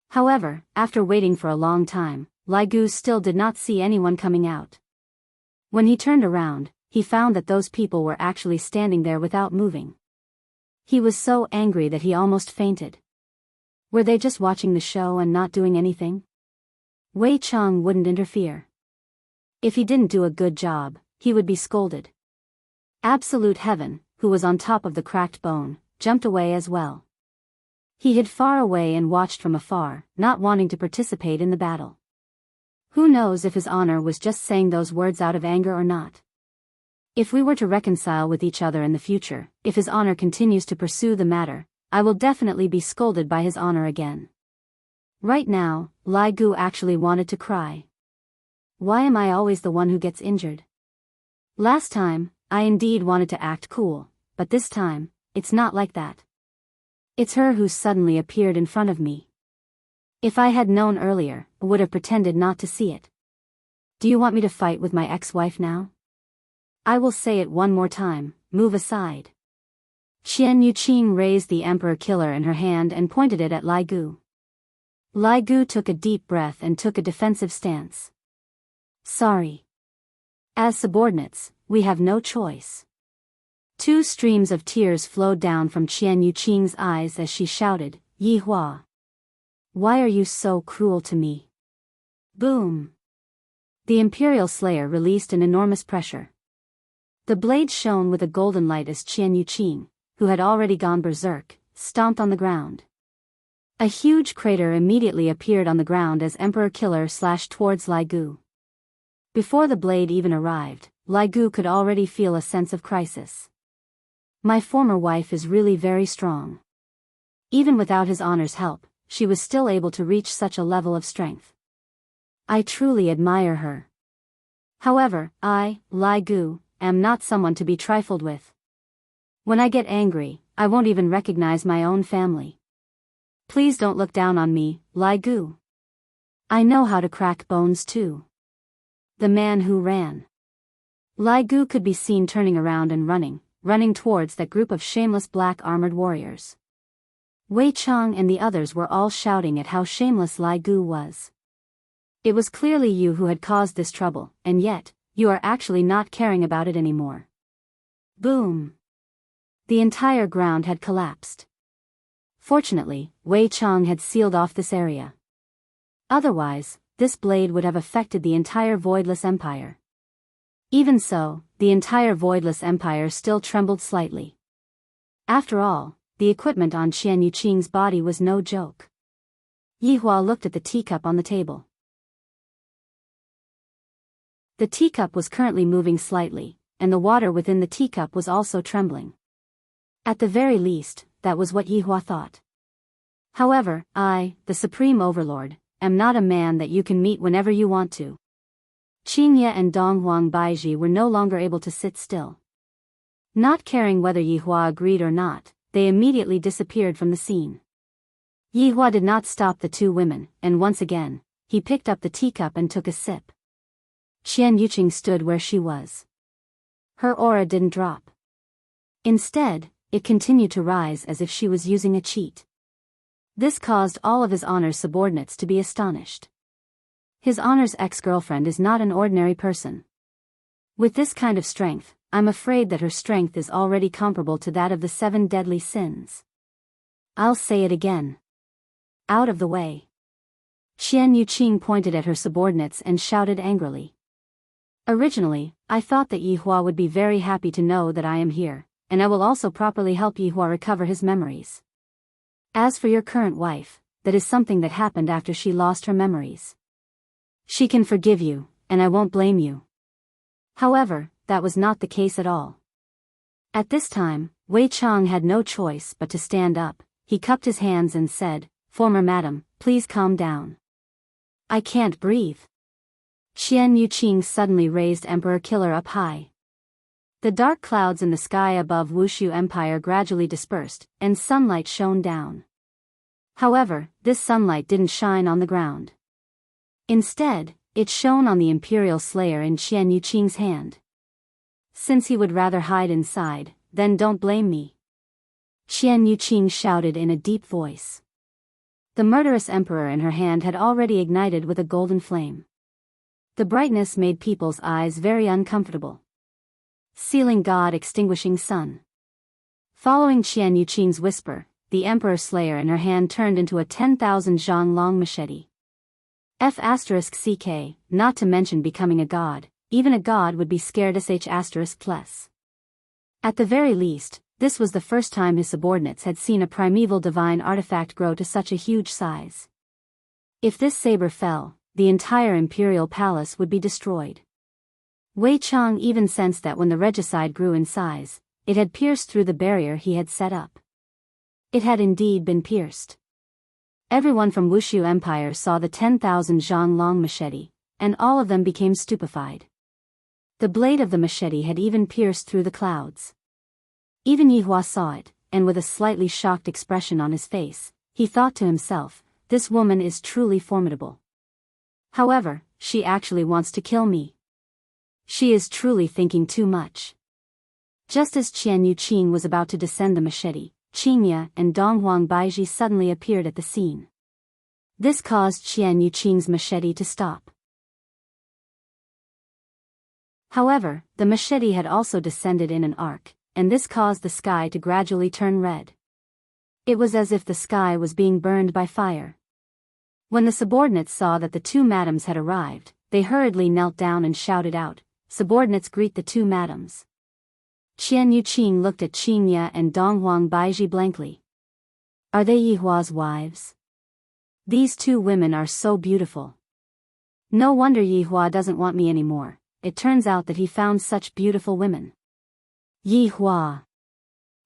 However, after waiting for a long time, Lai Gu still did not see anyone coming out. When he turned around, he found that those people were actually standing there without moving. He was so angry that he almost fainted. Were they just watching the show and not doing anything? Wei Chang wouldn't interfere. If he didn't do a good job, he would be scolded. Absolute Heaven, who was on top of the cracked bone, jumped away as well. He hid far away and watched from afar, not wanting to participate in the battle. Who knows if his honor was just saying those words out of anger or not? If we were to reconcile with each other in the future, if his honor continues to pursue the matter, I will definitely be scolded by his honor again. Right now, Lai Gu actually wanted to cry. Why am I always the one who gets injured? Last time, I indeed wanted to act cool, but this time, it's not like that. It's her who suddenly appeared in front of me. If I had known earlier, I would have pretended not to see it. Do you want me to fight with my ex-wife now? I will say it one more time, move aside. Qian Yuqing raised the Emperor Killer in her hand and pointed it at Lai Gu. Lai Gu took a deep breath and took a defensive stance. Sorry. As subordinates, we have no choice. Two streams of tears flowed down from Qian Yuqing's eyes as she shouted, Yi Hua. Why are you so cruel to me? Boom. The Imperial Slayer released an enormous pressure. The blade shone with a golden light as Qian Yuqing, who had already gone berserk, stomped on the ground. A huge crater immediately appeared on the ground as Emperor Killer slashed towards Lai Gu. Before the blade even arrived, Lai Gu could already feel a sense of crisis. My former wife is really very strong. Even without his honor's help, she was still able to reach such a level of strength. I truly admire her. However, I, Lai Gu, am not someone to be trifled with. When I get angry, I won't even recognize my own family. Please don't look down on me, Lai Gu. I know how to crack bones too. The man who ran. Lai Gu could be seen turning around and running towards that group of shameless black armored warriors. Wei Chang and the others were all shouting at how shameless Lai Gu was. It was clearly you who had caused this trouble, and yet, you are actually not caring about it anymore. Boom. The entire ground had collapsed. Fortunately, Wei Chang had sealed off this area. Otherwise, this blade would have affected the entire Voidless Empire. Even so, the entire Voidless Empire still trembled slightly. After all, the equipment on Qian Yuqing's body was no joke. Yi Hua looked at the teacup on the table. The teacup was currently moving slightly, and the water within the teacup was also trembling. At the very least, that was what Yi Hua thought. However, I, the Supreme Overlord, am not a man that you can meet whenever you want to. Qingye and Donghuang Baiji were no longer able to sit still. Not caring whether Yi Hua agreed or not, they immediately disappeared from the scene. Yi Hua did not stop the two women, and once again, he picked up the teacup and took a sip. Qian Yuqing stood where she was. Her aura didn't drop. Instead, it continued to rise as if she was using a cheat. This caused all of his honor's subordinates to be astonished. His honor's ex-girlfriend is not an ordinary person. With this kind of strength, I'm afraid that her strength is already comparable to that of the 7 deadly sins. I'll say it again. Out of the way. Qian Yuqing pointed at her subordinates and shouted angrily. Originally, I thought that Yi Hua would be very happy to know that I am here, and I will also properly help Yi Hua recover his memories. As for your current wife, that is something that happened after she lost her memories. She can forgive you, and I won't blame you. However, that was not the case at all. At this time, Wei Chang had no choice but to stand up. He cupped his hands and said, "Former madam, please calm down. I can't breathe." Qian Yuqing suddenly raised Emperor Killer up high. The dark clouds in the sky above Wushu Empire gradually dispersed, and sunlight shone down. However, this sunlight didn't shine on the ground. Instead, it shone on the Imperial Slayer in Qian Yuqing's hand. Since he would rather hide inside, then don't blame me. Qian Yuqing shouted in a deep voice. The murderous emperor in her hand had already ignited with a golden flame. The brightness made people's eyes very uncomfortable. Sealing God extinguishing sun. Following Qian Yuqing's whisper, the Emperor Slayer in her hand turned into a 10,000 zhang long machete. F***ck, not to mention becoming a god, even a god would be scared **+. At the very least, this was the first time his subordinates had seen a primeval divine artifact grow to such a huge size. If this saber fell, the entire imperial palace would be destroyed. Wei Chang even sensed that when the regicide grew in size, it had pierced through the barrier he had set up. It had indeed been pierced. Everyone from Wushu Empire saw the 10,000 zhang long machete, and all of them became stupefied. The blade of the machete had even pierced through the clouds. Even Yihua saw it, and with a slightly shocked expression on his face, he thought to himself, this woman is truly formidable. However, she actually wants to kill me. She is truly thinking too much. Just as Qian Yuqing was about to descend the machete, Qingya and Donghuang Baizhi suddenly appeared at the scene. This caused Qian Yuqing's machete to stop. However, the machete had also descended in an arc, and this caused the sky to gradually turn red. It was as if the sky was being burned by fire. When the subordinates saw that the two madams had arrived, they hurriedly knelt down and shouted out, "Subordinates, greet the two madams." Qian Yuqing looked at Qingya and Donghuang Baizhi blankly. Are they Yihua's wives? These two women are so beautiful. No wonder Yihua doesn't want me anymore. It turns out that he found such beautiful women. Yihua.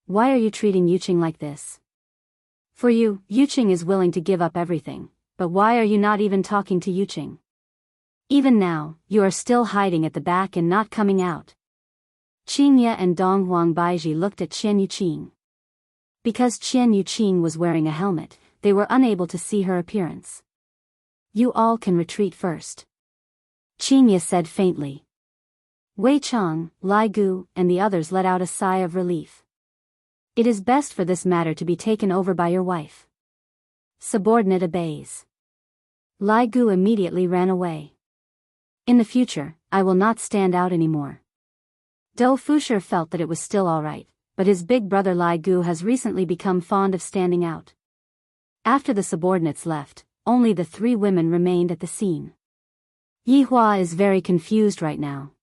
Why are you treating Yuqing like this? For you, Yuqing is willing to give up everything, but why are you not even talking to Yuqing? Even now, you are still hiding at the back and not coming out. Qingya and Donghuang Baizhi looked at Qian Yuqing. Because Qian Yuqing was wearing a helmet, they were unable to see her appearance. You all can retreat first. Qingya said faintly. Wei Chang, Lai Gu, and the others let out a sigh of relief. It is best for this matter to be taken over by your wife. Subordinate obeys. Lai Gu immediately ran away. In the future, I will not stand out anymore. Dou Fusher felt that it was still alright, but his big brother Lai Gu has recently become fond of standing out. After the subordinates left, only the three women remained at the scene. Yihua is very confused right now.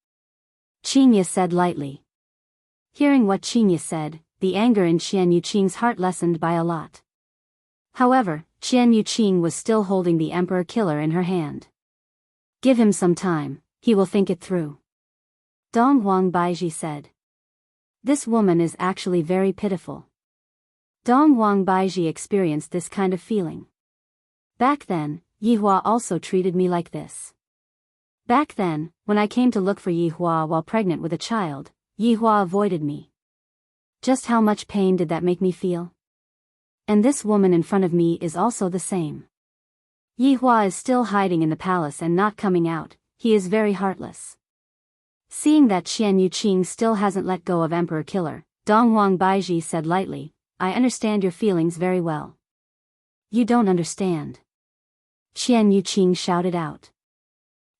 Qingya said lightly. Hearing what Qingya said, the anger in Qian Yuqing's heart lessened by a lot. However, Qian Yuqing was still holding the Emperor Killer in her hand. Give him some time, he will think it through. Donghuang Baizhi said. This woman is actually very pitiful. Donghuang Baizhi experienced this kind of feeling. Back then, Yihua also treated me like this. Back then, when I came to look for Yihua while pregnant with a child, Yihua avoided me. Just how much pain did that make me feel? And this woman in front of me is also the same. Yihua is still hiding in the palace and not coming out, he is very heartless. Seeing that Qian Yuqing still hasn't let go of Emperor Killer, Donghuang Baizhi said lightly, I understand your feelings very well. You don't understand. Qian Yuqing shouted out.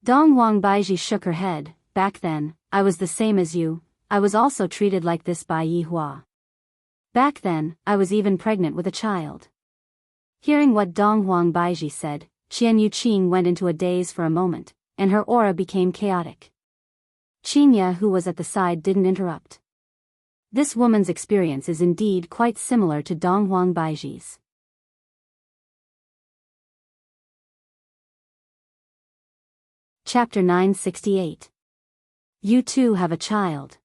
Donghuang Baizhi shook her head, back then, I was the same as you, I was also treated like this by Yihua. Back then, I was even pregnant with a child. Hearing what Donghuang Baizhi said, Qian Yuqing went into a daze for a moment, and her aura became chaotic. Qingya, who was at the side, didn't interrupt. This woman's experience is indeed quite similar to Donghuang Baizhi's. Chapter 968. You too have a child.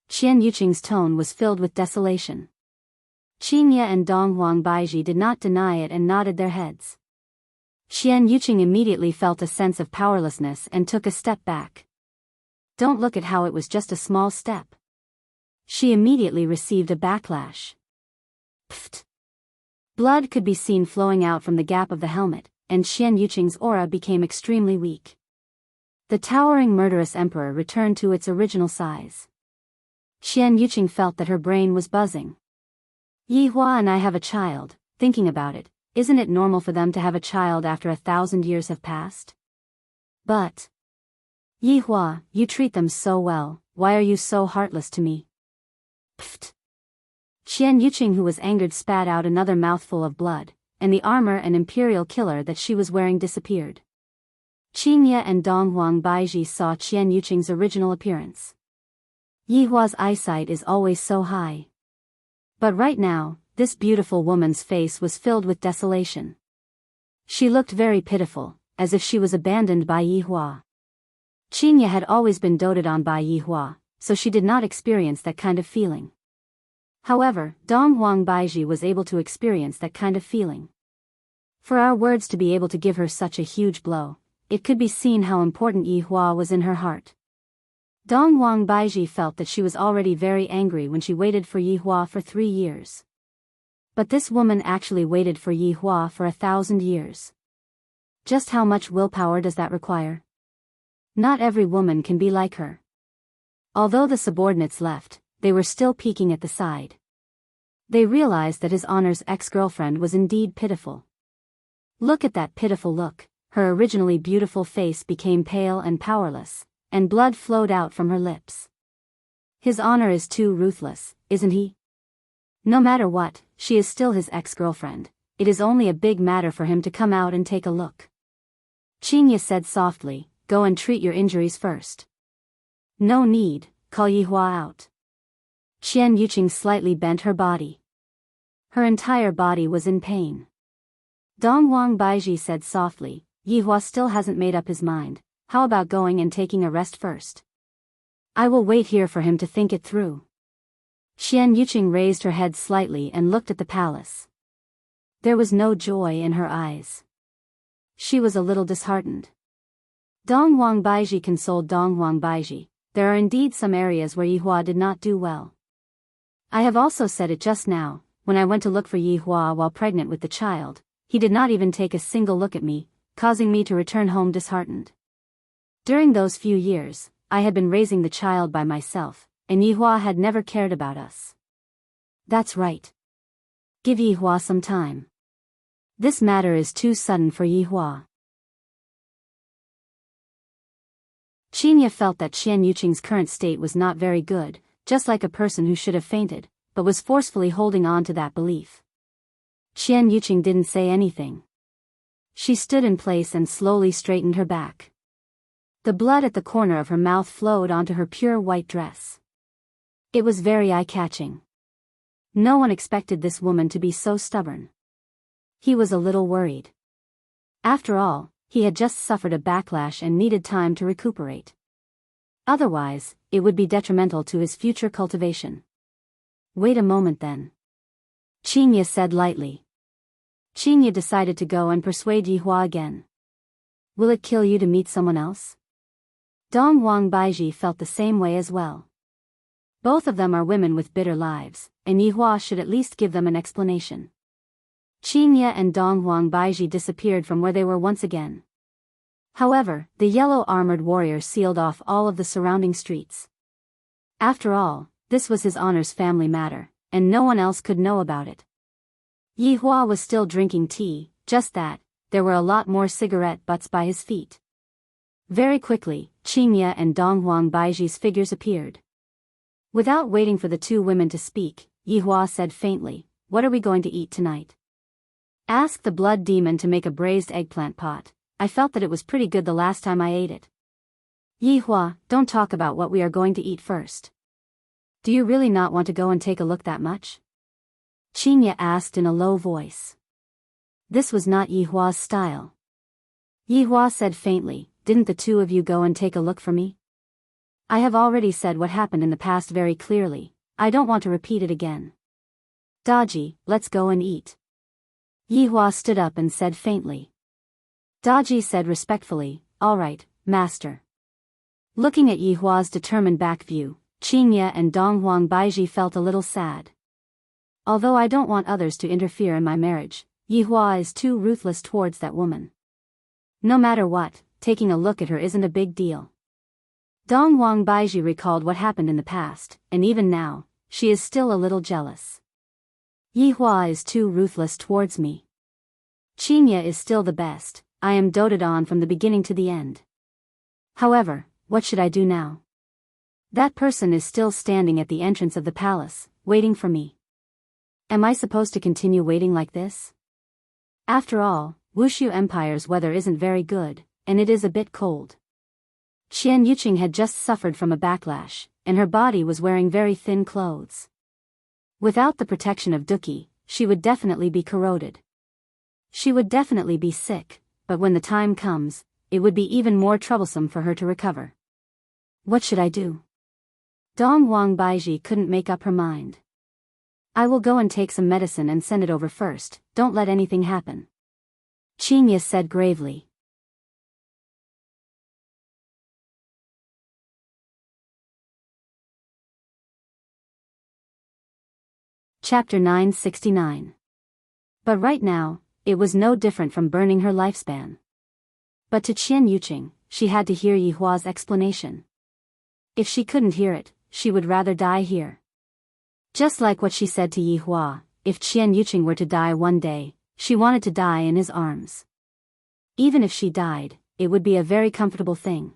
Qian Yuqing's tone was filled with desolation. Qingya and Donghuang Baizhi did not deny it and nodded their heads. Qian Yuqing immediately felt a sense of powerlessness and took a step back. Don't look at how it was just a small step. She immediately received a backlash. Pfft. Blood could be seen flowing out from the gap of the helmet, and Qian Yuqing's aura became extremely weak. The towering murderous emperor returned to its original size. Qian Yuqing felt that her brain was buzzing. Yihua and I have a child, thinking about it, isn't it normal for them to have a child after 1,000 years have passed? But Yihua, you treat them so well, why are you so heartless to me? Pfft. Qian Yuqing, who was angered, spat out another mouthful of blood, and the armor and imperial killer that she was wearing disappeared. Qingye and Dong Huang Baiji saw Qian Yuqing's original appearance. Yihua's eyesight is always so high. But right now, this beautiful woman's face was filled with desolation. She looked very pitiful, as if she was abandoned by Yihua. Qingye had always been doted on by Yihua, so she did not experience that kind of feeling. However, Dong Huang Baiji was able to experience that kind of feeling. For our words to be able to give her such a huge blow, it could be seen how important Yihua was in her heart. Dong Huang Baiji felt that she was already very angry when she waited for Yihua for 3 years. But this woman actually waited for Yihua for 1,000 years. Just how much willpower does that require? Not every woman can be like her. Although the subordinates left, they were still peeking at the side. They realized that His Honor's ex-girlfriend was indeed pitiful. Look at that pitiful look, her originally beautiful face became pale and powerless, and blood flowed out from her lips. His Honor is too ruthless, isn't he? No matter what, she is still his ex-girlfriend. It is only a big matter for him to come out and take a look. Qingye said softly, go and treat your injuries first. No need, call Yihua out. Qian Yuqing slightly bent her body. Her entire body was in pain. Dong Huang Baiji said softly, Yihua still hasn't made up his mind, how about going and taking a rest first? I will wait here for him to think it through. Qian Yuqing raised her head slightly and looked at the palace. There was no joy in her eyes. She was a little disheartened. Dong Huang Baiji consoled Dong Huang Baiji, there are indeed some areas where Yihua did not do well. I have also said it just now, when I went to look for Yihua while pregnant with the child, he did not even take a single look at me, causing me to return home disheartened. During those few years, I had been raising the child by myself, and Yihua had never cared about us. That's right. Give Yihua some time. This matter is too sudden for Yihua. Qingye felt that Qian Yuqing's current state was not very good, just like a person who should have fainted, but was forcefully holding on to that belief. Qian Yuqing didn't say anything. She stood in place and slowly straightened her back. The blood at the corner of her mouth flowed onto her pure white dress. It was very eye-catching. No one expected this woman to be so stubborn. He was a little worried. After all, he had just suffered a backlash and needed time to recuperate. Otherwise, it would be detrimental to his future cultivation. Wait a moment then. Qingye said lightly. Qingye decided to go and persuade Yihua again. Will it kill you to meet someone else? Dong Huang Baiji felt the same way as well. Both of them are women with bitter lives, and Yihua should at least give them an explanation. Qingye and Dong Huang Baiji disappeared from where they were once again. However, the yellow armored warrior sealed off all of the surrounding streets. After all, this was His Honor's family matter, and no one else could know about it. Yihua was still drinking tea, just that, there were a lot more cigarette butts by his feet. Very quickly, Qingye and Dong Huang Baiji's figures appeared. Without waiting for the two women to speak, Yihua said faintly, what are we going to eat tonight? Ask the blood demon to make a braised eggplant pot. I felt that it was pretty good the last time I ate it. Yihua, don't talk about what we are going to eat first. Do you really not want to go and take a look that much? Qingye asked in a low voice. This was not Yihua's style. Yihua said faintly, didn't the two of you go and take a look for me? I have already said what happened in the past very clearly, I don't want to repeat it again. Daji, let's go and eat. Yihua stood up and said faintly. Daji said respectfully, all right, master. Looking at Yihua's determined back view, Qingye and Dong Huang Baiji felt a little sad. Although I don't want others to interfere in my marriage, Yihua is too ruthless towards that woman. No matter what, taking a look at her isn't a big deal. Dong Huang Baiji recalled what happened in the past, and even now, she is still a little jealous. Yihua is too ruthless towards me. Qingye is still the best, I am doted on from the beginning to the end. However, what should I do now? That person is still standing at the entrance of the palace, waiting for me. Am I supposed to continue waiting like this? After all, Wushu Empire's weather isn't very good, and it is a bit cold. Qian Yuqing had just suffered from a backlash, and her body was wearing very thin clothes. Without the protection of Duki, she would definitely be corroded. She would definitely be sick, but when the time comes, it would be even more troublesome for her to recover. What should I do? Dong Wang Baiji couldn't make up her mind. I will go and take some medicine and send it over first, don't let anything happen. Qingya said gravely. Chapter 969. But right now, it was no different from burning her lifespan. But to Qian Yuqing, she had to hear Yihua's explanation. If she couldn't hear it, she would rather die here. Just like what she said to Yihua, if Qian Yuqing were to die one day, she wanted to die in his arms. Even if she died, it would be a very comfortable thing.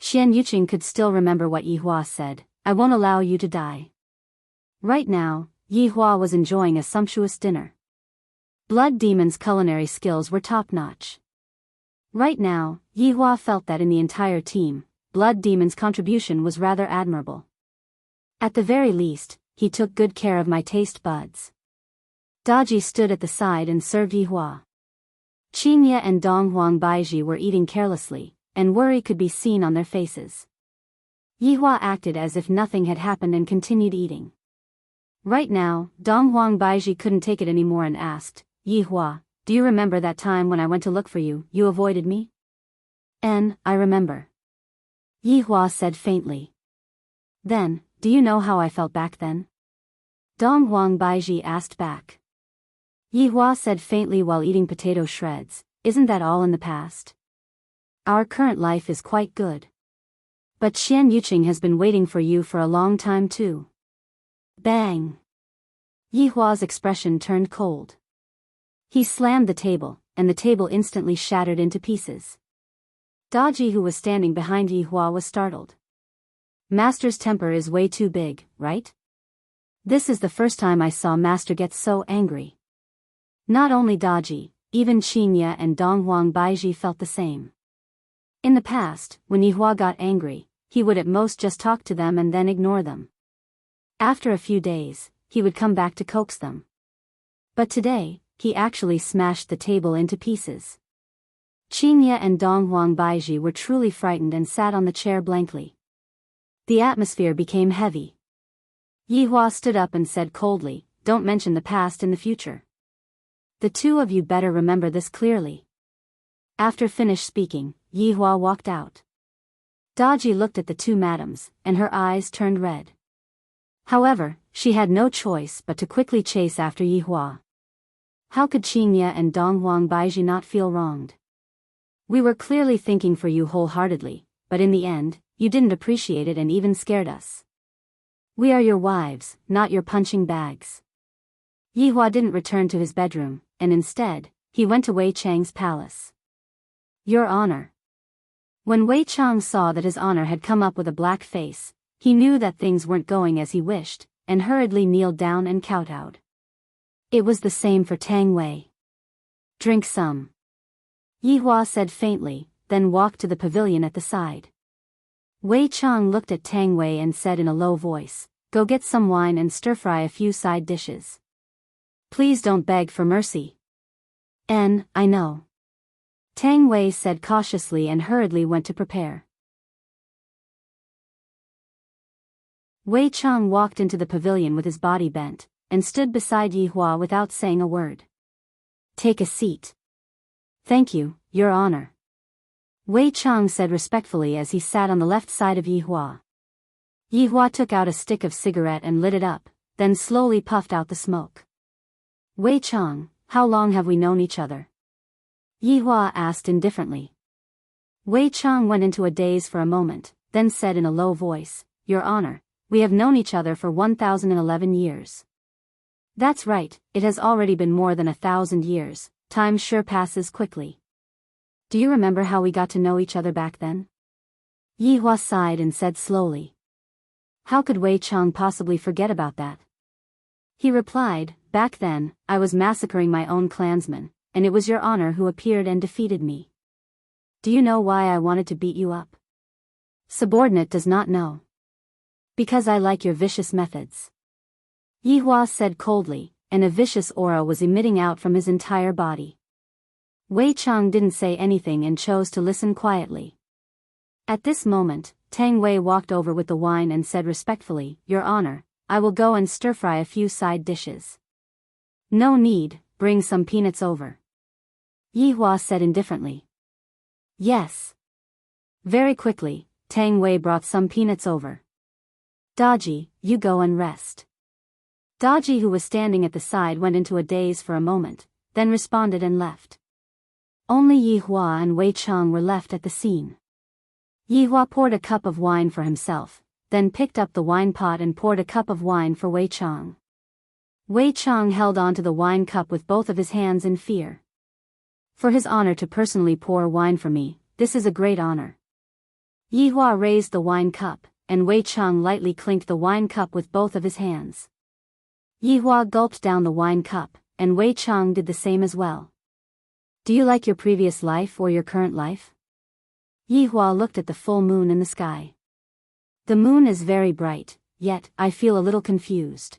Qian Yuqing could still remember what Yihua said, I won't allow you to die. Right now, Yihua was enjoying a sumptuous dinner. Blood Demon's culinary skills were top-notch. Right now, Yihua felt that in the entire team, Blood Demon's contribution was rather admirable. At the very least, he took good care of my taste buds. Daji stood at the side and served Yihua. Qingya and Dong Huang Baiji were eating carelessly, and worry could be seen on their faces. Yihua acted as if nothing had happened and continued eating. Right now, Dong Huang Baiji couldn't take it anymore and asked, Yihua, do you remember that time when I went to look for you, you avoided me? I remember. Yihua said faintly. Then, do you know how I felt back then? Dong Huang Baiji asked back. Yihua said faintly while eating potato shreds, isn't that all in the past? Our current life is quite good. But Qian Yuqing has been waiting for you for a long time too. Bang! Yihua's expression turned cold. He slammed the table, and the table instantly shattered into pieces. Daji, who was standing behind Yihua, was startled. Master's temper is way too big, right? This is the first time I saw Master get so angry. Not only Daji, even Qingya and Dong Huang Baiji felt the same. In the past, when Yihua got angry, he would at most just talk to them and then ignore them. After a few days, he would come back to coax them. But today, he actually smashed the table into pieces. Qingya and Dong Huang Baiji were truly frightened and sat on the chair blankly. The atmosphere became heavy. Yihua stood up and said coldly, don't mention the past in the future. The two of you better remember this clearly. After finished speaking, Yihua walked out. Daji looked at the two madams, and her eyes turned red. However, she had no choice but to quickly chase after Yihua. How could Qingya and Dong Huang Baiji not feel wronged? We were clearly thinking for you wholeheartedly, but in the end, you didn't appreciate it and even scared us. We are your wives, not your punching bags. Yihua didn't return to his bedroom, and instead, he went to Wei Chang's palace. Your Honor. When Wei Chang saw that his honor had come up with a black face, he knew that things weren't going as he wished, and hurriedly kneeled down and kowtowed. It was the same for Tang Wei. Drink some. Yihua said faintly, then walked to the pavilion at the side. Wei Chang looked at Tang Wei and said in a low voice, go get some wine and stir-fry a few side dishes. Please don't beg for mercy. I know. Tang Wei said cautiously and hurriedly went to prepare. Wei Chang walked into the pavilion with his body bent, and stood beside Yihua without saying a word. Take a seat. Thank you, Your Honor. Wei Chang said respectfully as he sat on the left side of Yihua. Yihua took out a stick of cigarette and lit it up, then slowly puffed out the smoke. Wei Chang, how long have we known each other? Yihua asked indifferently. Wei Chang went into a daze for a moment, then said in a low voice, Your Honor, we have known each other for 1011 years. That's right, it has already been more than 1,000 years, time sure passes quickly. Do you remember how we got to know each other back then? Yihua sighed and said slowly. How could Wei Chang possibly forget about that? He replied, back then, I was massacring my own clansmen, and it was your honor who appeared and defeated me. Do you know why I wanted to beat you up? Subordinate does not know. Because I like your vicious methods. Yi Hua said coldly, and a vicious aura was emitting out from his entire body. Wei Chang didn't say anything and chose to listen quietly. At this moment, Tang Wei walked over with the wine and said respectfully, Your Honor, I will go and stir-fry a few side dishes. No need, bring some peanuts over. Yi Hua said indifferently. Yes. Very quickly, Tang Wei brought some peanuts over. Daji, you go and rest. Daji, who was standing at the side, went into a daze for a moment, then responded and left. Only Yi Hua and Wei Chang were left at the scene. Yi Hua poured a cup of wine for himself, then picked up the wine pot and poured a cup of wine for Wei Chang. Wei Chang held on to the wine cup with both of his hands in fear. For his honor to personally pour wine for me, this is a great honor. Yi Hua raised the wine cup, and Wei Chang lightly clinked the wine cup with both of his hands. Yi Hua gulped down the wine cup, and Wei Chang did the same as well. Do you like your previous life or your current life? Yi Hua looked at the full moon in the sky. The moon is very bright, yet I feel a little confused.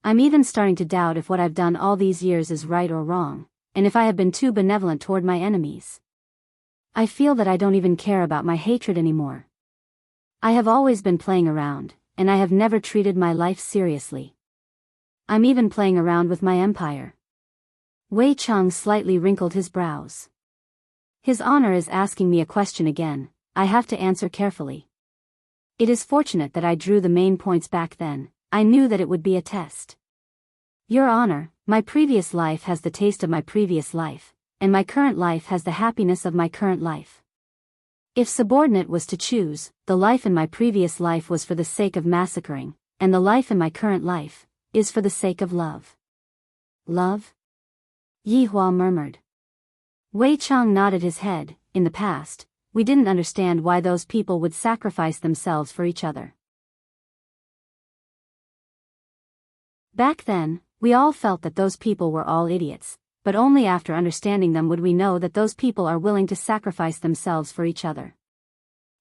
I'm even starting to doubt if what I've done all these years is right or wrong, and if I have been too benevolent toward my enemies. I feel that I don't even care about my hatred anymore. I have always been playing around, and I have never treated my life seriously. I'm even playing around with my empire. Wei Chang slightly wrinkled his brows. His honor is asking me a question again, I have to answer carefully. It is fortunate that I drew the main points back then, I knew that it would be a test. Your honor, my previous life has the taste of my previous life, and my current life has the happiness of my current life. If subordinate was to choose, the life in my previous life was for the sake of massacring, and the life in my current life is for the sake of love. Love? Yi Hua murmured. Wei Chang nodded his head. In the past, we didn't understand why those people would sacrifice themselves for each other. Back then, we all felt that those people were all idiots, but only after understanding them would we know that those people are willing to sacrifice themselves for each other.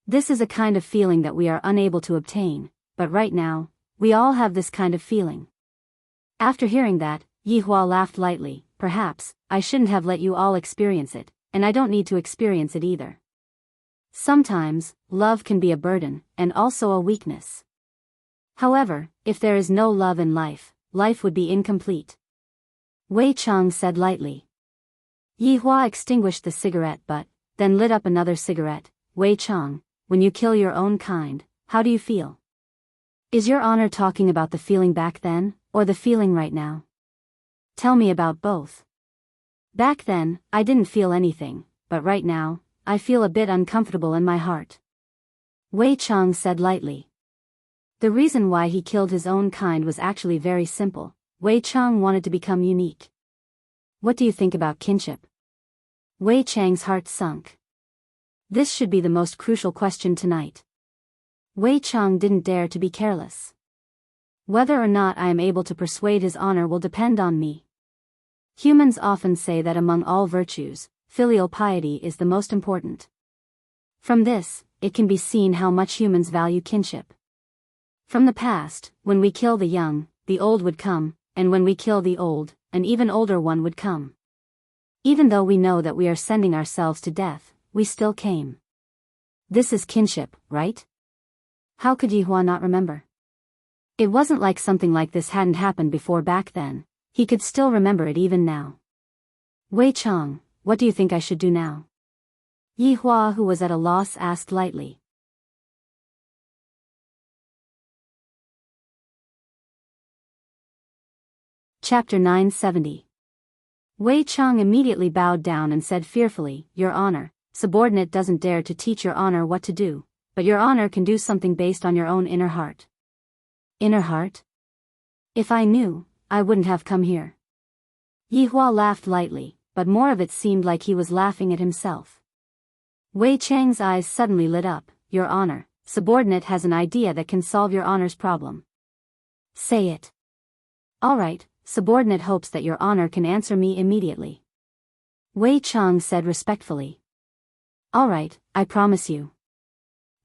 This is a kind of feeling that we are unable to obtain, but right now, we all have this kind of feeling. After hearing that, Yi Hua laughed lightly. Perhaps, I shouldn't have let you all experience it, and I don't need to experience it either. Sometimes, love can be a burden, and also a weakness. However, if there is no love in life, life would be incomplete. Wei Chang said lightly. Yi Hua extinguished the cigarette but, then lit up another cigarette. Wei Chang, when you kill your own kind, how do you feel? Is your honor talking about the feeling back then, or the feeling right now? Tell me about both. Back then, I didn't feel anything, but right now, I feel a bit uncomfortable in my heart. Wei Chang said lightly. The reason why he killed his own kind was actually very simple. Wei Chang wanted to become unique. What do you think about kinship? Wei Chang's heart sunk. This should be the most crucial question tonight. Wei Chang didn't dare to be careless. Whether or not I am able to persuade his honor will depend on me. Humans often say that among all virtues, filial piety is the most important. From this, it can be seen how much humans value kinship. From the past, when we kill the young, the old would come, and when we kill the old, an even older one would come. Even though we know that we are sending ourselves to death, we still came. This is kinship, right? How could Yi Hua not remember? It wasn't like something like this hadn't happened before back then. He could still remember it even now. Wei Chang, what do you think I should do now? Yi Hua, who was at a loss, asked lightly. Chapter 970. Wei Chang immediately bowed down and said fearfully, Your honor, subordinate doesn't dare to teach your honor what to do, but your honor can do something based on your own inner heart. Inner heart? If I knew, I wouldn't have come here. Yi Hua laughed lightly, but more of it seemed like he was laughing at himself. Wei Chang's eyes suddenly lit up. Your honor, subordinate has an idea that can solve your honor's problem. Say it. All right, subordinate hopes that your honor can answer me immediately. Wei Chang said respectfully. All right, I promise you.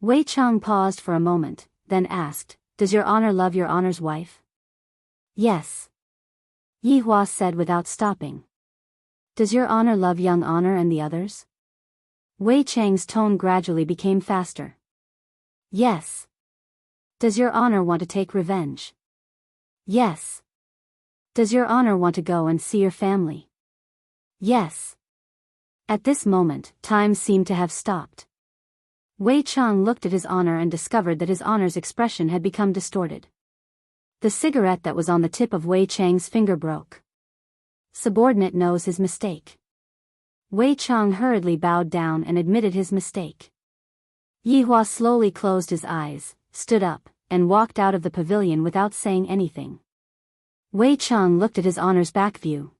Wei Chang paused for a moment, then asked, does your honor love your honor's wife? Yes. Yi Hua said without stopping. Does your honor love young honor and the others? Wei Chang's tone gradually became faster. Yes. Does your honor want to take revenge? Yes. Does your honor want to go and see your family? Yes. At this moment, time seemed to have stopped. Wei Chang looked at his honor and discovered that his honor's expression had become distorted. The cigarette that was on the tip of Wei Chang's finger broke. Subordinate knows his mistake. Wei Chang hurriedly bowed down and admitted his mistake. Yi Hua slowly closed his eyes, stood up, and walked out of the pavilion without saying anything. Wei Chang looked at his honor's back view.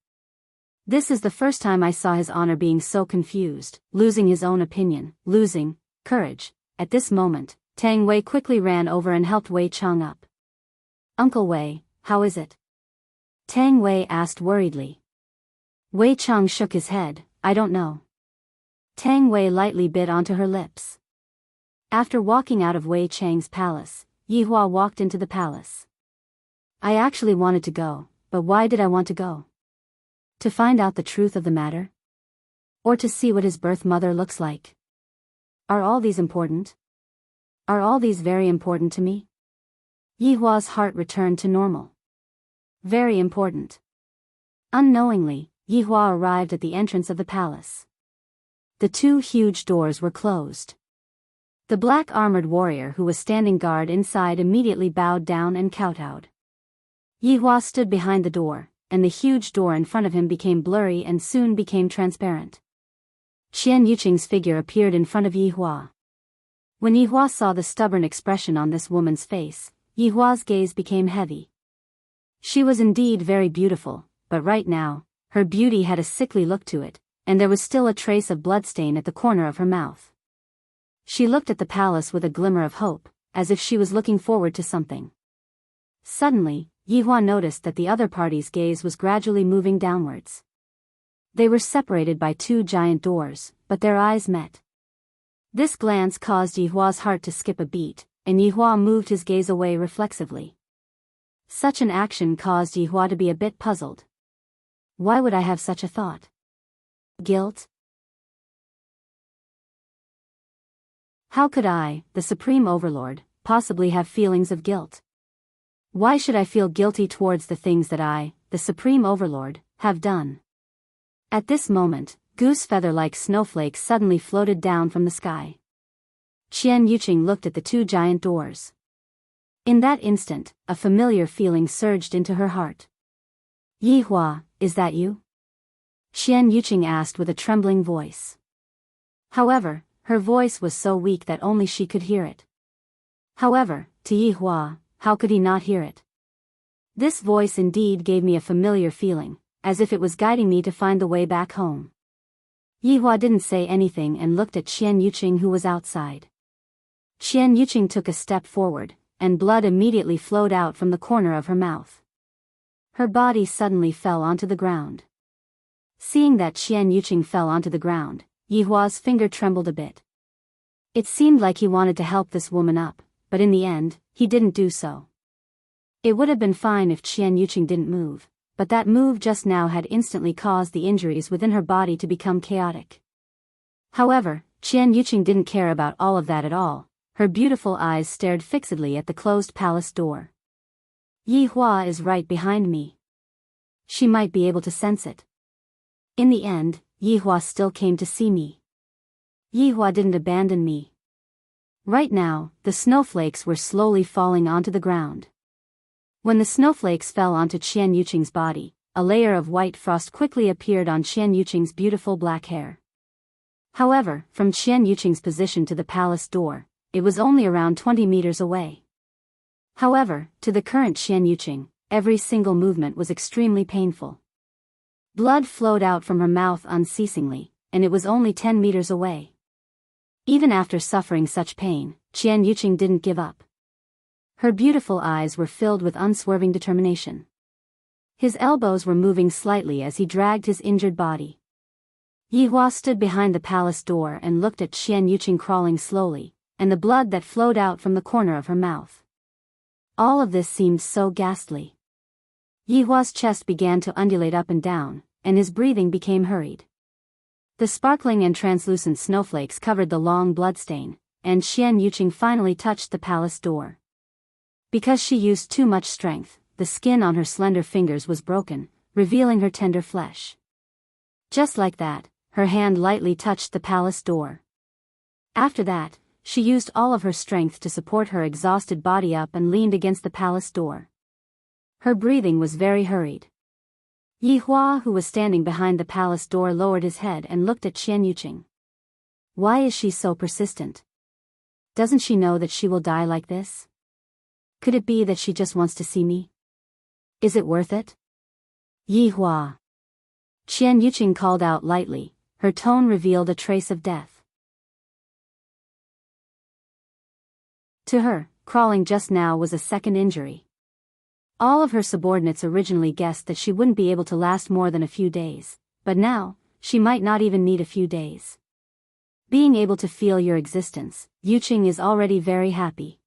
This is the first time I saw his honor being so confused, losing his own opinion, losing courage. At this moment, Tang Wei quickly ran over and helped Wei Chang up. Uncle Wei, how is it? Tang Wei asked worriedly. Wei Chang shook his head, I don't know. Tang Wei lightly bit onto her lips. After walking out of Wei Chang's palace, Yi Hua walked into the palace. I actually wanted to go, but why did I want to go? To find out the truth of the matter? Or to see what his birth mother looks like? Are all these important? Are all these very important to me? Yi Hua's heart returned to normal. Very important. Unknowingly, Yi Hua arrived at the entrance of the palace. The two huge doors were closed. The black armored warrior who was standing guard inside immediately bowed down and kowtowed. Yi Hua stood behind the door, and the huge door in front of him became blurry and soon became transparent. Qian Yuqing's figure appeared in front of Yi Hua. When Yi Hua saw the stubborn expression on this woman's face, Yi Hua's gaze became heavy. She was indeed very beautiful, but right now, her beauty had a sickly look to it, and there was still a trace of bloodstain at the corner of her mouth. She looked at the palace with a glimmer of hope, as if she was looking forward to something. Suddenly, Yi Hua noticed that the other party's gaze was gradually moving downwards. They were separated by two giant doors, but their eyes met. This glance caused Yi Hua's heart to skip a beat, and Yi Hua moved his gaze away reflexively. Such an action caused Yi Hua to be a bit puzzled. Why would I have such a thought? Guilt? How could I, the Supreme Overlord, possibly have feelings of guilt? Why should I feel guilty towards the things that I, the Supreme Overlord, have done? At this moment, goose feather-like snowflakes suddenly floated down from the sky. Qian Yuqing looked at the two giant doors. In that instant, a familiar feeling surged into her heart. Yi Hua, is that you? Qian Yuqing asked with a trembling voice. However, her voice was so weak that only she could hear it. However, to Yi Hua, how could he not hear it? This voice indeed gave me a familiar feeling, as if it was guiding me to find the way back home. Yi Hua didn't say anything and looked at Qian Yuqing, who was outside. Qian Yuqing took a step forward, and blood immediately flowed out from the corner of her mouth. Her body suddenly fell onto the ground. Seeing that Qian Yuqing fell onto the ground, Yi Hua's finger trembled a bit. It seemed like he wanted to help this woman up, but in the end, he didn't do so. It would have been fine if Qian Yuqing didn't move, but that move just now had instantly caused the injuries within her body to become chaotic. However, Qian Yuqing didn't care about all of that at all. Her beautiful eyes stared fixedly at the closed palace door. Yi Hua is right behind me. She might be able to sense it. In the end, Yi Hua still came to see me. Yi Hua didn't abandon me. Right now, the snowflakes were slowly falling onto the ground. When the snowflakes fell onto Qian Yuqing's body, a layer of white frost quickly appeared on Qian Yuqing's beautiful black hair. However, from Qian Yuqing's position to the palace door, it was only around 20 meters away. However, to the current Qian Yuqing, every single movement was extremely painful. Blood flowed out from her mouth unceasingly, and it was only 10 meters away. Even after suffering such pain, Qian Yuqing didn't give up. Her beautiful eyes were filled with unswerving determination. His elbows were moving slightly as he dragged his injured body. Yihua stood behind the palace door and looked at Qian Yuqing crawling slowly, and the blood that flowed out from the corner of her mouth. All of this seemed so ghastly. Yihua's chest began to undulate up and down, and his breathing became hurried. The sparkling and translucent snowflakes covered the long bloodstain, and Qian Yuqing finally touched the palace door. Because she used too much strength, the skin on her slender fingers was broken, revealing her tender flesh. Just like that, her hand lightly touched the palace door. After that, she used all of her strength to support her exhausted body up and leaned against the palace door. Her breathing was very hurried. Yihua, who was standing behind the palace door, lowered his head and looked at Qian Yuqing. Why is she so persistent? Doesn't she know that she will die like this? Could it be that she just wants to see me? Is it worth it? Yihua. Qian Yuqing called out lightly, her tone revealed a trace of death. To her, crawling just now was a second injury. All of her subordinates originally guessed that she wouldn't be able to last more than a few days, but now, she might not even need a few days. Being able to feel your existence, Yuqing is already very happy.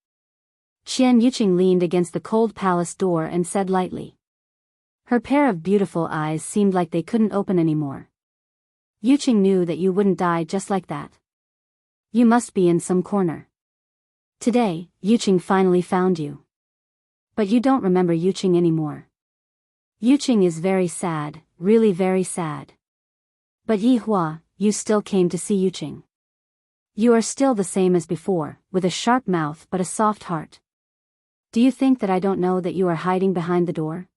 Qian Yuqing leaned against the cold palace door and said lightly. Her pair of beautiful eyes seemed like they couldn't open anymore. Yuqing knew that you wouldn't die just like that. You must be in some corner. Today, Yuqing finally found you. But you don't remember Yuqing anymore. Yuqing is very sad, really very sad. But Yihua, you still came to see Yuqing. You are still the same as before, with a sharp mouth but a soft heart. Do you think that I don't know that you are hiding behind the door?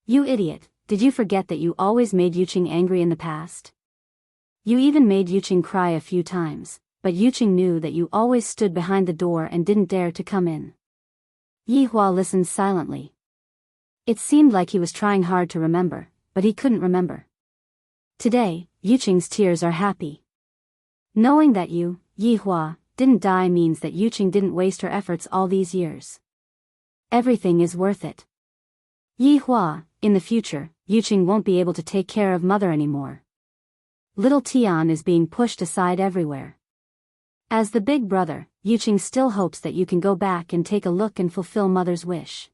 You idiot, did you forget that you always made Yuqing angry in the past? You even made Yuqing cry a few times, but Yuqing knew that you always stood behind the door and didn't dare to come in. Yihua listened silently. It seemed like he was trying hard to remember, but he couldn't remember. Today, Yuqing's tears are happy. Knowing that you, Yihua, didn't die means that Yuqing didn't waste her efforts all these years. Everything is worth it. Yihua, in the future, Yuqing won't be able to take care of mother anymore. Little Tian is being pushed aside everywhere. As the big brother, Yuqing still hopes that you can go back and take a look and fulfill mother's wish.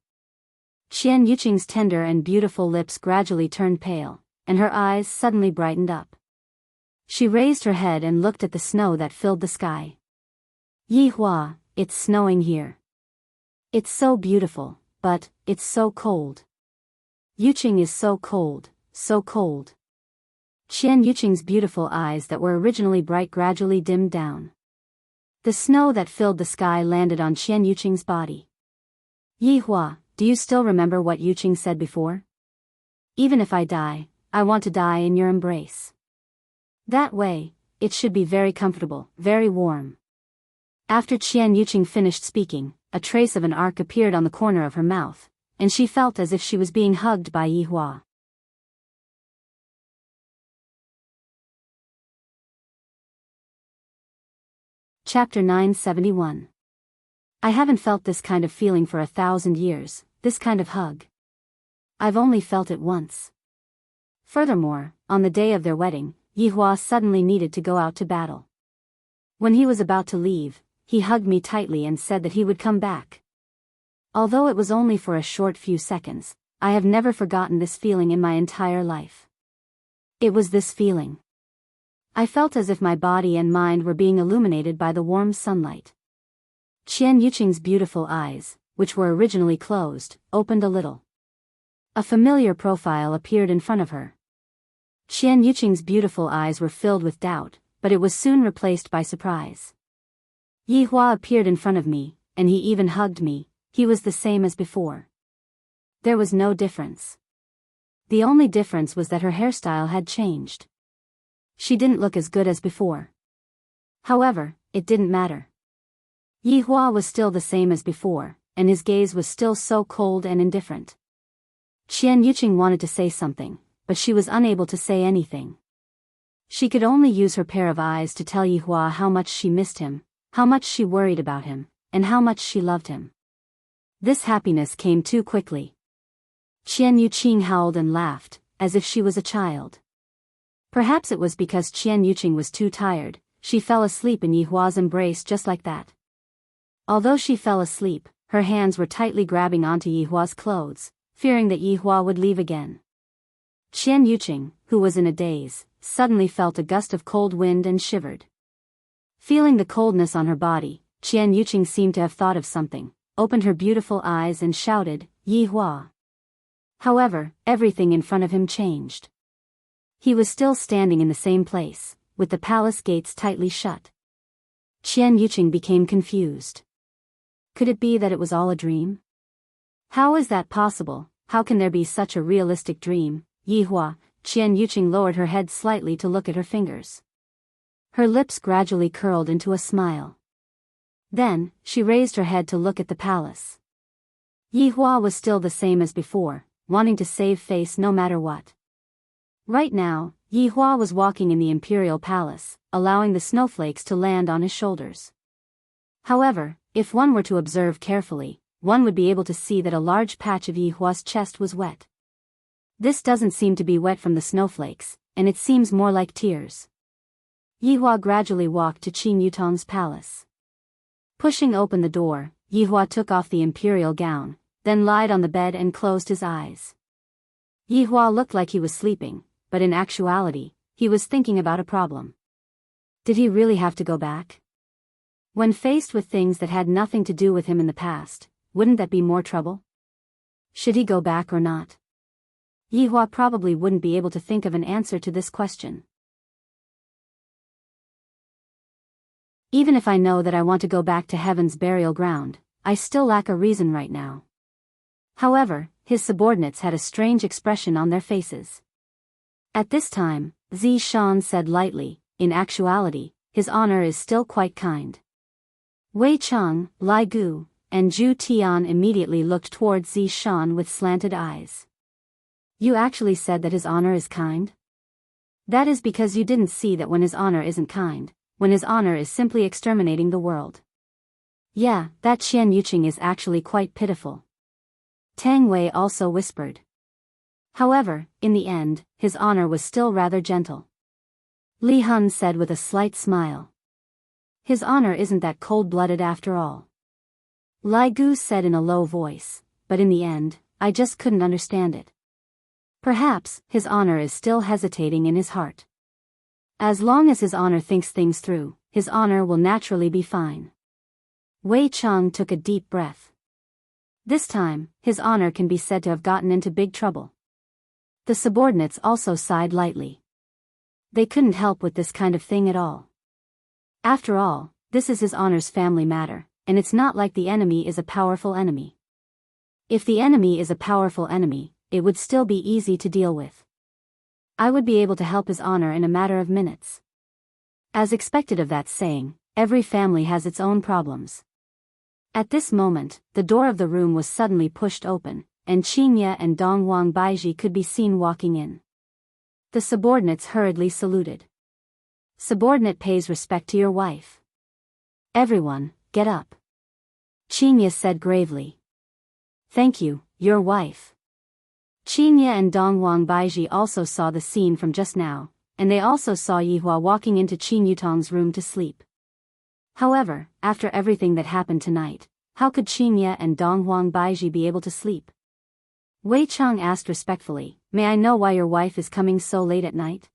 Qian Yuqing's tender and beautiful lips gradually turned pale, and her eyes suddenly brightened up. She raised her head and looked at the snow that filled the sky. Yihua, it's snowing here. It's so beautiful, but it's so cold. Yuqing is so cold, so cold. Qian Yuqing's beautiful eyes that were originally bright gradually dimmed down. The snow that filled the sky landed on Qian Yuqing's body. Yihua, do you still remember what Yuqing said before? Even if I die, I want to die in your embrace. That way, it should be very comfortable, very warm. After Qian Yuqing finished speaking, a trace of an arc appeared on the corner of her mouth, and she felt as if she was being hugged by Yihua. Chapter 971. I haven't felt this kind of feeling for 1,000 years, this kind of hug. I've only felt it once. Furthermore, on the day of their wedding, Yihua suddenly needed to go out to battle. When he was about to leave, he hugged me tightly and said that he would come back. Although it was only for a short few seconds, I have never forgotten this feeling in my entire life. It was this feeling. I felt as if my body and mind were being illuminated by the warm sunlight. Qian Yuqing's beautiful eyes, which were originally closed, opened a little. A familiar profile appeared in front of her. Qian Yuqing's beautiful eyes were filled with doubt, but it was soon replaced by surprise. Yihua appeared in front of me, and he even hugged me. He was the same as before. There was no difference. The only difference was that her hairstyle had changed. She didn't look as good as before. However, it didn't matter. Yihua was still the same as before, and his gaze was still so cold and indifferent. Qian Yuqing wanted to say something, but she was unable to say anything. She could only use her pair of eyes to tell Yihua how much she missed him, how much she worried about him, and how much she loved him. This happiness came too quickly. Qian Yuqing howled and laughed, as if she was a child. Perhaps it was because Qian Yuqing was too tired, she fell asleep in Yihua's embrace just like that. Although she fell asleep, her hands were tightly grabbing onto Yihua's clothes, fearing that Yihua would leave again. Qian Yuqing, who was in a daze, suddenly felt a gust of cold wind and shivered. Feeling the coldness on her body, Qian Yuqing seemed to have thought of something, opened her beautiful eyes and shouted, "Yihua!" However, everything in front of him changed. He was still standing in the same place, with the palace gates tightly shut. Qian Yuqing became confused. Could it be that it was all a dream? How is that possible? How can there be such a realistic dream? Yihua, Qian Yuqing lowered her head slightly to look at her fingers. Her lips gradually curled into a smile. Then, she raised her head to look at the palace. Yihua was still the same as before, wanting to save face no matter what. Right now, Yihua was walking in the imperial palace, allowing the snowflakes to land on his shoulders. However, if one were to observe carefully, one would be able to see that a large patch of Yihua's chest was wet. This doesn't seem to be wet from the snowflakes, and it seems more like tears. Yihua gradually walked to Qing Yutong's palace. Pushing open the door, Yihua took off the imperial gown, then lied on the bed and closed his eyes. Yihua looked like he was sleeping, but in actuality, he was thinking about a problem. Did he really have to go back? When faced with things that had nothing to do with him in the past, wouldn't that be more trouble? Should he go back or not? Yihua probably wouldn't be able to think of an answer to this question. Even if I know that I want to go back to heaven's burial ground, I still lack a reason right now. However, his subordinates had a strange expression on their faces. At this time, Zi Shan said lightly, in actuality, his honor is still quite kind. Wei Cheng, Lai Gu, and Zhu Tian immediately looked towards Zi Shan with slanted eyes. You actually said that his honor is kind? That is because you didn't see that when his honor isn't kind, when his honor is simply exterminating the world. Yeah, that Qian Yuqing is actually quite pitiful. Tang Wei also whispered. However, in the end, his honor was still rather gentle. Li Hun said with a slight smile. His honor isn't that cold-blooded after all. Lai Gu said in a low voice, but in the end, I just couldn't understand it. Perhaps, his honor is still hesitating in his heart. As long as his honor thinks things through, his honor will naturally be fine. Wei Cheng took a deep breath. This time, his honor can be said to have gotten into big trouble. The subordinates also sighed lightly. They couldn't help with this kind of thing at all. After all, this is his honor's family matter, and it's not like the enemy is a powerful enemy. If the enemy is a powerful enemy, it would still be easy to deal with. I would be able to help his honor in a matter of minutes. As expected of that saying, every family has its own problems. At this moment, the door of the room was suddenly pushed open, and Qingye and Dongwang Baiji could be seen walking in. The subordinates hurriedly saluted. Subordinate pays respect to your wife. Everyone, get up. Qingye said gravely. Thank you, your wife. Qingye and Dongwang Baiji also saw the scene from just now, and they also saw Yihua walking into Qing Yutong's room to sleep. However, after everything that happened tonight, how could Qingye and Dongwang Baiji be able to sleep? Wei Cheng asked respectfully, may I know why your wife is coming so late at night?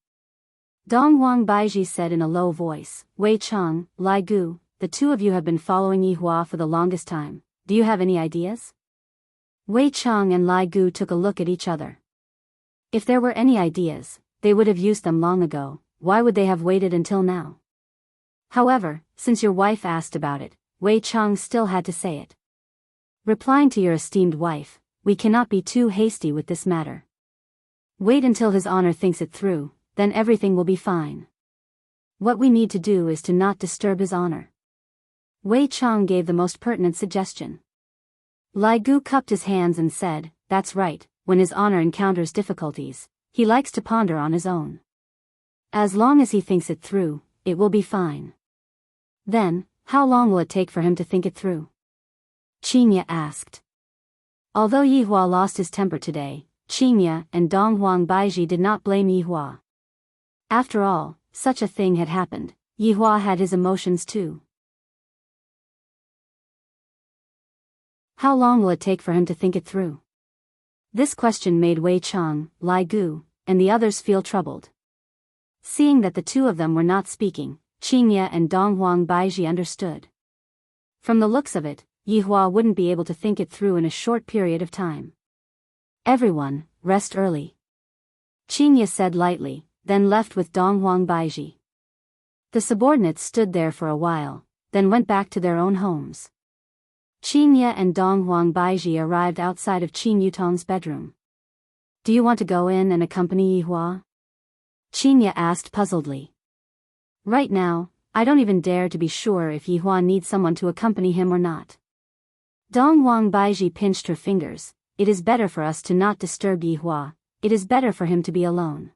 Dongwang Baiji said in a low voice, Wei Cheng, Lai Gu, the two of you have been following Yihua for the longest time. Do you have any ideas? Wei Cheng and Lai Gu took a look at each other. If there were any ideas, they would have used them long ago. Why would they have waited until now? However, since your wife asked about it, Wei Cheng still had to say it. Replying to your esteemed wife, we cannot be too hasty with this matter. Wait until his honor thinks it through, then everything will be fine. What we need to do is to not disturb his honor. Wei Cheng gave the most pertinent suggestion. Lai Gu cupped his hands and said, that's right, when his honor encounters difficulties, he likes to ponder on his own. As long as he thinks it through, it will be fine. Then, how long will it take for him to think it through? Qinya asked. Although Yihua lost his temper today, Qinya and Donghuang Baiji did not blame Yihua. After all, such a thing had happened. Yihua had his emotions too. How long will it take for him to think it through? This question made Wei Cheng, Lai Gu, and the others feel troubled. Seeing that the two of them were not speaking, Qinya and Donghuang Baiji understood. From the looks of it, Yihua wouldn't be able to think it through in a short period of time. Everyone, rest early. Qinya said lightly, then left with Donghuang Baiji. The subordinates stood there for a while, then went back to their own homes. Qinya and Donghuang Baiji arrived outside of Qin Yutong's bedroom. Do you want to go in and accompany Yihua? Qinya asked puzzledly. Right now, I don't even dare to be sure if Yihua needs someone to accompany him or not. Donghuang Baiji pinched her fingers. It is better for us to not disturb Yihua. It is better for him to be alone.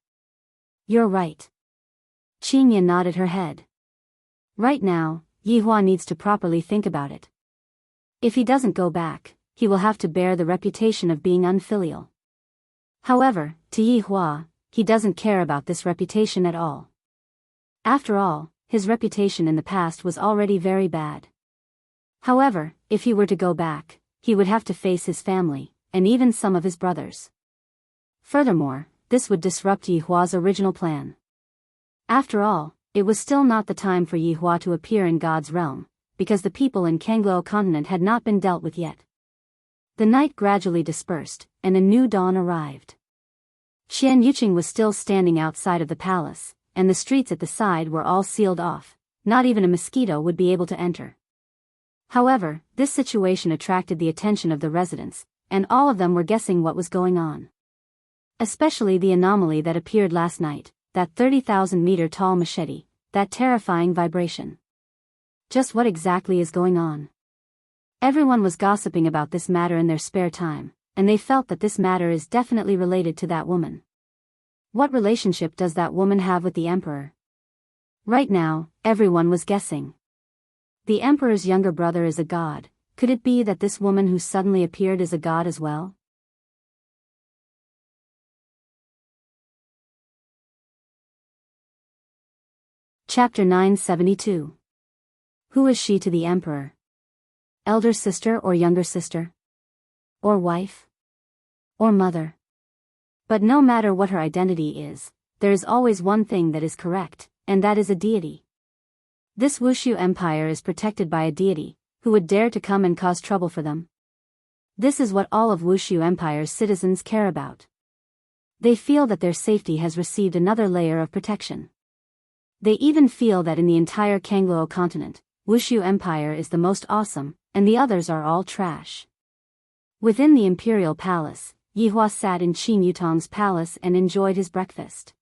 You're right. Qinya nodded her head. Right now, Yihua needs to properly think about it. If he doesn't go back, he will have to bear the reputation of being unfilial. However, to Yihua, he doesn't care about this reputation at all. After all, his reputation in the past was already very bad. However, if he were to go back, he would have to face his family, and even some of his brothers. Furthermore, this would disrupt Yihua's original plan. After all, it was still not the time for Yihua to appear in God's realm, because the people in Kanglo continent had not been dealt with yet. The night gradually dispersed, and a new dawn arrived. Qian Yuqing was still standing outside of the palace, and the streets at the side were all sealed off. Not even a mosquito would be able to enter. However, this situation attracted the attention of the residents, and all of them were guessing what was going on. Especially the anomaly that appeared last night, that 30,000-meter tall machete, that terrifying vibration. Just what exactly is going on? Everyone was gossiping about this matter in their spare time, and they felt that this matter is definitely related to that woman. What relationship does that woman have with the emperor? Right now, everyone was guessing. The emperor's younger brother is a god. Could it be that this woman who suddenly appeared is a god as well? Chapter 972. Who is she to the emperor? Elder sister or younger sister? Or wife? Or mother? But no matter what her identity is, there is always one thing that is correct, and that is a deity. This Wushu Empire is protected by a deity, who would dare to come and cause trouble for them. This is what all of Wushu Empire's citizens care about. They feel that their safety has received another layer of protection. They even feel that in the entire Kanglo continent, Wushu Empire is the most awesome, and the others are all trash. Within the imperial palace, Yihua sat in Qin Yutong's palace and enjoyed his breakfast.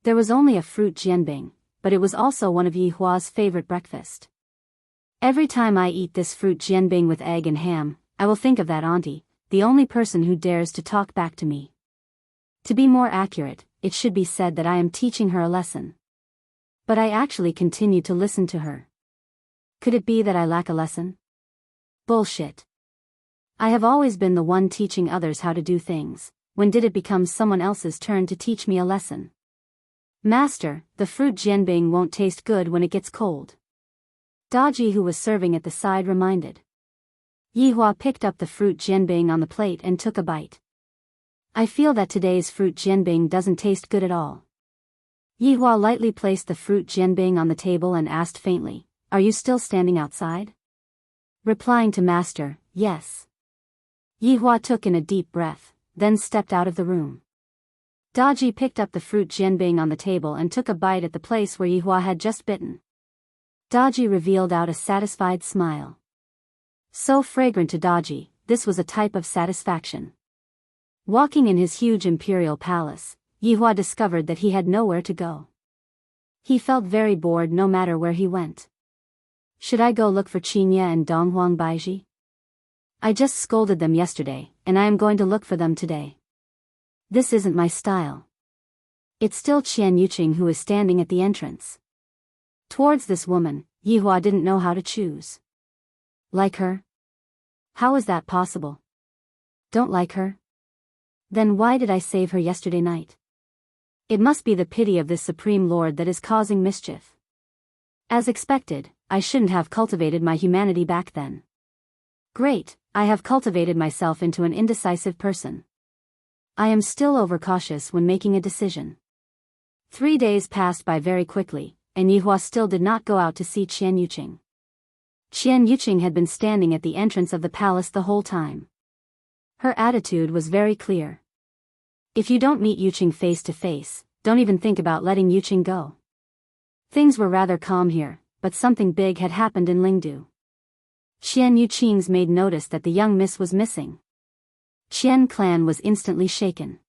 There was only a fruit jianbing, but it was also one of Yihua's favorite breakfast. Every time I eat this fruit jianbing with egg and ham, I will think of that auntie, the only person who dares to talk back to me. To be more accurate, it should be said that I am teaching her a lesson. But I actually continue to listen to her. Could it be that I lack a lesson? Bullshit. I have always been the one teaching others how to do things. When did it become someone else's turn to teach me a lesson? Master, the fruit jianbing won't taste good when it gets cold. Daji, who was serving at the side, reminded. Yihua picked up the fruit jianbing on the plate and took a bite. I feel that today's fruit jianbing doesn't taste good at all. Yihua lightly placed the fruit jianbing on the table and asked faintly, "Are you still standing outside?" Replying to Master, "Yes." Yihua took in a deep breath, then stepped out of the room. Daji picked up the fruit jianbing on the table and took a bite at the place where Yihua had just bitten. Daji revealed out a satisfied smile. So fragrant to Daji, this was a type of satisfaction. Walking in his huge imperial palace, Yihua discovered that he had nowhere to go. He felt very bored no matter where he went. Should I go look for Qinya and Donghuang Baiji? I just scolded them yesterday, and I am going to look for them today. This isn't my style. It's still Qian Yuqing who is standing at the entrance. Towards this woman, Yihua didn't know how to choose. Like her? How is that possible? Don't like her? Then why did I save her yesterday night? It must be the pity of this Supreme Lord that is causing mischief. As expected, I shouldn't have cultivated my humanity back then. Great, I have cultivated myself into an indecisive person. I am still overcautious when making a decision. 3 days passed by very quickly, and Yihua still did not go out to see Qian Yuqing. Qian Yuqing had been standing at the entrance of the palace the whole time. Her attitude was very clear. If you don't meet Yuqing face to face, don't even think about letting Yuqing go. Things were rather calm here, but something big had happened in Lingdu. Qian Yuqing's maid noticed that the young miss was missing. Qian clan was instantly shaken.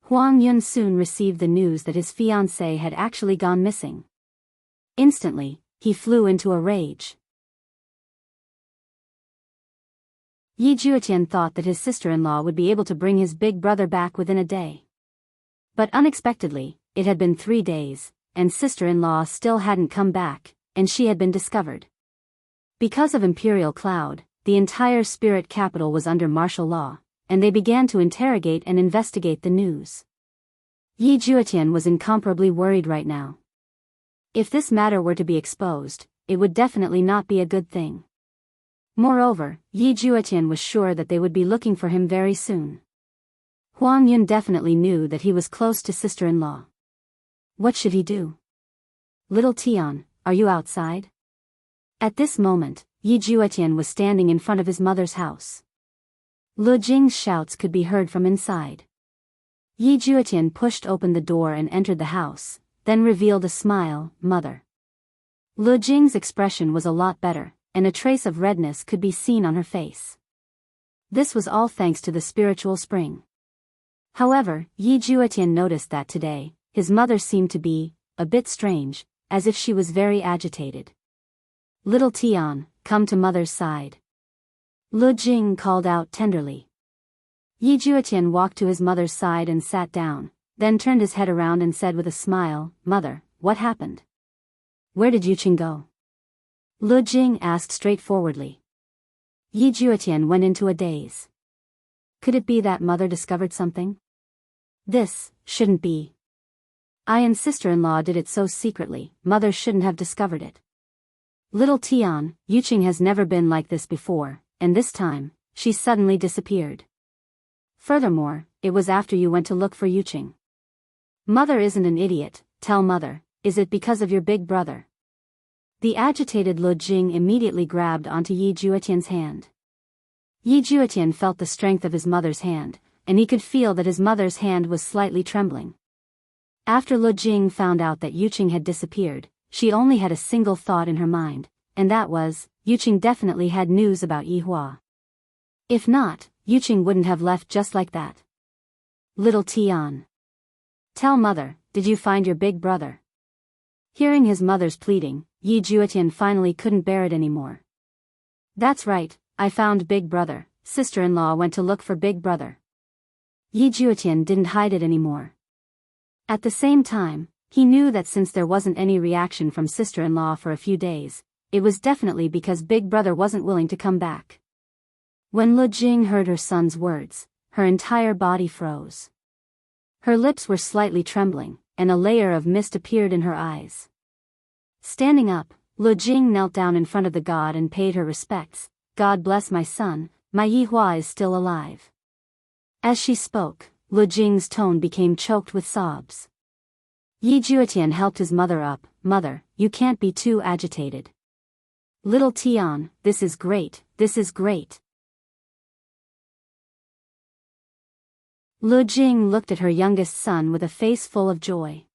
Huang Yun soon received the news that his fiancée had actually gone missing. Instantly, he flew into a rage. Yi Juetian thought that his sister-in-law would be able to bring his big brother back within a day. But unexpectedly, it had been 3 days, and sister-in-law still hadn't come back, and she had been discovered. Because of Imperial Cloud, the entire spirit capital was under martial law, and they began to interrogate and investigate the news. Yi Juetian was incomparably worried right now. If this matter were to be exposed, it would definitely not be a good thing. Moreover, Yi Juetian was sure that they would be looking for him very soon. Huang Yun definitely knew that he was close to sister-in-law. What should he do? Little Tian, are you outside? At this moment, Yi Juetian was standing in front of his mother's house. Lu Jing's shouts could be heard from inside. Yi Juetian pushed open the door and entered the house, then revealed a smile, "Mother." Lu Jing's expression was a lot better, and a trace of redness could be seen on her face. This was all thanks to the spiritual spring. However, Yi Juetian noticed that today, his mother seemed to be a bit strange, as if she was very agitated. "Little Tian, come to mother's side." Lu Jing called out tenderly. Yi Juetian walked to his mother's side and sat down, then turned his head around and said with a smile, "Mother, what happened? Where did Yuqing go?" Lu Jing asked straightforwardly. Yi Juetian went into a daze. Could it be that mother discovered something? This shouldn't be. I and sister-in-law did it so secretly, mother shouldn't have discovered it. Little Tian, Yuqing has never been like this before, and this time, she suddenly disappeared. Furthermore, it was after you went to look for Yuqing. Mother isn't an idiot, tell mother, is it because of your big brother? The agitated Lu Jing immediately grabbed onto Yi Juetian's hand. Yi Juetian felt the strength of his mother's hand, and he could feel that his mother's hand was slightly trembling. After Lu Jing found out that Yuqing had disappeared, she only had a single thought in her mind, and that was, Yuqing definitely had news about Yihua. If not, Yuqing wouldn't have left just like that. Little Tian. Tell mother, did you find your big brother? Hearing his mother's pleading, Yi Juetian finally couldn't bear it anymore. That's right, I found big brother, sister-in-law went to look for big brother. Yi Juetian didn't hide it anymore. At the same time, he knew that since there wasn't any reaction from sister-in-law for a few days, it was definitely because big brother wasn't willing to come back. When Lu Jing heard her son's words, her entire body froze. Her lips were slightly trembling, and a layer of mist appeared in her eyes. Standing up, Lu Jing knelt down in front of the god and paid her respects. God bless my son, my Yihua is still alive. As she spoke, Lu Jing's tone became choked with sobs. Yi Juetian helped his mother up. Mother, you can't be too agitated. Little Tian, this is great, this is great. Lu Jing looked at her youngest son with a face full of joy.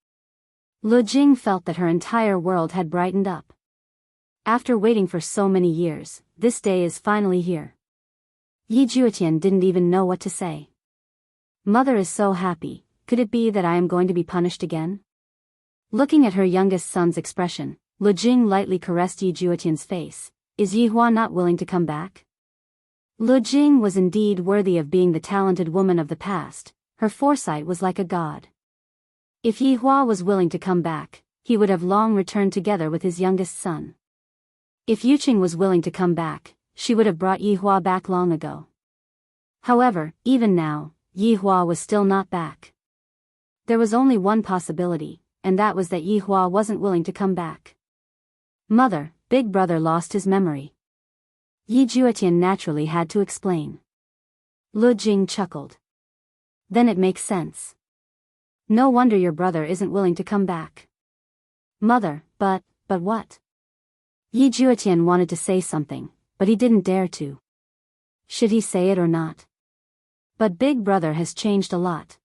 Lu Jing felt that her entire world had brightened up. After waiting for so many years, this day is finally here. Yi Juetian didn't even know what to say. Mother is so happy, could it be that I am going to be punished again? Looking at her youngest son's expression, Lu Jing lightly caressed Yi Juetian's face. Is Yihua not willing to come back? Lu Jing was indeed worthy of being the talented woman of the past, her foresight was like a god. If Yihua was willing to come back, he would have long returned together with his youngest son. If Yuqing was willing to come back, she would have brought Yihua back long ago. However, even now, Yihua was still not back. There was only one possibility, and that was that Yihua wasn't willing to come back. Mother, big brother lost his memory. Yi Juetian naturally had to explain. Lu Jing chuckled. Then it makes sense. No wonder your brother isn't willing to come back. Mother, but what? Yi Juetian wanted to say something, but he didn't dare to. Should he say it or not? But big brother has changed a lot.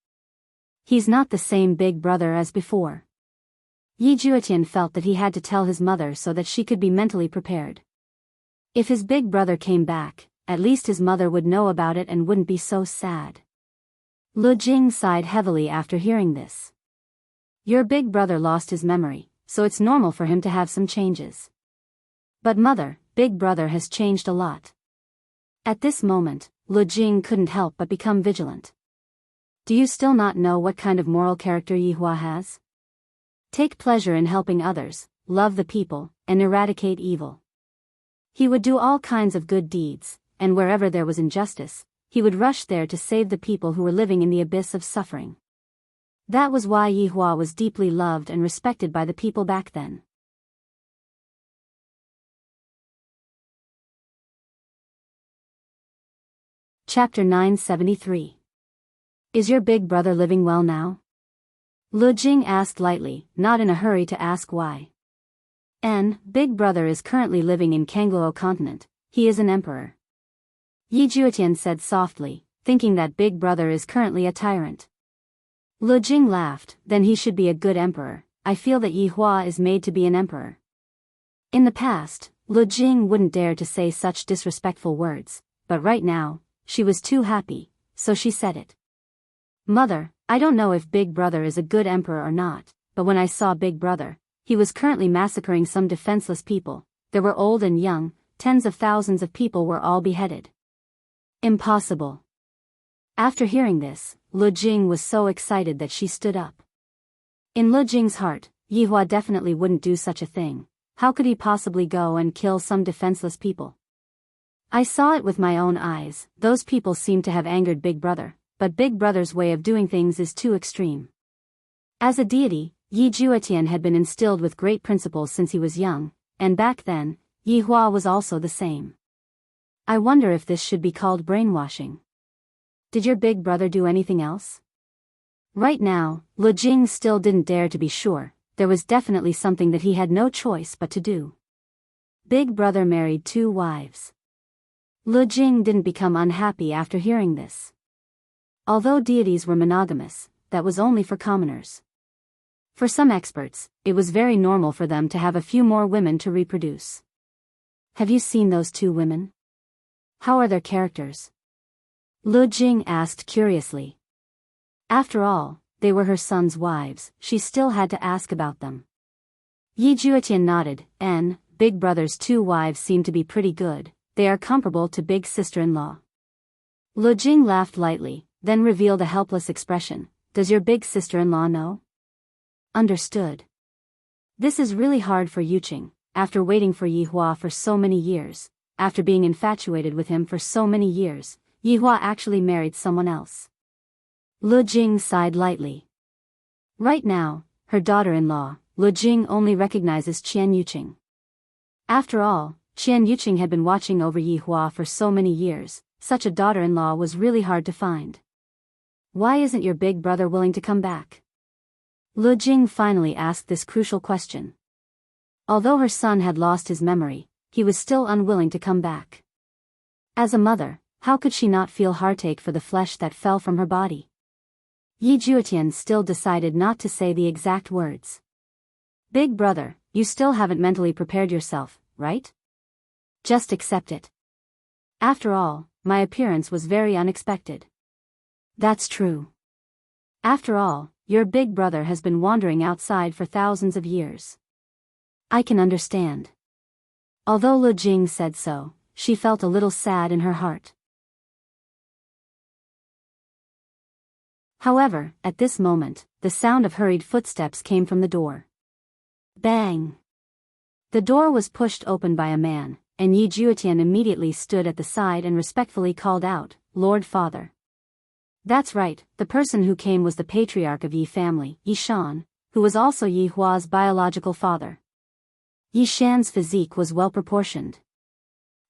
He's not the same big brother as before. Yi Juetian felt that he had to tell his mother so that she could be mentally prepared. If his big brother came back, at least his mother would know about it and wouldn't be so sad. Lu Jing sighed heavily after hearing this. Your big brother lost his memory, so it's normal for him to have some changes. But mother, big brother has changed a lot. At this moment, Lu Jing couldn't help but become vigilant. Do you still not know what kind of moral character Yihua has? Take pleasure in helping others, love the people, and eradicate evil. He would do all kinds of good deeds, and wherever there was injustice, he would rush there to save the people who were living in the abyss of suffering. That was why Yihua was deeply loved and respected by the people back then. Chapter 973. Is your big brother living well now? Lu Jing asked lightly, not in a hurry to ask why. Big brother is currently living in Kangluo continent, he is an emperor. Yi Juetian said softly, thinking that big brother is currently a tyrant. Lu Jing laughed, then he should be a good emperor. I feel that Yihua is made to be an emperor. In the past, Lu Jing wouldn't dare to say such disrespectful words, but right now, she was too happy, so she said it. Mother, I don't know if big brother is a good emperor or not, but when I saw big brother, he was currently massacring some defenseless people. There were old and young, tens of thousands of people were all beheaded. Impossible. After hearing this, Lu Jing was so excited that she stood up. In Lu Jing's heart, Yihua definitely wouldn't do such a thing. How could he possibly go and kill some defenseless people? I saw it with my own eyes. Those people seem to have angered big brother, but big brother's way of doing things is too extreme. As a deity, Yi Juetian had been instilled with great principles since he was young, and back then, Yihua was also the same. I wonder if this should be called brainwashing. Did your big brother do anything else? Right now, Lu Jing still didn't dare to be sure. There was definitely something that he had no choice but to do. Big brother married 2 wives. Lu Jing didn't become unhappy after hearing this. Although deities were monogamous, that was only for commoners. For some experts, it was very normal for them to have a few more women to reproduce. Have you seen those 2 women? How are their characters? Lu Jing asked curiously. After all, they were her son's wives, she still had to ask about them. Yi Juetian nodded, big brother's 2 wives seem to be pretty good, they are comparable to big sister-in-law. Lu Jing laughed lightly, then revealed a helpless expression. Does your big sister-in-law know? Understood. This is really hard for Yuqing, after waiting for Yihua for so many years, after being infatuated with him for so many years, Yihua actually married someone else. Lu Jing sighed lightly. Right now, her daughter-in-law, Lu Jing only recognizes Qian Yuqing. After all, Qian Yuqing had been watching over Yihua for so many years, such a daughter-in-law was really hard to find. Why isn't your big brother willing to come back? Lu Jing finally asked this crucial question. Although her son had lost his memory, he was still unwilling to come back. As a mother, how could she not feel heartache for the flesh that fell from her body? Yi Juetian still decided not to say the exact words. Big brother, you still haven't mentally prepared yourself, right? Just accept it. After all, my appearance was very unexpected. That's true. After all, your big brother has been wandering outside for thousands of years. I can understand. Although Lu Jing said so, she felt a little sad in her heart. However, at this moment, the sound of hurried footsteps came from the door. Bang! The door was pushed open by a man, and Yi Juetian immediately stood at the side and respectfully called out, "Lord Father." That's right, the person who came was the patriarch of Yi family, Yi Shan, who was also Yi Hua's biological father. Yi Shan's physique was well proportioned.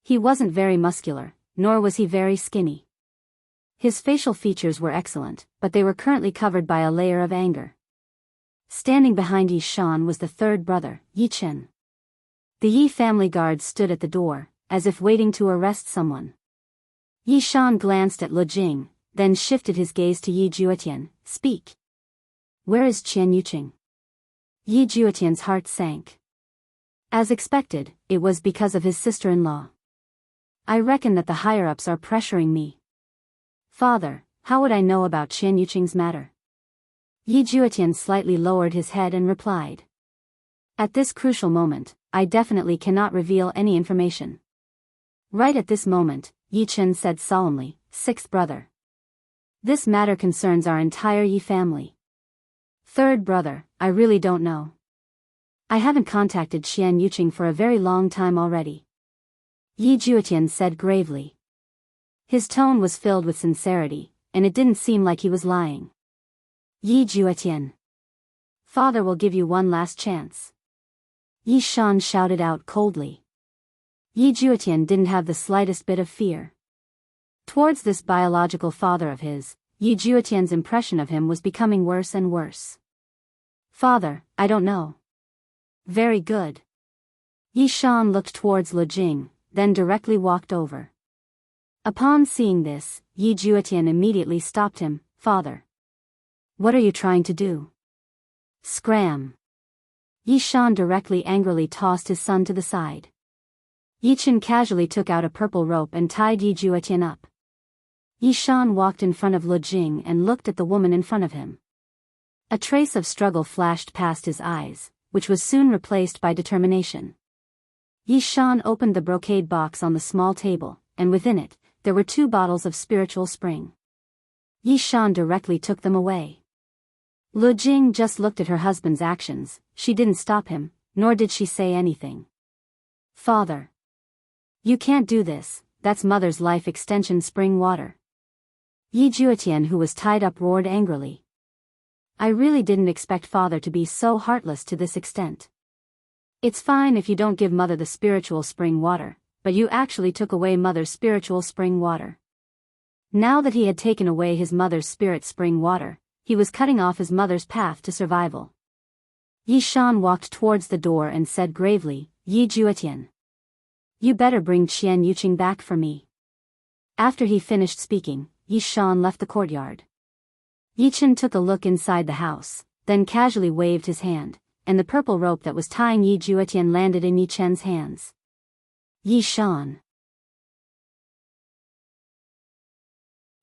He wasn't very muscular, nor was he very skinny. His facial features were excellent, but they were currently covered by a layer of anger. Standing behind Yi Shan was the third brother, Yi Chen. The Yi family guard stood at the door, as if waiting to arrest someone. Yi Shan glanced at Lu Jing, then shifted his gaze to Yi Juetian. "Speak. Where is Qian Yuqing?" Yi Juetian's heart sank. As expected, it was because of his sister-in-law. "I reckon that the higher-ups are pressuring me." "Father, how would I know about Qian Yuqing's matter?" Yi Juetian slightly lowered his head and replied. "At this crucial moment, I definitely cannot reveal any information." Right at this moment, Yi Chen said solemnly, "Sixth brother. This matter concerns our entire Yi family." "Third brother, I really don't know. I haven't contacted Qian Yuqing for a very long time already," Yi Juetian said gravely. His tone was filled with sincerity, and it didn't seem like he was lying. "Yi Juetian. Father will give you one last chance," Yi Shan shouted out coldly. Yi Juetian didn't have the slightest bit of fear. Towards this biological father of his, Yi Juetian's impression of him was becoming worse and worse. "Father, I don't know." "Very good." Yi Shan looked towards Lu Jing, then directly walked over. Upon seeing this, Yi Juetian immediately stopped him. "Father. What are you trying to do?" "Scram." Yi Shan directly angrily tossed his son to the side. Yi Chen casually took out a purple rope and tied Yi Juetian up. Yi Shan walked in front of Lu Jing and looked at the woman in front of him. A trace of struggle flashed past his eyes, which was soon replaced by determination. Yi Shan opened the brocade box on the small table, and within it, there were 2 bottles of spiritual spring. Yi Shan directly took them away. Lu Jing just looked at her husband's actions. She didn't stop him, nor did she say anything. "Father. You can't do this, that's mother's life extension spring water." Yi Juetian, who was tied up, roared angrily. "I really didn't expect father to be so heartless to this extent. It's fine if you don't give mother the spiritual spring water, but you actually took away mother's spiritual spring water." Now that he had taken away his mother's spirit spring water, he was cutting off his mother's path to survival. Yi Shan walked towards the door and said gravely, "Yi Juetian. You better bring Qian Yuqing back for me." After he finished speaking, Yi Shan left the courtyard. Yi Chen took a look inside the house, then casually waved his hand, and the purple rope that was tying Yi Juetian landed in Yi Chen's hands. "Yi Shan.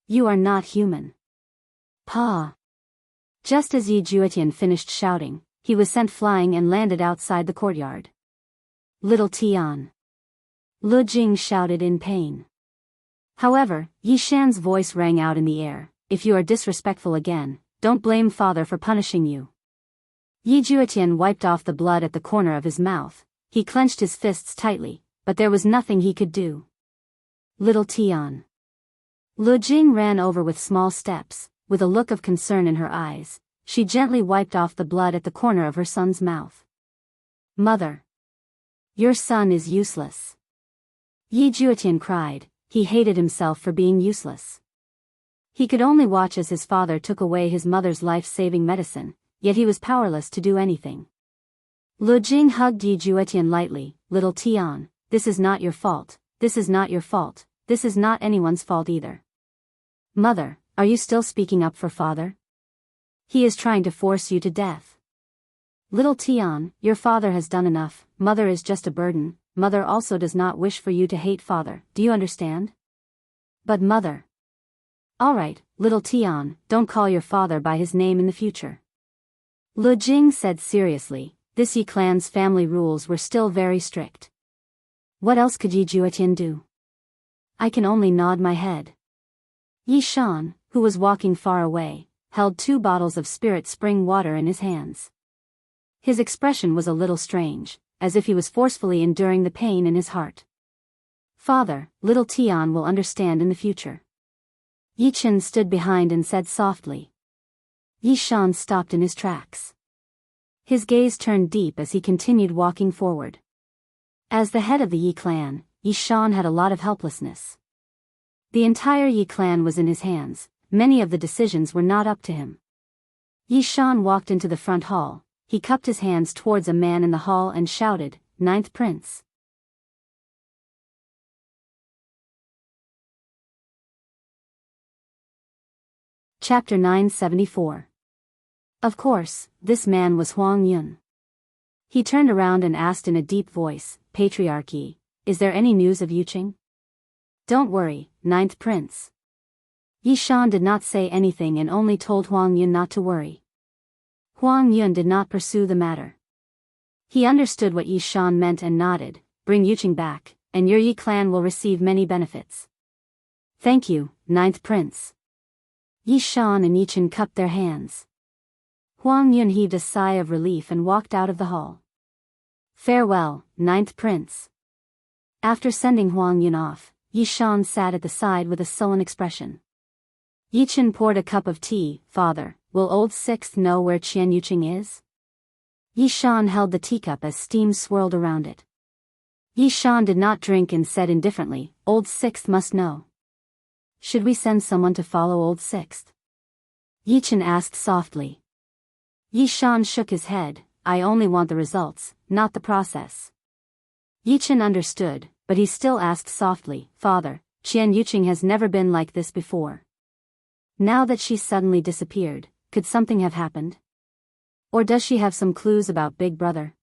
You are not human." "Pa." Just as Yi Juetian finished shouting, he was sent flying and landed outside the courtyard. "Little Tian." Lu Jing shouted in pain. However, Yi Shan's voice rang out in the air, "If you are disrespectful again, don't blame father for punishing you." Yi Juetian wiped off the blood at the corner of his mouth. He clenched his fists tightly, but there was nothing he could do. "Little Tian." Lu Jing ran over with small steps, with a look of concern in her eyes. She gently wiped off the blood at the corner of her son's mouth. "Mother. Your son is useless." Yi Juetian cried. He hated himself for being useless. He could only watch as his father took away his mother's life-saving medicine, yet he was powerless to do anything. Lu Jing hugged Yi Juetian lightly. "Little Tian, this is not your fault, this is not your fault, this is not anyone's fault either." "Mother, are you still speaking up for father? He is trying to force you to death." "Little Tian, your father has done enough, mother is just a burden. Mother also does not wish for you to hate father, do you understand?" "But mother." "Alright, little Tian, don't call your father by his name in the future." Lu Jing said seriously. This Yi clan's family rules were still very strict. What else could Yi Juetian do? I can only nod my head. Yi Shan, who was walking far away, held 2 bottles of spirit spring water in his hands. His expression was a little strange, as if he was forcefully enduring the pain in his heart. "Father, little Tian will understand in the future." Yi Chen stood behind and said softly. Yi Shan stopped in his tracks. His gaze turned deep as he continued walking forward. As the head of the Yi clan, Yi Shan had a lot of helplessness. The entire Yi clan was in his hands, many of the decisions were not up to him. Yi Shan walked into the front hall, he cupped his hands towards a man in the hall and shouted, "Ninth Prince." Chapter 974. Of course, this man was Huang Yun. He turned around and asked in a deep voice, "Patriarchy, is there any news of Yuqing?" "Don't worry, Ninth Prince." Yi Shan did not say anything and only told Huang Yun not to worry. Huang Yun did not pursue the matter. He understood what Yi Shan meant and nodded, "Bring Yuqing back, and your Yi clan will receive many benefits." "Thank you, Ninth Prince." Yi Shan and Yi Chen cupped their hands. Huang Yun heaved a sigh of relief and walked out of the hall. "Farewell, Ninth Prince." After sending Huang Yun off, Yi Shan sat at the side with a sullen expression. Yi Chen poured a cup of tea. "Father, will Old Sixth know where Qian Yuqing is?" Yi Shan held the teacup as steam swirled around it. Yi Shan did not drink and said indifferently, "Old Sixth must know." "Should we send someone to follow Old Sixth?" Yi Chen asked softly. Yi Shan shook his head, "I only want the results, not the process." Yi Chen understood, but he still asked softly, "Father, Qian Yuqing has never been like this before. Now that she suddenly disappeared, could something have happened? Or does she have some clues about Big Brother?"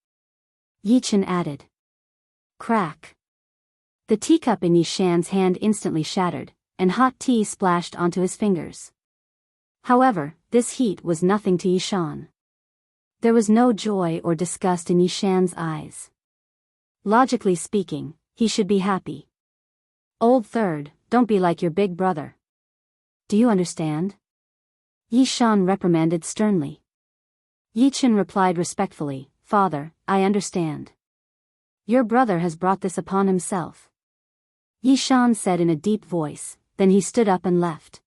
Yi Chen added. Crack. The teacup in Yi Shan's hand instantly shattered, and hot tea splashed onto his fingers. However, this heat was nothing to Yi Shan. There was no joy or disgust in Yi Shan's eyes. Logically speaking, he should be happy. "Old Third, don't be like your big brother. Do you understand?" Yi Shan reprimanded sternly. Yi Chen replied respectfully, "Father, I understand. Your brother has brought this upon himself." Yi Shan said in a deep voice, then he stood up and left.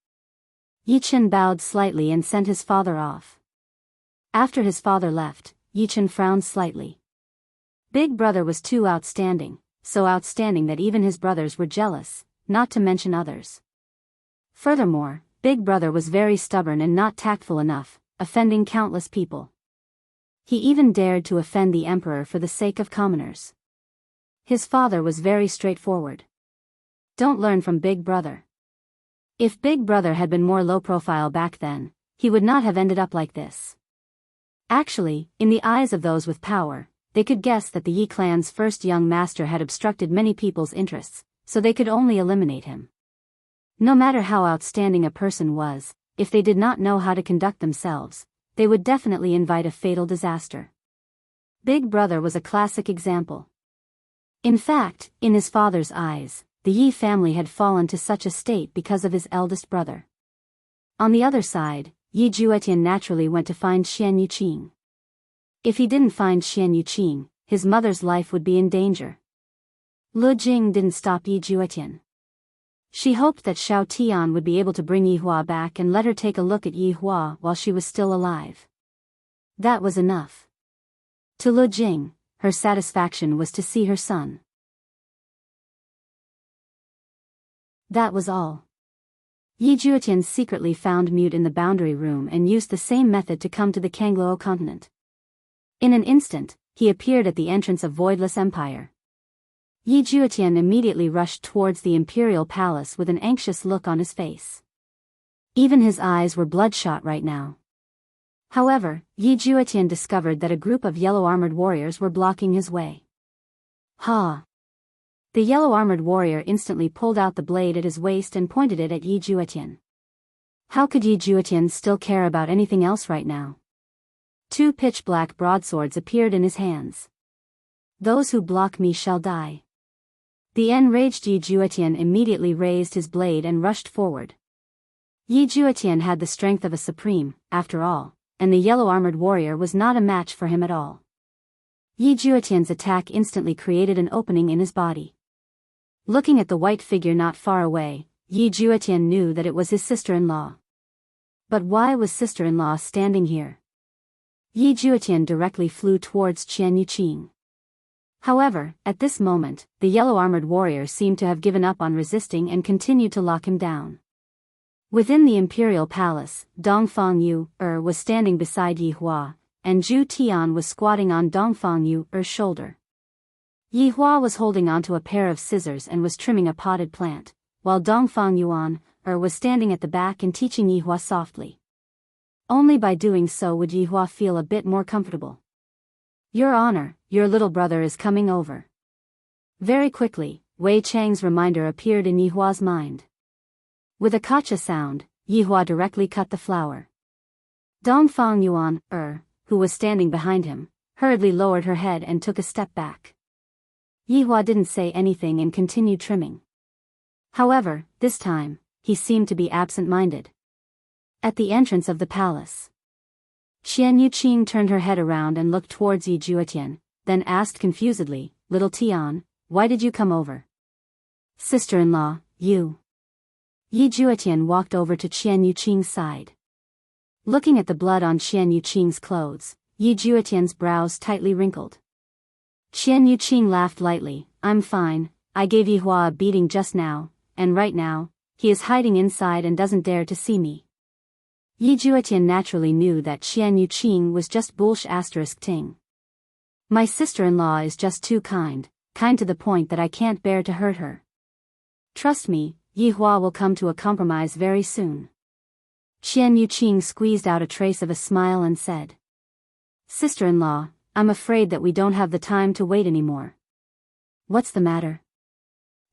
Yi Chen bowed slightly and sent his father off. After his father left, Yi Chen frowned slightly. Big Brother was too outstanding, so outstanding that even his brothers were jealous, not to mention others. Furthermore, Big Brother was very stubborn and not tactful enough, offending countless people. He even dared to offend the emperor for the sake of commoners. His father was very straightforward. Don't learn from Big Brother. If Big Brother had been more low profile back then, he would not have ended up like this. Actually, in the eyes of those with power, they could guess that the Yi clan's first young master had obstructed many people's interests, so they could only eliminate him. No matter how outstanding a person was, if they did not know how to conduct themselves, they would definitely invite a fatal disaster. Big Brother was a classic example. In fact, in his father's eyes, the Yi family had fallen to such a state because of his eldest brother. On the other side, Yi Juetian naturally went to find Qian Yuqing. If he didn't find Qian Yuqing, his mother's life would be in danger. Lu Jing didn't stop Yi Juetian. She hoped that Xiao Tian would be able to bring Yi Hua back and let her take a look at Yi Hua while she was still alive. That was enough. To Lu Jing, her satisfaction was to see her son. That was all. Yi Juetian secretly found Mute in the boundary room and used the same method to come to the Kangluo continent. In an instant, he appeared at the entrance of Voidless Empire. Yi Juetian immediately rushed towards the imperial palace with an anxious look on his face. Even his eyes were bloodshot right now. However, Yi Juetian discovered that a group of yellow-armored warriors were blocking his way. Ha! The yellow-armored warrior instantly pulled out the blade at his waist and pointed it at Yi Juetian. How could Yi Juetian still care about anything else right now? 2 pitch-black broadswords appeared in his hands. Those who block me shall die. The enraged Yi Juetian immediately raised his blade and rushed forward. Yi Juetian had the strength of a supreme, after all, and the yellow-armored warrior was not a match for him at all. Yi Juetian's attack instantly created an opening in his body. Looking at the white figure not far away, Yi Juetian knew that it was his sister-in-law. But why was sister-in-law standing here? Yi Juetian directly flew towards Qian Yuqing. However, at this moment, the yellow-armored warrior seemed to have given up on resisting and continued to lock him down. Within the imperial palace, Dongfang Yu was standing beside Yi Hua, and Zhu Tian was squatting on Dongfang Yu's shoulder. Yi Hua was holding onto a pair of scissors and was trimming a potted plant, while Dongfang Yuan was standing at the back and teaching Yi Hua softly. Only by doing so would Yi Hua feel a bit more comfortable. "Your Honor, your little brother is coming over." Very quickly, Wei Chang's reminder appeared in Yi Hua's mind. With a kacha sound, Yi Hua directly cut the flower. Dongfang Yuan, who was standing behind him, hurriedly lowered her head and took a step back. Yi Hua didn't say anything and continued trimming. However, this time, he seemed to be absent-minded. At the entrance of the palace, Qian Yuqing turned her head around and looked towards Yi Juetian, then asked confusedly, "Little Tian, why did you come over?" "Sister-in-law, you." Yi Juetian walked over to Qian Yuqing's side. Looking at the blood on Qian Yuqing's clothes, Yi Juetian's brows tightly wrinkled. Qian Yuqing laughed lightly, "I'm fine, I gave Yi Hua a beating just now, and right now, he is hiding inside and doesn't dare to see me." Yi Juetian naturally knew that Qian Yuqing was just ting. "My sister-in-law is just too kind to the point that I can't bear to hurt her. Trust me, Yi Hua will come to a compromise very soon." Qian Yuqing squeezed out a trace of a smile and said, "Sister-in-law, I'm afraid that we don't have the time to wait anymore." "What's the matter?"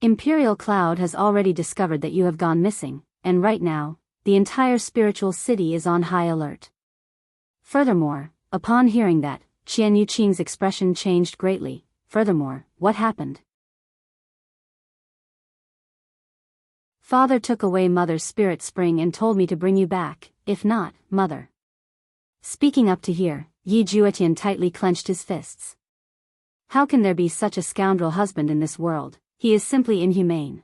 "Imperial Cloud has already discovered that you have gone missing, and right now, the entire spiritual city is on high alert." Furthermore, upon hearing that, Qian Yuqing's expression changed greatly. "Furthermore, what happened?" "Father took away Mother's spirit spring and told me to bring you back, if not, Mother." Speaking up to here, Yi Juetian tightly clenched his fists. How can there be such a scoundrel husband in this world? He is simply inhumane.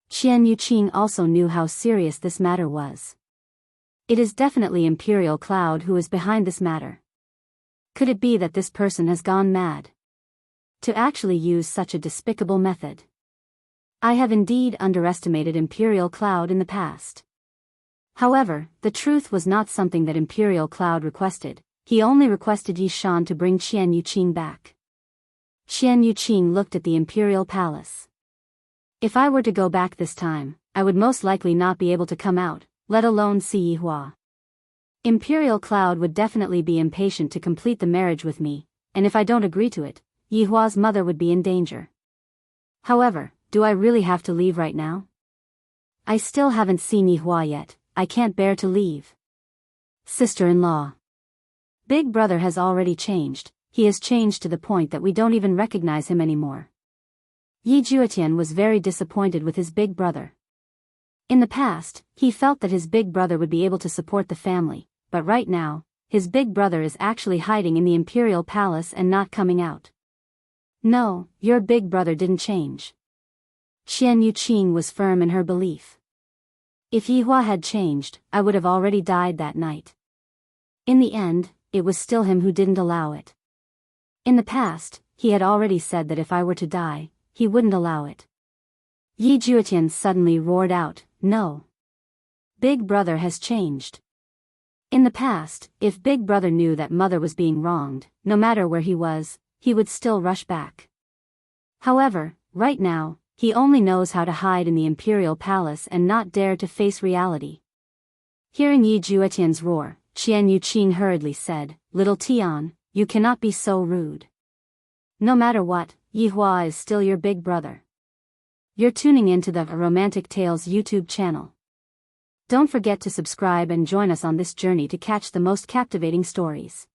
Qian Yuqing also knew how serious this matter was. It is definitely Imperial Cloud who is behind this matter. Could it be that this person has gone mad? To actually use such a despicable method. I have indeed underestimated Imperial Cloud in the past. However, the truth was not something that Imperial Cloud requested. He only requested Yi Shan to bring Qian Yuqing back. Qian Yuqing looked at the Imperial Palace. "If I were to go back this time, I would most likely not be able to come out, let alone see Yi Hua. Imperial Cloud would definitely be impatient to complete the marriage with me, and if I don't agree to it, Yi Hua's mother would be in danger. However, do I really have to leave right now? I still haven't seen Yi Hua yet, I can't bear to leave." "Sister-in-law. Big brother has already changed, he has changed to the point that we don't even recognize him anymore." Yi Juetian was very disappointed with his big brother. In the past, he felt that his big brother would be able to support the family, but right now, his big brother is actually hiding in the Imperial Palace and not coming out. "No, your big brother didn't change." Qian Yuqing was firm in her belief. "If Yi Hua had changed, I would have already died that night." In the end, it was still him who didn't allow it. In the past, he had already said that if I were to die, he wouldn't allow it. Yi Juetian suddenly roared out, "No. Big brother has changed." In the past, if Big Brother knew that Mother was being wronged, no matter where he was, he would still rush back. However, right now, he only knows how to hide in the Imperial Palace and not dare to face reality. Hearing Yi Juetian's roar, Qian Yuqing hurriedly said, "Little Tian, you cannot be so rude. No matter what, Yi Hua is still your big brother." You're tuning into the Romantic Tales YouTube channel. Don't forget to subscribe and join us on this journey to catch the most captivating stories.